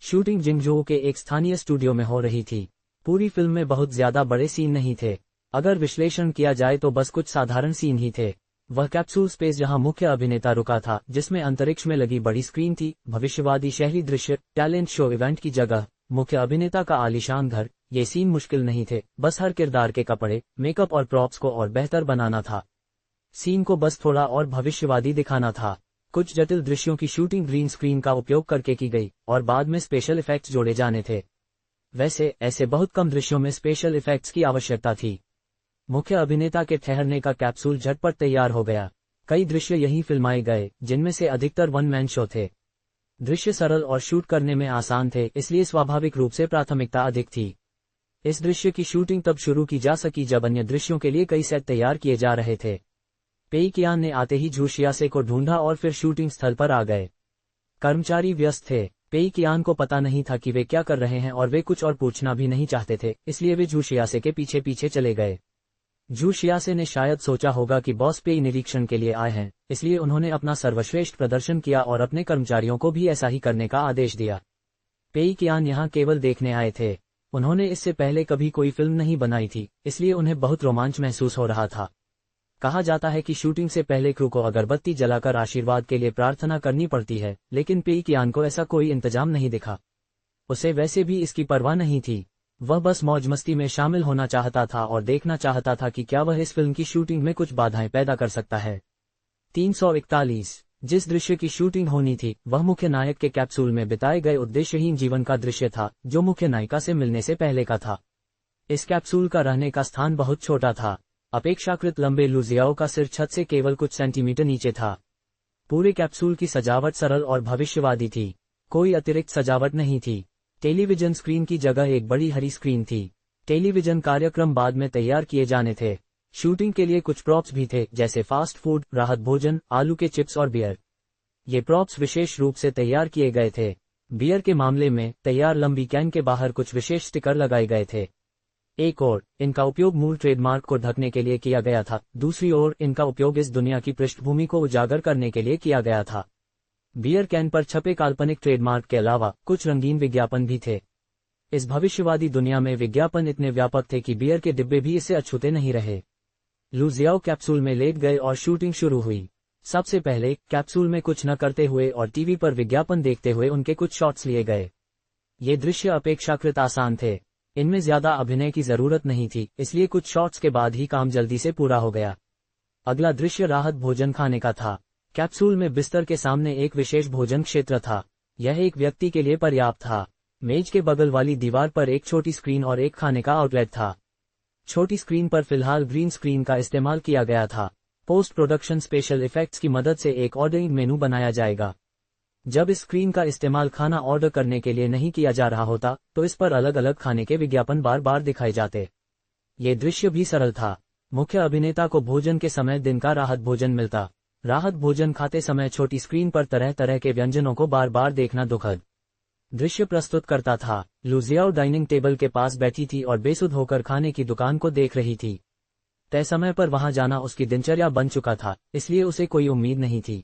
शूटिंग जिंगजोऊ के एक स्थानीय स्टूडियो में हो रही थी। पूरी फिल्म में बहुत ज्यादा बड़े सीन नहीं थे। अगर विश्लेषण किया जाए तो बस कुछ साधारण सीन ही थे। वह कैप्सूल स्पेस जहां मुख्य अभिनेता रुका था, जिसमें अंतरिक्ष में लगी बड़ी स्क्रीन थी, भविष्यवादी शहरी दृश्य, टैलेंट शो इवेंट की जगह, मुख्य अभिनेता का आलीशान घर, ये सीन मुश्किल नहीं थे। बस हर किरदार के कपड़े, मेकअप और प्रॉप्स को और बेहतर बनाना था। सीन को बस थोड़ा और भविष्यवादी दिखाना था। कुछ जटिल दृश्यों की शूटिंग ग्रीन स्क्रीन का उपयोग करके की गई और बाद में स्पेशल इफेक्ट्स जोड़े जाने थे। वैसे ऐसे बहुत कम दृश्यों में स्पेशल इफेक्ट्स की आवश्यकता थी। मुख्य अभिनेता के ठहरने का कैप्सूल झटपट तैयार हो गया। कई दृश्य यहीं फिल्माए गए, जिनमें से अधिकतर वन मैन शो थे। दृश्य सरल और शूट करने में आसान थे, इसलिए स्वाभाविक रूप से प्राथमिकता अधिक थी। इस दृश्य की शूटिंग तब शुरू की जा सकी जब अन्य दृश्यों के लिए कई सेट तैयार किए जा रहे थे। पेई कियान ने आते ही झूशियासे को ढूंढा और फिर शूटिंग स्थल पर आ गए। कर्मचारी व्यस्त थे। पेई कियान को पता नहीं था कि वे क्या कर रहे हैं और वे कुछ और पूछना भी नहीं चाहते थे, इसलिए वे झूशियासे के पीछे पीछे चले गए। झूशियासे ने शायद सोचा होगा कि बॉस पेई निरीक्षण के लिए आए हैं, इसलिए उन्होंने अपना सर्वश्रेष्ठ प्रदर्शन किया और अपने कर्मचारियों को भी ऐसा ही करने का आदेश दिया। पेई कियान यहाँ केवल देखने आए थे। उन्होंने इससे पहले कभी कोई फिल्म नहीं बनाई थी, इसलिए उन्हें बहुत रोमांच महसूस हो रहा था। कहा जाता है कि शूटिंग से पहले क्रू को अगरबत्ती जलाकर आशीर्वाद के लिए प्रार्थना करनी पड़ती है, लेकिन पेई कियान को ऐसा कोई इंतजाम नहीं दिखा। उसे वैसे भी इसकी परवाह नहीं थी। वह बस मौज मस्ती में शामिल होना चाहता था और देखना चाहता था कि क्या वह इस फिल्म की शूटिंग में कुछ बाधाएं पैदा कर सकता है। 341। जिस दृश्य की शूटिंग होनी थी, वह मुख्य नायक के कैप्सूल में बिताए गए उद्देश्यहीन जीवन का दृश्य था, जो मुख्य नायिका से मिलने से पहले का था। इस कैप्सूल का रहने का स्थान बहुत छोटा था। अपेक्षाकृत लंबे लुजियाओ का सिर छत से केवल कुछ सेंटीमीटर नीचे था। पूरे कैप्सूल की सजावट सरल और भविष्यवादी थी। कोई अतिरिक्त सजावट नहीं थी। टेलीविजन स्क्रीन की जगह एक बड़ी हरी स्क्रीन थी। टेलीविजन कार्यक्रम बाद में तैयार किए जाने थे। शूटिंग के लिए कुछ प्रॉप्स भी थे, जैसे फास्ट फूड, राहत भोजन, आलू के चिप्स और बियर। ये प्रॉप्स विशेष रूप से तैयार किए गए थे। बियर के मामले में तैयार लंबी कैन के बाहर कुछ विशेष स्टिकर लगाए गए थे। एक ओर इनका उपयोग मूल ट्रेडमार्क को ढकने के लिए किया गया था, दूसरी ओर इनका उपयोग इस दुनिया की पृष्ठभूमि को उजागर करने के लिए किया गया था। बियर कैन पर छपे काल्पनिक ट्रेडमार्क के अलावा कुछ रंगीन विज्ञापन भी थे। इस भविष्यवादी दुनिया में विज्ञापन इतने व्यापक थे कि बियर के डिब्बे भी इससे अछूते नहीं रहे। लुजियाओ कैप्सूल में लेट गए और शूटिंग शुरू हुई। सबसे पहले कैप्सूल में कुछ न करते हुए और टीवी पर विज्ञापन देखते हुए उनके कुछ शॉट्स लिए गए। ये दृश्य अपेक्षाकृत आसान थे। इनमें ज्यादा अभिनय की जरूरत नहीं थी, इसलिए कुछ शॉट्स के बाद ही काम जल्दी से पूरा हो गया। अगला दृश्य राहत भोजन खाने का था। कैप्सूल में बिस्तर के सामने एक विशेष भोजन क्षेत्र था। यह एक व्यक्ति के लिए पर्याप्त था। मेज के बगल वाली दीवार पर एक छोटी स्क्रीन और एक खाने का आउटलेट था। छोटी स्क्रीन पर फिलहाल ग्रीन स्क्रीन का इस्तेमाल किया गया था। पोस्ट प्रोडक्शन स्पेशल इफेक्ट्स की मदद से एक ऑर्डरिंग मेनू बनाया जाएगा। जब इस स्क्रीन का इस्तेमाल खाना ऑर्डर करने के लिए नहीं किया जा रहा होता, तो इस पर अलग अलग खाने के विज्ञापन बार बार दिखाए जाते। ये दृश्य भी सरल था। मुख्य अभिनेता को भोजन के समय दिन का राहत भोजन मिलता। राहत भोजन खाते समय छोटी स्क्रीन पर तरह तरह के व्यंजनों को बार बार देखना दुखद दृश्य प्रस्तुत करता था। लुजियाओ डाइनिंग टेबल के पास बैठी थी और बेसुध होकर खाने की दुकान को देख रही थी। तय समय पर वहां जाना उसकी दिनचर्या बन चुका था, इसलिए उसे कोई उम्मीद नहीं थी।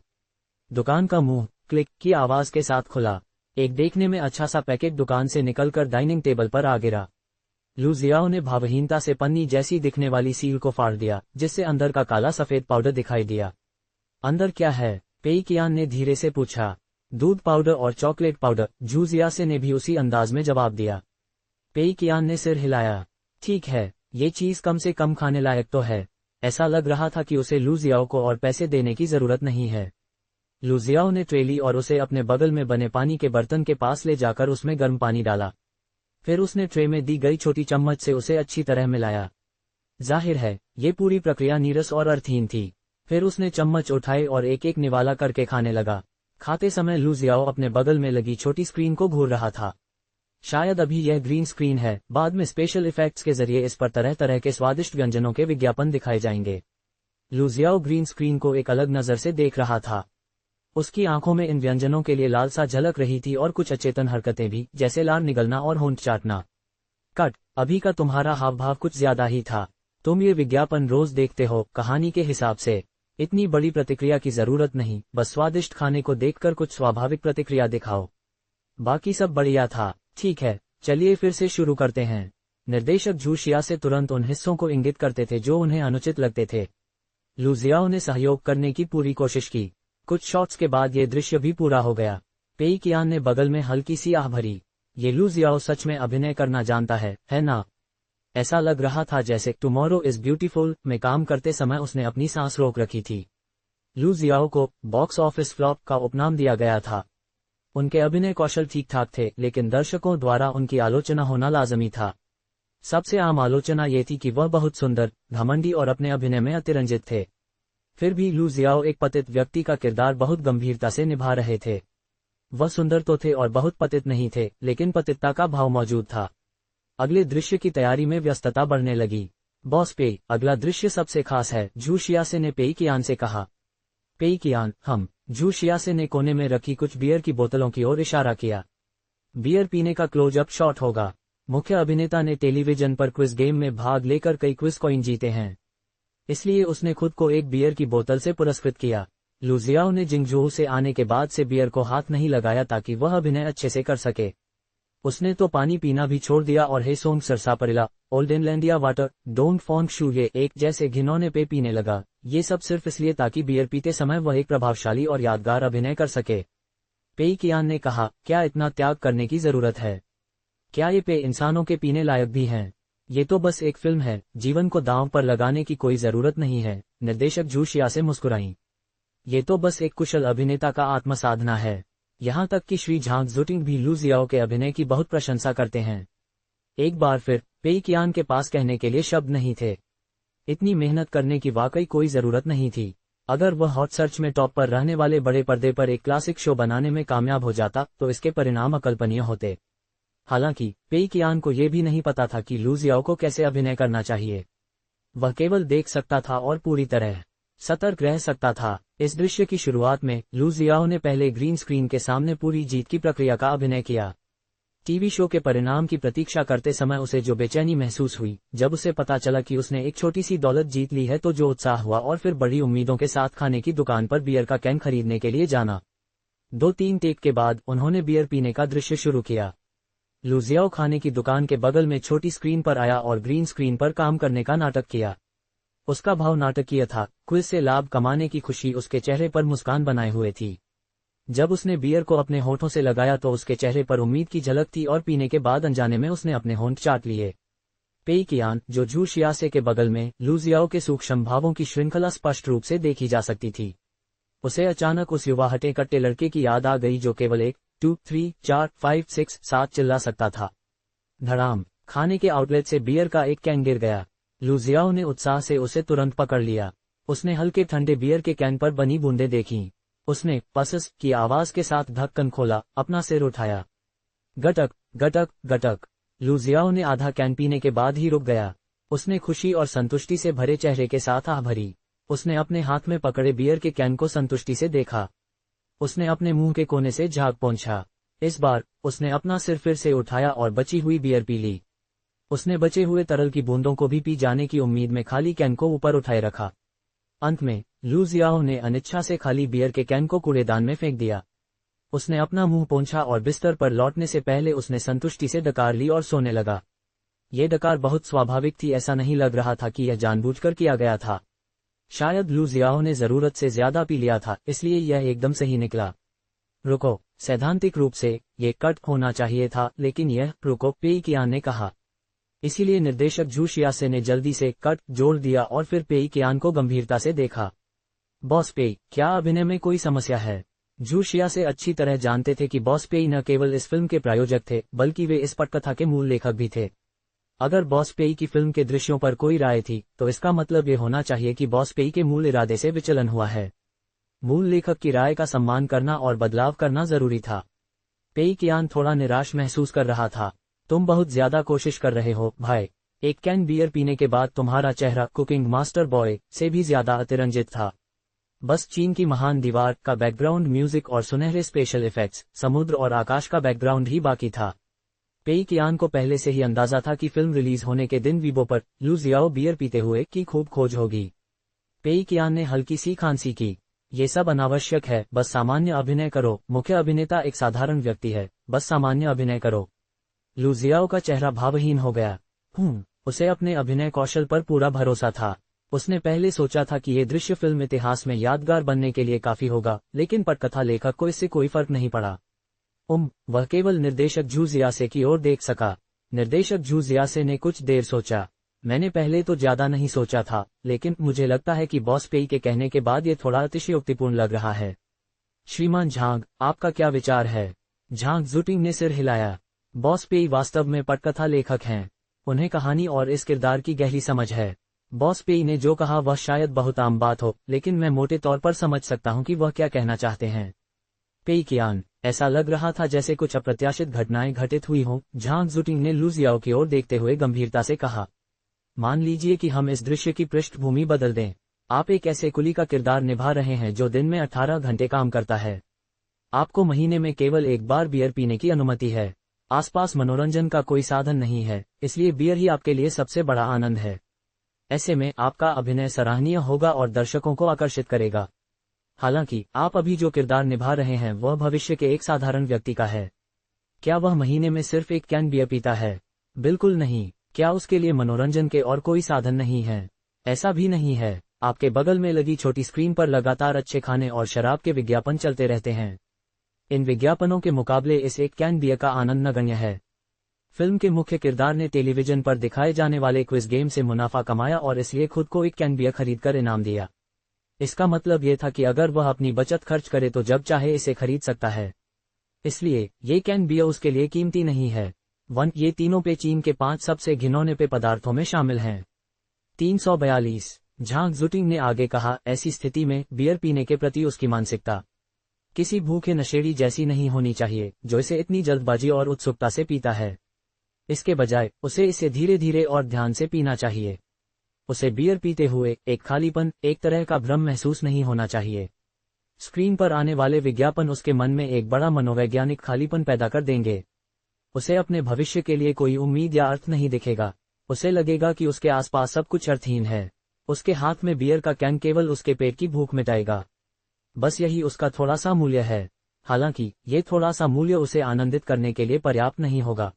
दुकान का मुंह क्लिक की आवाज के साथ खुला। एक देखने में अच्छा सा पैकेट दुकान से निकलकर डाइनिंग टेबल पर आ गिरा। लुजियाओ ने भावहीनता से पन्नी जैसी दिखने वाली सील को फाड़ दिया, जिससे अंदर का काला सफेद पाउडर दिखाई दिया। अंदर क्या है? पेई कियान ने धीरे से पूछा। दूध पाउडर और चॉकलेट पाउडर, झूजियासे ने भी उसी अंदाज में जवाब दिया। पेई कियान ने सिर हिलाया। ठीक है, ये चीज कम से कम खाने लायक तो है। ऐसा लग रहा था कि उसे लुजियाओ को और पैसे देने की जरूरत नहीं है। लुजियाओ ने ट्रे ली और उसे अपने बगल में बने पानी के बर्तन के पास ले जाकर उसमें गर्म पानी डाला। फिर उसने ट्रे में दी गई छोटी चम्मच से उसे अच्छी तरह मिलाया। जाहिर है, ये पूरी प्रक्रिया नीरस और अर्थहीन थी। फिर उसने चम्मच उठाए और एक एक निवाला करके खाने लगा। खाते समय लुजियाओ अपने बगल में लगी छोटी स्क्रीन को घूर रहा था। शायद अभी यह ग्रीन स्क्रीन है, बाद में स्पेशल इफेक्ट्स के जरिए इस पर तरह तरह के स्वादिष्ट व्यंजनों के विज्ञापन दिखाए जाएंगे। लुजियाओ ग्रीन स्क्रीन को एक अलग नजर से देख रहा था। उसकी आंखों में इन व्यंजनों के लिए लालसा झलक रही थी और कुछ अचेतन हरकतें भी, जैसे लार निगलना और होंठ चाटना। कट, अभी का तुम्हारा हाव भाव कुछ ज्यादा ही था। तुम ये विज्ञापन रोज देखते हो, कहानी के हिसाब से। इतनी बड़ी प्रतिक्रिया की जरूरत नहीं, बस स्वादिष्ट खाने को देखकर कुछ स्वाभाविक प्रतिक्रिया दिखाओ। बाकी सब बढ़िया था। ठीक है, चलिए फिर से शुरू करते हैं। निर्देशक झू शिया से तुरंत उन हिस्सों को इंगित करते थे जो उन्हें अनुचित लगते थे। लुजियाओ ने सहयोग करने की पूरी कोशिश की। कुछ शॉट्स के बाद ये दृश्य भी पूरा हो गया। पेई कियान ने बगल में हल्की सी आह भरी। ये लुजियाओ सच में अभिनय करना जानता है ना? ऐसा लग रहा था जैसे टुमारो इज ब्यूटीफुल में काम करते समय उसने अपनी सांस रोक रखी थी। लुजियाओ को बॉक्स ऑफिस फ्लॉप का उपनाम दिया गया था। उनके अभिनय कौशल ठीक ठाक थे, लेकिन दर्शकों द्वारा उनकी आलोचना होना लाजमी था। सबसे आम आलोचना ये थी कि वह बहुत सुंदर, घमंडी और अपने अभिनय में अतिरंजित थे। फिर भी लुजियाओ एक पतित व्यक्ति का किरदार बहुत गंभीरता से निभा रहे थे। वह सुंदर तो थे और बहुत पतित नहीं थे, लेकिन पतितता का भाव मौजूद था। अगले दृश्य की तैयारी में व्यस्तता बढ़ने लगी। बॉस पेई, अगला दृश्य सबसे खास है, झू शियासे ने पेई कियान से कहा। पेई कियान, हम। झू शियासे ने कोने में रखी कुछ बियर की बोतलों की ओर इशारा किया। बियर पीने का क्लोज-अप शॉट होगा। मुख्य अभिनेता ने टेलीविजन पर क्विज गेम में भाग लेकर कई क्विज कॉइन जीते हैं, इसलिए उसने खुद को एक बियर की बोतल से पुरस्कृत किया। लुजियाओ ने जिंगजोऊ से आने के बाद से बियर को हाथ नहीं लगाया ताकि वह अभिनय अच्छे से कर सके। उसने तो पानी पीना भी छोड़ दिया और हे song sarsaparilla, ओल्डेनलैंडिया water, don't Phong शू ये एक जैसे घिनौने पे पीने लगा। ये सब सिर्फ इसलिए ताकि बियर पीते समय वह एक प्रभावशाली और यादगार अभिनय कर सके। पेई कियान ने कहा, क्या इतना त्याग करने की जरूरत है? क्या ये पे इंसानों के पीने लायक भी हैं? ये तो बस एक फिल्म है, जीवन को दांव पर लगाने की कोई जरूरत नहीं है। निर्देशक झू शिया से मुस्कुराई। ये तो बस एक कुशल अभिनेता का आत्मसाधना है। यहाँ तक कि श्री झांग जुटिंग भी लुजियाओ के अभिनय की बहुत प्रशंसा करते हैं। एक बार फिर पेई कियान के पास कहने के लिए शब्द नहीं थे। इतनी मेहनत करने की वाकई कोई जरूरत नहीं थी। अगर वह हॉट सर्च में टॉप पर रहने वाले बड़े पर्दे पर एक क्लासिक शो बनाने में कामयाब हो जाता तो इसके परिणाम अकल्पनीय होते। हालांकि पेई कियान को यह भी नहीं पता था कि लुजियाओ को कैसे अभिनय करना चाहिए। वह केवल देख सकता था और पूरी तरह सतर्क रह सकता था। इस दृश्य की शुरुआत में लुजियाओ ने पहले ग्रीन स्क्रीन के सामने पूरी जीत की प्रक्रिया का अभिनय किया। टीवी शो के परिणाम की प्रतीक्षा करते समय उसे जो बेचैनी महसूस हुई, जब उसे पता चला कि उसने एक छोटी सी दौलत जीत ली है, तो जो उत्साह हुआ और फिर बड़ी उम्मीदों के साथ खाने की दुकान पर बियर का कैन खरीदने के लिए जाना। 2-3 टेक के बाद उन्होंने बियर पीने का दृश्य शुरू किया। लुजियाओ खाने की दुकान के बगल में छोटी स्क्रीन पर आया और ग्रीन स्क्रीन पर काम करने का नाटक किया। उसका भाव नाटकीय था। क्विज से लाभ कमाने की खुशी उसके चेहरे पर मुस्कान बनाए हुए थी। जब उसने बियर को अपने होठों से लगाया तो उसके चेहरे पर उम्मीद की झलक थी और पीने के बाद अनजाने में उसने अपने होंठ चाट लिए। पेई कियान, जो झू शियासे के बगल में लुजियाओ के सूक्ष्म भावों की श्रृंखला स्पष्ट रूप से देखी जा सकती थी। उसे अचानक उस युवा हटे कट्टे लड़के की याद आ गई जो केवल 1, 2, 3, 4, 5, 6, 7 चिल्ला सकता था। धड़ाम, खाने के आउटलेट से बियर का एक कैन गिर गया। लुजियाओ ने उत्साह से उसे तुरंत पकड़ लिया। उसने हल्के ठंडे बियर के कैन पर बनी बूंदें देखीं। उसने पसस की आवाज के साथ ढक्कन खोला, अपना सिर उठाया। गटक गटक गटक। लुजियाओ ने आधा कैन पीने के बाद ही रुक गया। उसने खुशी और संतुष्टि से भरे चेहरे के साथ आह भरी। उसने अपने हाथ में पकड़े बियर के कैन को संतुष्टि से देखा। उसने अपने मुंह के कोने से झाग पोंछा। इस बार उसने अपना सिर फिर से उठाया और बची हुई बियर पी ली। उसने बचे हुए तरल की बूंदों को भी पी जाने की उम्मीद में खाली कैन को ऊपर उठाए रखा। अंत में लुजियाओ ने अनिच्छा से खाली बियर के कैन को कूड़ेदान में फेंक दिया। उसने अपना मुंह पोंछा और बिस्तर पर लौटने से पहले उसने संतुष्टि से डकार ली और सोने लगा। ये डकार बहुत स्वाभाविक थी, ऐसा नहीं लग रहा था कि यह जानबूझकर किया गया था। शायद लुजियाओ ने जरूरत से ज्यादा पी लिया था, इसलिए यह एकदम सही निकला। रुको, सैद्धांतिक रूप से ये कट होना चाहिए था, लेकिन यह रुको, पेई कियान ने कहा। इसीलिए निर्देशक झू शियासे ने जल्दी से कट जोड़ दिया और फिर पेई कियान को गंभीरता से देखा। बॉस पेई, क्या अभिनय में कोई समस्या है? जू शिया से अच्छी तरह जानते थे कि बॉस पेई न केवल इस फिल्म के प्रायोजक थे, बल्कि वे इस पटकथा के मूल लेखक भी थे। अगर बॉस पेई की फिल्म के दृश्यों पर कोई राय थी, तो इसका मतलब ये होना चाहिए कि बॉस पेई के मूल इरादे से विचलन हुआ है। मूल लेखक की राय का सम्मान करना और बदलाव करना जरूरी था। पेई कियान थोड़ा निराश महसूस कर रहा था। तुम बहुत ज्यादा कोशिश कर रहे हो, भाई। एक कैन बियर पीने के बाद तुम्हारा चेहरा कुकिंग मास्टर बॉय से भी ज्यादा अतिरंजित था। बस चीन की महान दीवार का बैकग्राउंड म्यूजिक और सुनहरे स्पेशल इफेक्ट्स, समुद्र और आकाश का बैकग्राउंड ही बाकी था। पेई कियान को पहले से ही अंदाजा था कि फिल्म रिलीज होने के दिन वीबो पर लू जियाओ बियर पीते हुए की खूब खोज होगी। पेई कियान ने हल्की सी खांसी की। ये सब अनावश्यक है, बस सामान्य अभिनय करो। मुख्य अभिनेता एक साधारण व्यक्ति है, बस सामान्य अभिनय करो। लू जियाओ का चेहरा भावहीन हो गया। उसे अपने अभिनय कौशल पर पूरा भरोसा था। उसने पहले सोचा था कि ये दृश्य फिल्म इतिहास में यादगार बनने के लिए काफी होगा, लेकिन पटकथा लेखक को इससे कोई फर्क नहीं पड़ा। वह केवल निर्देशक जू जियासे की ओर देख सका। निर्देशक जू जियासे ने कुछ देर सोचा। मैंने पहले तो ज्यादा नहीं सोचा था, लेकिन मुझे लगता है कि बॉस पेई के कहने के बाद ये थोड़ा अतिशयोक्तिपूर्ण लग रहा है। श्रीमान झांग, आपका क्या विचार है? झांग जुटिंग ने सिर हिलाया। बॉस पेई वास्तव में पटकथा लेखक हैं। उन्हें कहानी और इस किरदार की गहरी समझ है। बॉस पेई ने जो कहा वह शायद बहुत आम बात हो, लेकिन मैं मोटे तौर पर समझ सकता हूं कि वह क्या कहना चाहते हैं। पेई कियान, ऐसा लग रहा था जैसे कुछ अप्रत्याशित घटनाएं घटित हुई हों। झांग जुटिंग ने लू जियाओ की ओर देखते हुए गंभीरता से कहा, मान लीजिए कि हम इस दृश्य की पृष्ठभूमि बदल दें। आप एक ऐसे कुली का किरदार निभा रहे हैं जो दिन में 18 घंटे काम करता है। आपको महीने में केवल एक बार बियर पीने की अनुमति है। आसपास मनोरंजन का कोई साधन नहीं है, इसलिए बियर ही आपके लिए सबसे बड़ा आनंद है। ऐसे में आपका अभिनय सराहनीय होगा और दर्शकों को आकर्षित करेगा। हालांकि आप अभी जो किरदार निभा रहे हैं वह भविष्य के एक साधारण व्यक्ति का है। क्या वह महीने में सिर्फ एक कैन बियर पीता है? बिल्कुल नहीं। क्या उसके लिए मनोरंजन के और कोई साधन नहीं है? ऐसा भी नहीं है। आपके बगल में लगी छोटी स्क्रीन पर लगातार अच्छे खाने और शराब के विज्ञापन चलते रहते हैं। इन विज्ञापनों के मुकाबले इस एक कैन बियर का आनंद नगण्य है। फिल्म के मुख्य किरदार ने टेलीविजन पर दिखाए जाने वाले क्विज गेम से मुनाफा कमाया और इसलिए खुद को एक कैन बियर खरीदकर इनाम दिया। इसका मतलब ये था कि अगर वह अपनी बचत खर्च करे तो जब चाहे इसे खरीद सकता है। इसलिए ये कैन बियर उसके लिए कीमती नहीं है। ये तीनों पे चीन के 5 सबसे घिनौने पेय पदार्थों में शामिल हैं। 342। झांग जुटिंग ने आगे कहा, ऐसी स्थिति में बियर पीने के प्रति उसकी मानसिकता किसी भूखे नशेड़ी जैसी नहीं होनी चाहिए जो इसे इतनी जल्दबाजी और उत्सुकता से पीता है। इसके बजाय उसे इसे धीरे धीरे और ध्यान से पीना चाहिए। उसे बियर पीते हुए एक खालीपन, एक तरह का भ्रम महसूस नहीं होना चाहिए। स्क्रीन पर आने वाले विज्ञापन उसके मन में एक बड़ा मनोवैज्ञानिक खालीपन पैदा कर देंगे। उसे अपने भविष्य के लिए कोई उम्मीद या अर्थ नहीं दिखेगा। उसे लगेगा कि उसके आसपास सब कुछ अर्थहीन है। उसके हाथ में बियर का कैन केवल उसके पेट की भूख मिटाएगा। बस यही उसका थोड़ा सा मूल्य है। हालांकि ये थोड़ा सा मूल्य उसे आनंदित करने के लिए पर्याप्त नहीं होगा।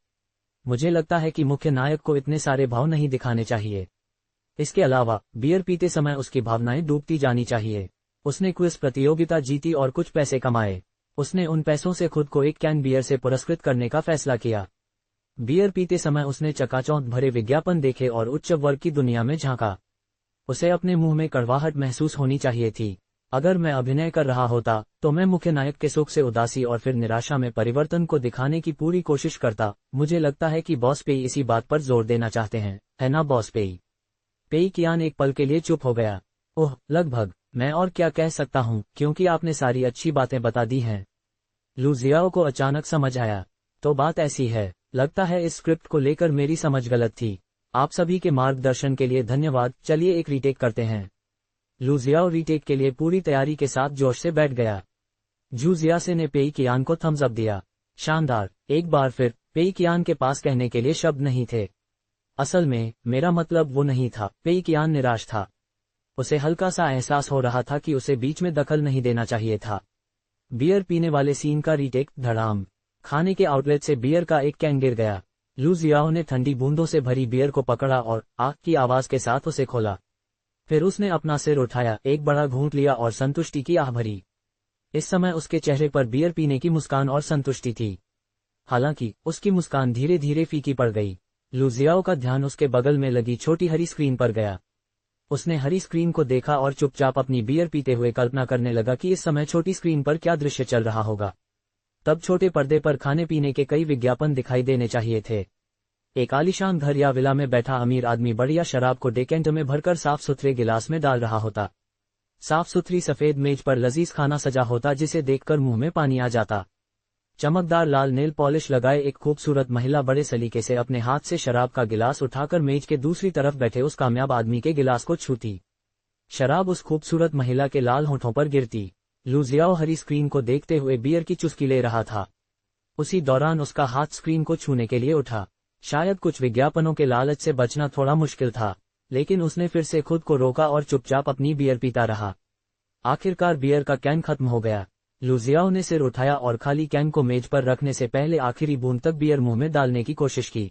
मुझे लगता है कि मुख्य नायक को इतने सारे भाव नहीं दिखाने चाहिए। इसके अलावा बियर पीते समय उसकी भावनाएं डूबती जानी चाहिए। उसने क्विज प्रतियोगिता जीती और कुछ पैसे कमाए। उसने उन पैसों से खुद को एक कैन बियर से पुरस्कृत करने का फैसला किया। बियर पीते समय उसने चकाचौंध भरे विज्ञापन देखे और उच्च वर्ग की दुनिया में झांका। उसे अपने मुंह में कड़वाहट महसूस होनी चाहिए थी। अगर मैं अभिनय कर रहा होता तो मैं मुख्य नायक के सुख से उदासी और फिर निराशा में परिवर्तन को दिखाने की पूरी कोशिश करता। मुझे लगता है कि बॉस पेई इसी बात पर जोर देना चाहते हैं, है ना बॉस पेई? पेई कियान एक पल के लिए चुप हो गया। ओह, लगभग। मैं और क्या कह सकता हूँ, क्योंकि आपने सारी अच्छी बातें बता दी हैं। लू जियाओ को अचानक समझ आया। तो बात ऐसी है, लगता है इस स्क्रिप्ट को लेकर मेरी समझ गलत थी। आप सभी के मार्गदर्शन के लिए धन्यवाद। चलिए एक रीटेक करते हैं। लू जियाओ रीटेक के लिए पूरी तैयारी के साथ जोश से बैठ गया। जू जियासे ने पेई कियान को थम्स अप दिया। शानदार। एक बार फिर पेई कियान के पास कहने के लिए शब्द नहीं थे। असल में मेरा मतलब वो नहीं था। पेई कियान निराश था। उसे हल्का सा एहसास हो रहा था कि उसे बीच में दखल नहीं देना चाहिए था। बियर पीने वाले सीन का रीटेक। धड़ाम। खाने के आउटलेट से बियर का एक कैन गिर गया। लू जियाओ ने ठंडी बूंदों से भरी बियर को पकड़ा और आग की आवाज के साथ उसे खोला। फिर उसने अपना सिर उठाया, एक बड़ा घूंट लिया और संतुष्टि की आह भरी। इस समय उसके चेहरे पर बियर पीने की मुस्कान और संतुष्टि थी। हालांकि उसकी मुस्कान धीरे धीरे फीकी पड़ गई। लू जियाओ का ध्यान उसके बगल में लगी छोटी हरी स्क्रीन पर गया। उसने हरी स्क्रीन को देखा और चुपचाप अपनी बियर पीते हुए कल्पना करने लगा कि इस समय छोटी स्क्रीन पर क्या दृश्य चल रहा होगा। तब छोटे पर्दे पर खाने पीने के कई विज्ञापन दिखाई देने चाहिए थे। एक आलीशान घर या विला में बैठा अमीर आदमी बढ़िया शराब को डेकेंटर में भरकर साफ सुथरे गिलास में डाल रहा होता। साफ सुथरी सफेद मेज पर लजीज खाना सजा होता जिसे देखकर मुंह में पानी आ जाता। चमकदार लाल नेल पॉलिश लगाए एक खूबसूरत महिला बड़े सलीके से अपने हाथ से शराब का गिलास उठाकर मेज के दूसरी तरफ बैठे उस कामयाब आदमी के गिलास को छूती। शराब उस खूबसूरत महिला के लाल होठों पर गिरती। लू जियाओ हरी स्क्रीन को देखते हुए बियर की चुस्की ले रहा था। उसी दौरान उसका हाथ स्क्रीन को छूने के लिए उठा। शायद कुछ विज्ञापनों के लालच से बचना थोड़ा मुश्किल था, लेकिन उसने फिर से खुद को रोका और चुपचाप अपनी बियर पीता रहा। आखिरकार बियर का कैन खत्म हो गया। लू जियाओ ने सिर उठाया और खाली कैन को मेज पर रखने से पहले आखिरी बूंद तक बियर मुंह में डालने की कोशिश की।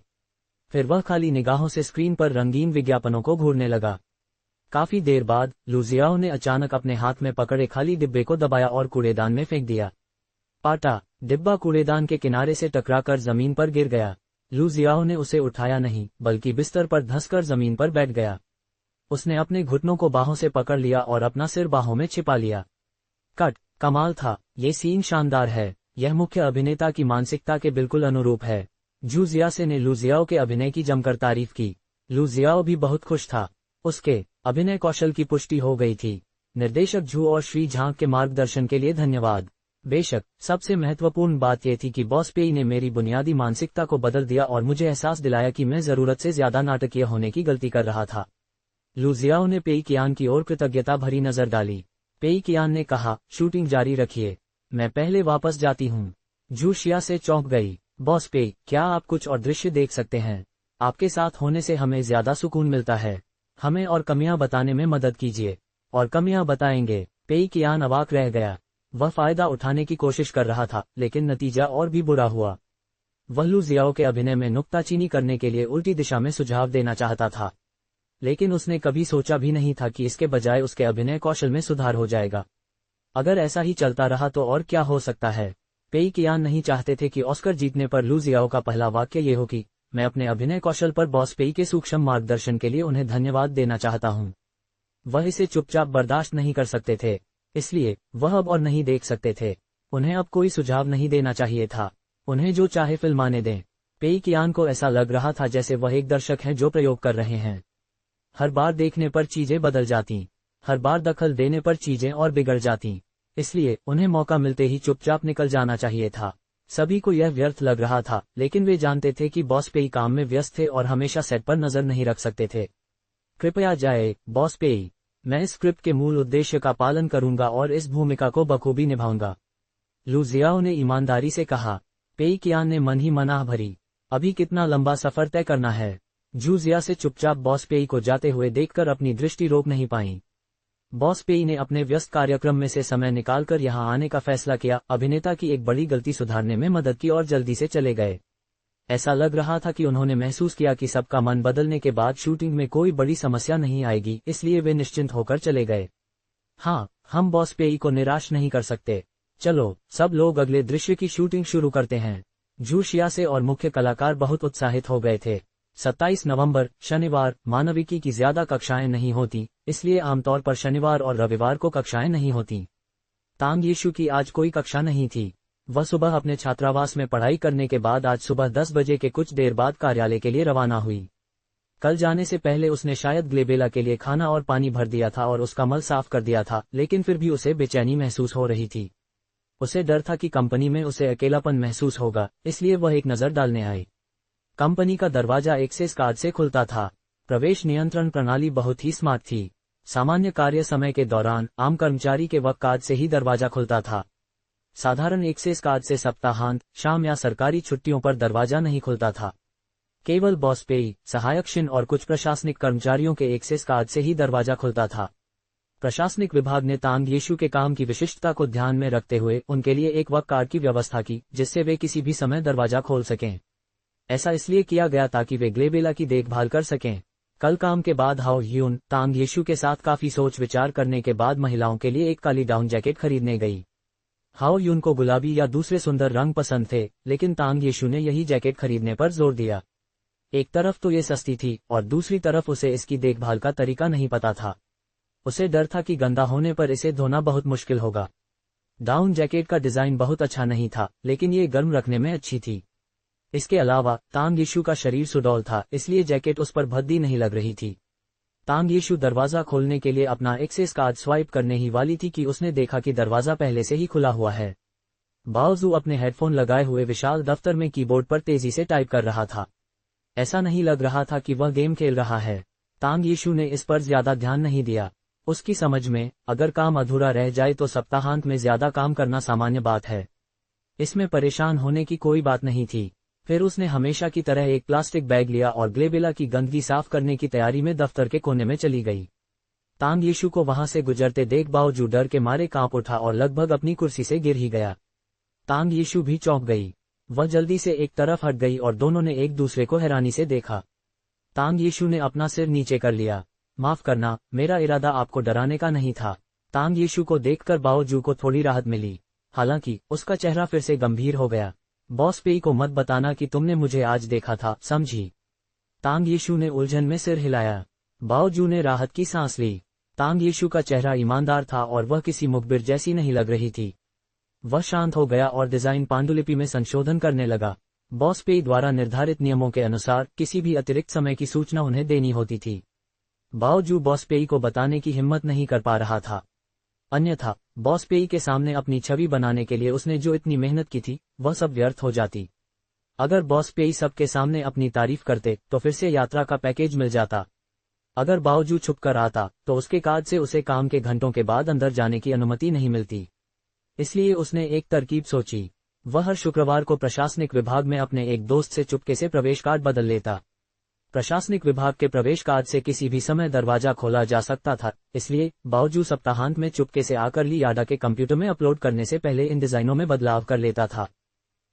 फिर वह खाली निगाहों से स्क्रीन पर रंगीन विज्ञापनों को घूरने लगा। काफी देर बाद लू जियाओ ने अचानक अपने हाथ में पकड़े खाली डिब्बे को दबाया और कूड़ेदान में फेंक दिया। पाटा, डिब्बा कूड़ेदान के किनारे से टकराकर जमीन पर गिर गया। लू जियाओ ने उसे उठाया नहीं, बल्कि बिस्तर पर धंसकर जमीन पर बैठ गया। उसने अपने घुटनों को बाहों से पकड़ लिया और अपना सिर बाहों में छिपा लिया। कट, कमाल था। ये सीन शानदार है। यह मुख्य अभिनेता की मानसिकता के बिल्कुल अनुरूप है। जू जियासे ने लू जियाओ के अभिनय की जमकर तारीफ की। लू जियाओ भी बहुत खुश था। उसके अभिनय कौशल की पुष्टि हो गई थी। निर्देशक झू और श्री झांग के मार्गदर्शन के लिए धन्यवाद। बेशक सबसे महत्वपूर्ण बात यह थी कि बॉस पेई ने मेरी बुनियादी मानसिकता को बदल दिया और मुझे एहसास दिलाया कि मैं जरूरत से ज्यादा नाटकीय होने की गलती कर रहा था। लू जियाओ ने पेई कियान की ओर कृतज्ञता भरी नजर डाली। पेई कियान ने कहा, शूटिंग जारी रखिए, मैं पहले वापस जाती हूँ। जू शिया से चौंक गई। बॉस पेई, क्या आप कुछ और दृश्य देख सकते हैं? आपके साथ होने से हमें ज्यादा सुकून मिलता है। हमें और कमियां बताने में मदद कीजिए। और कमियां बताएंगे। पेई कियान अवाक रह गया। वह फायदा उठाने की कोशिश कर रहा था, लेकिन नतीजा और भी बुरा हुआ। वह लू जियाओ के अभिनय में नुक्ताचीनी करने के लिए उल्टी दिशा में सुझाव देना चाहता था, लेकिन उसने कभी सोचा भी नहीं था कि इसके बजाय उसके अभिनय कौशल में सुधार हो जाएगा। अगर ऐसा ही चलता रहा तो और क्या हो सकता है। पेई कियान नहीं चाहते थे कि ऑस्कर जीतने पर लू जियाओ का पहला वाक्य ये हो कि मैं अपने अभिनय कौशल पर बॉस पेई के सूक्ष्म मार्गदर्शन के लिए उन्हें धन्यवाद देना चाहता हूं। वह इसे चुपचाप बर्दाश्त नहीं कर सकते थे, इसलिए वह अब और नहीं देख सकते थे। उन्हें अब कोई सुझाव नहीं देना चाहिए था। उन्हें जो चाहे फिल्माने दें। पेई कियान को ऐसा लग रहा था जैसे वह एक दर्शक हैं जो प्रयोग कर रहे हैं। हर बार देखने पर चीजें बदल जाती, हर बार दखल देने पर चीजें और बिगड़ जाती, इसलिए उन्हें मौका मिलते ही चुपचाप निकल जाना चाहिए था। सभी को यह व्यर्थ लग रहा था, लेकिन वे जानते थे कि बॉस पेई काम में व्यस्त थे और हमेशा सेट पर नजर नहीं रख सकते थे। कृपया जाए, बॉस पेई। मैं इस स्क्रिप्ट के मूल उद्देश्य का पालन करूंगा और इस भूमिका को बखूबी निभाऊंगा, लू जियाओ ने ईमानदारी से कहा। पेई कियान ने मन ही मन आह भरी। अभी कितना लंबा सफर तय करना है। जू जिया से चुपचाप बॉस पेई को जाते हुए देखकर अपनी दृष्टि रोक नहीं पाई। बॉस पेई ने अपने व्यस्त कार्यक्रम में से समय निकालकर यहां आने का फैसला किया, अभिनेता की एक बड़ी गलती सुधारने में मदद की और जल्दी से चले गए। ऐसा लग रहा था कि उन्होंने महसूस किया कि सबका मन बदलने के बाद शूटिंग में कोई बड़ी समस्या नहीं आएगी, इसलिए वे निश्चिंत होकर चले गए। हाँ, हम बॉस पेई को निराश नहीं कर सकते। चलो, सब लोग अगले दृश्य की शूटिंग शुरू करते हैं। जू शियासे और मुख्य कलाकार बहुत उत्साहित हो गए थे। 27 नवंबर, शनिवार, मानविकी की ज्यादा कक्षाएं नहीं होती, इसलिए आमतौर पर शनिवार और रविवार को कक्षाएं नहीं होती। तांग यीशु की आज कोई कक्षा नहीं थी। वह सुबह अपने छात्रावास में पढ़ाई करने के बाद आज सुबह 10 बजे के कुछ देर बाद कार्यालय के लिए रवाना हुई। कल जाने से पहले उसने शायद ग्लेबेला के लिए खाना और पानी भर दिया था और उसका मल साफ कर दिया था, लेकिन फिर भी उसे बेचैनी महसूस हो रही थी। उसे डर था कि कंपनी में उसे अकेलापन महसूस होगा, इसलिए वह एक नजर डालने आई। कंपनी का दरवाजा एक्सेस कार्ड से खुलता था। प्रवेश नियंत्रण प्रणाली बहुत ही स्मार्ट थी। सामान्य कार्य समय के दौरान आम कर्मचारी के वक्त कार्ड से ही दरवाजा खुलता था। साधारण एक्सेस कार्ड से सप्ताहांत, शाम या सरकारी छुट्टियों पर दरवाजा नहीं खुलता था। केवल बॉस पेई, सहायक शिन और कुछ प्रशासनिक कर्मचारियों के एक्सेस कार्ड से ही दरवाजा खुलता था। प्रशासनिक विभाग ने तांग यीशु के काम की विशिष्टता को ध्यान में रखते हुए उनके लिए एक वक्त कार्ड की व्यवस्था की, जिससे वे किसी भी समय दरवाजा खोल सकें। ऐसा इसलिए किया गया ताकि वे ग्लेबेला की देखभाल कर सकें। कल काम के बाद हाओ ह्यून तांग यीशु के साथ काफी सोच विचार करने के बाद महिलाओं के लिए एक काली डाउन जैकेट खरीदने गई। हाओ ह्यून को गुलाबी या दूसरे सुंदर रंग पसंद थे, लेकिन तांग यीशु ने यही जैकेट खरीदने पर जोर दिया। एक तरफ तो ये सस्ती थी और दूसरी तरफ उसे इसकी देखभाल का तरीका नहीं पता था। उसे डर था कि गंदा होने पर इसे धोना बहुत मुश्किल होगा। डाउन जैकेट का डिजाइन बहुत अच्छा नहीं था, लेकिन ये गर्म रखने में अच्छी थी। इसके अलावा तांग यीशु का शरीर सुडौल था, इसलिए जैकेट उस पर भद्दी नहीं लग रही थी। तांग यीशु दरवाजा खोलने के लिए अपना एक्सेस कार्ड स्वाइप करने ही वाली थी कि उसने देखा कि दरवाजा पहले से ही खुला हुआ है। बाओजू अपने हेडफोन लगाए हुए विशाल दफ्तर में कीबोर्ड पर तेजी से टाइप कर रहा था। ऐसा नहीं लग रहा था कि वह गेम खेल रहा है। तांग यीशु ने इस पर ज्यादा ध्यान नहीं दिया। उसकी समझ में अगर काम अधूरा रह जाए तो सप्ताहांत में ज्यादा काम करना सामान्य बात है। इसमें परेशान होने की कोई बात नहीं थी। फिर उसने हमेशा की तरह एक प्लास्टिक बैग लिया और ग्लेबेला की गंदगी साफ करने की तैयारी में दफ्तर के कोने में चली गई। तांग यीशु को वहां से गुजरते देख बाओजू डर के मारे कांप उठा और लगभग अपनी कुर्सी से गिर ही गया। तांग यीशु भी चौंक गई। वह जल्दी से एक तरफ हट गई और दोनों ने एक दूसरे को हैरानी से देखा। तांग यीशु ने अपना सिर नीचे कर लिया। माफ करना, मेरा इरादा आपको डराने का नहीं था। तांग यीशु को देखकर बाओजू को थोड़ी राहत मिली, हालांकि उसका चेहरा फिर से गंभीर हो गया। बॉस पेई को मत बताना कि तुमने मुझे आज देखा था, समझी? तांग यीशु ने उलझन में सिर हिलाया। बाओजू ने राहत की सांस ली। तांग यीशु का चेहरा ईमानदार था और वह किसी मुखबिर जैसी नहीं लग रही थी। वह शांत हो गया और डिजाइन पांडुलिपि में संशोधन करने लगा। बॉस पेई द्वारा निर्धारित नियमों के अनुसार किसी भी अतिरिक्त समय की सूचना उन्हें देनी होती थी। बाओजू बॉस पेई को बताने की हिम्मत नहीं कर पा रहा था। अन्यथा बॉस पेई के सामने अपनी छवि बनाने के लिए उसने जो इतनी मेहनत की थी वह सब व्यर्थ हो जाती। अगर बॉस पेई सबके सामने अपनी तारीफ करते तो फिर से यात्रा का पैकेज मिल जाता। अगर बाओजू छुपकर आता तो उसके कार्ड से उसे काम के घंटों के बाद अंदर जाने की अनुमति नहीं मिलती। इसलिए उसने एक तरकीब सोची। वह हर शुक्रवार को प्रशासनिक विभाग में अपने एक दोस्त से चुपके से प्रवेश कार्ड बदल लेता। प्रशासनिक विभाग के प्रवेश कार्ड से किसी भी समय दरवाजा खोला जा सकता था, इसलिए बाओजू सप्ताहांत में चुपके से आकर ली याडा के कंप्यूटर में अपलोड करने से पहले इन डिजाइनों में बदलाव कर लेता था।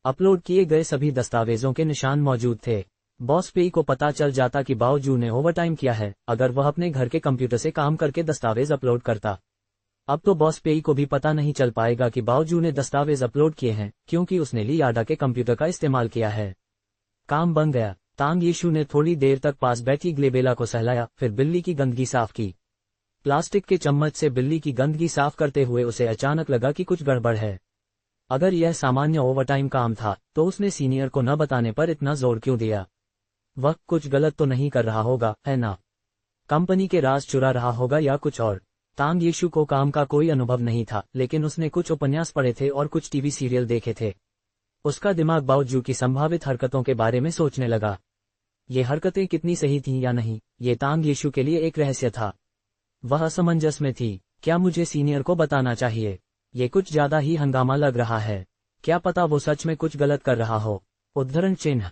अपलोड किए गए सभी दस्तावेजों के निशान मौजूद थे। बॉस पेई को पता चल जाता कि बाओजू ने ओवरटाइम किया है अगर वह अपने घर के कंप्यूटर से काम करके दस्तावेज अपलोड करता। अब तो बॉस पेई को भी पता नहीं चल पाएगा कि बाओजू ने दस्तावेज अपलोड किए हैं, क्योंकि उसने ली याडा के कंप्यूटर का इस्तेमाल किया है। काम बन गया। तांग यीशु ने थोड़ी देर तक पास बैठी ग्लेबेला को सहलाया, फिर बिल्ली की गंदगी साफ की। प्लास्टिक के चम्मच से बिल्ली की गंदगी साफ करते हुए उसे अचानक लगा कि कुछ गड़बड़ है। अगर यह सामान्य ओवरटाइम काम था तो उसने सीनियर को न बताने पर इतना जोर क्यों दिया? वह कुछ गलत तो नहीं कर रहा होगा, है ना? कंपनी के राज चुरा रहा होगा या कुछ और? तांग यीशु को काम का कोई अनुभव नहीं था, लेकिन उसने कुछ उपन्यास पढ़े थे और कुछ टीवी सीरियल देखे थे। उसका दिमाग बाओजू की संभावित हरकतों के बारे में सोचने लगा। ये हरकतें कितनी सही थीं या नहीं, ये तांग यीशु के लिए एक रहस्य था। वह असमंजस में थी। क्या मुझे सीनियर को बताना चाहिए? ये कुछ ज्यादा ही हंगामा लग रहा है। क्या पता वो सच में कुछ गलत कर रहा हो। उद्धरण चिन्ह।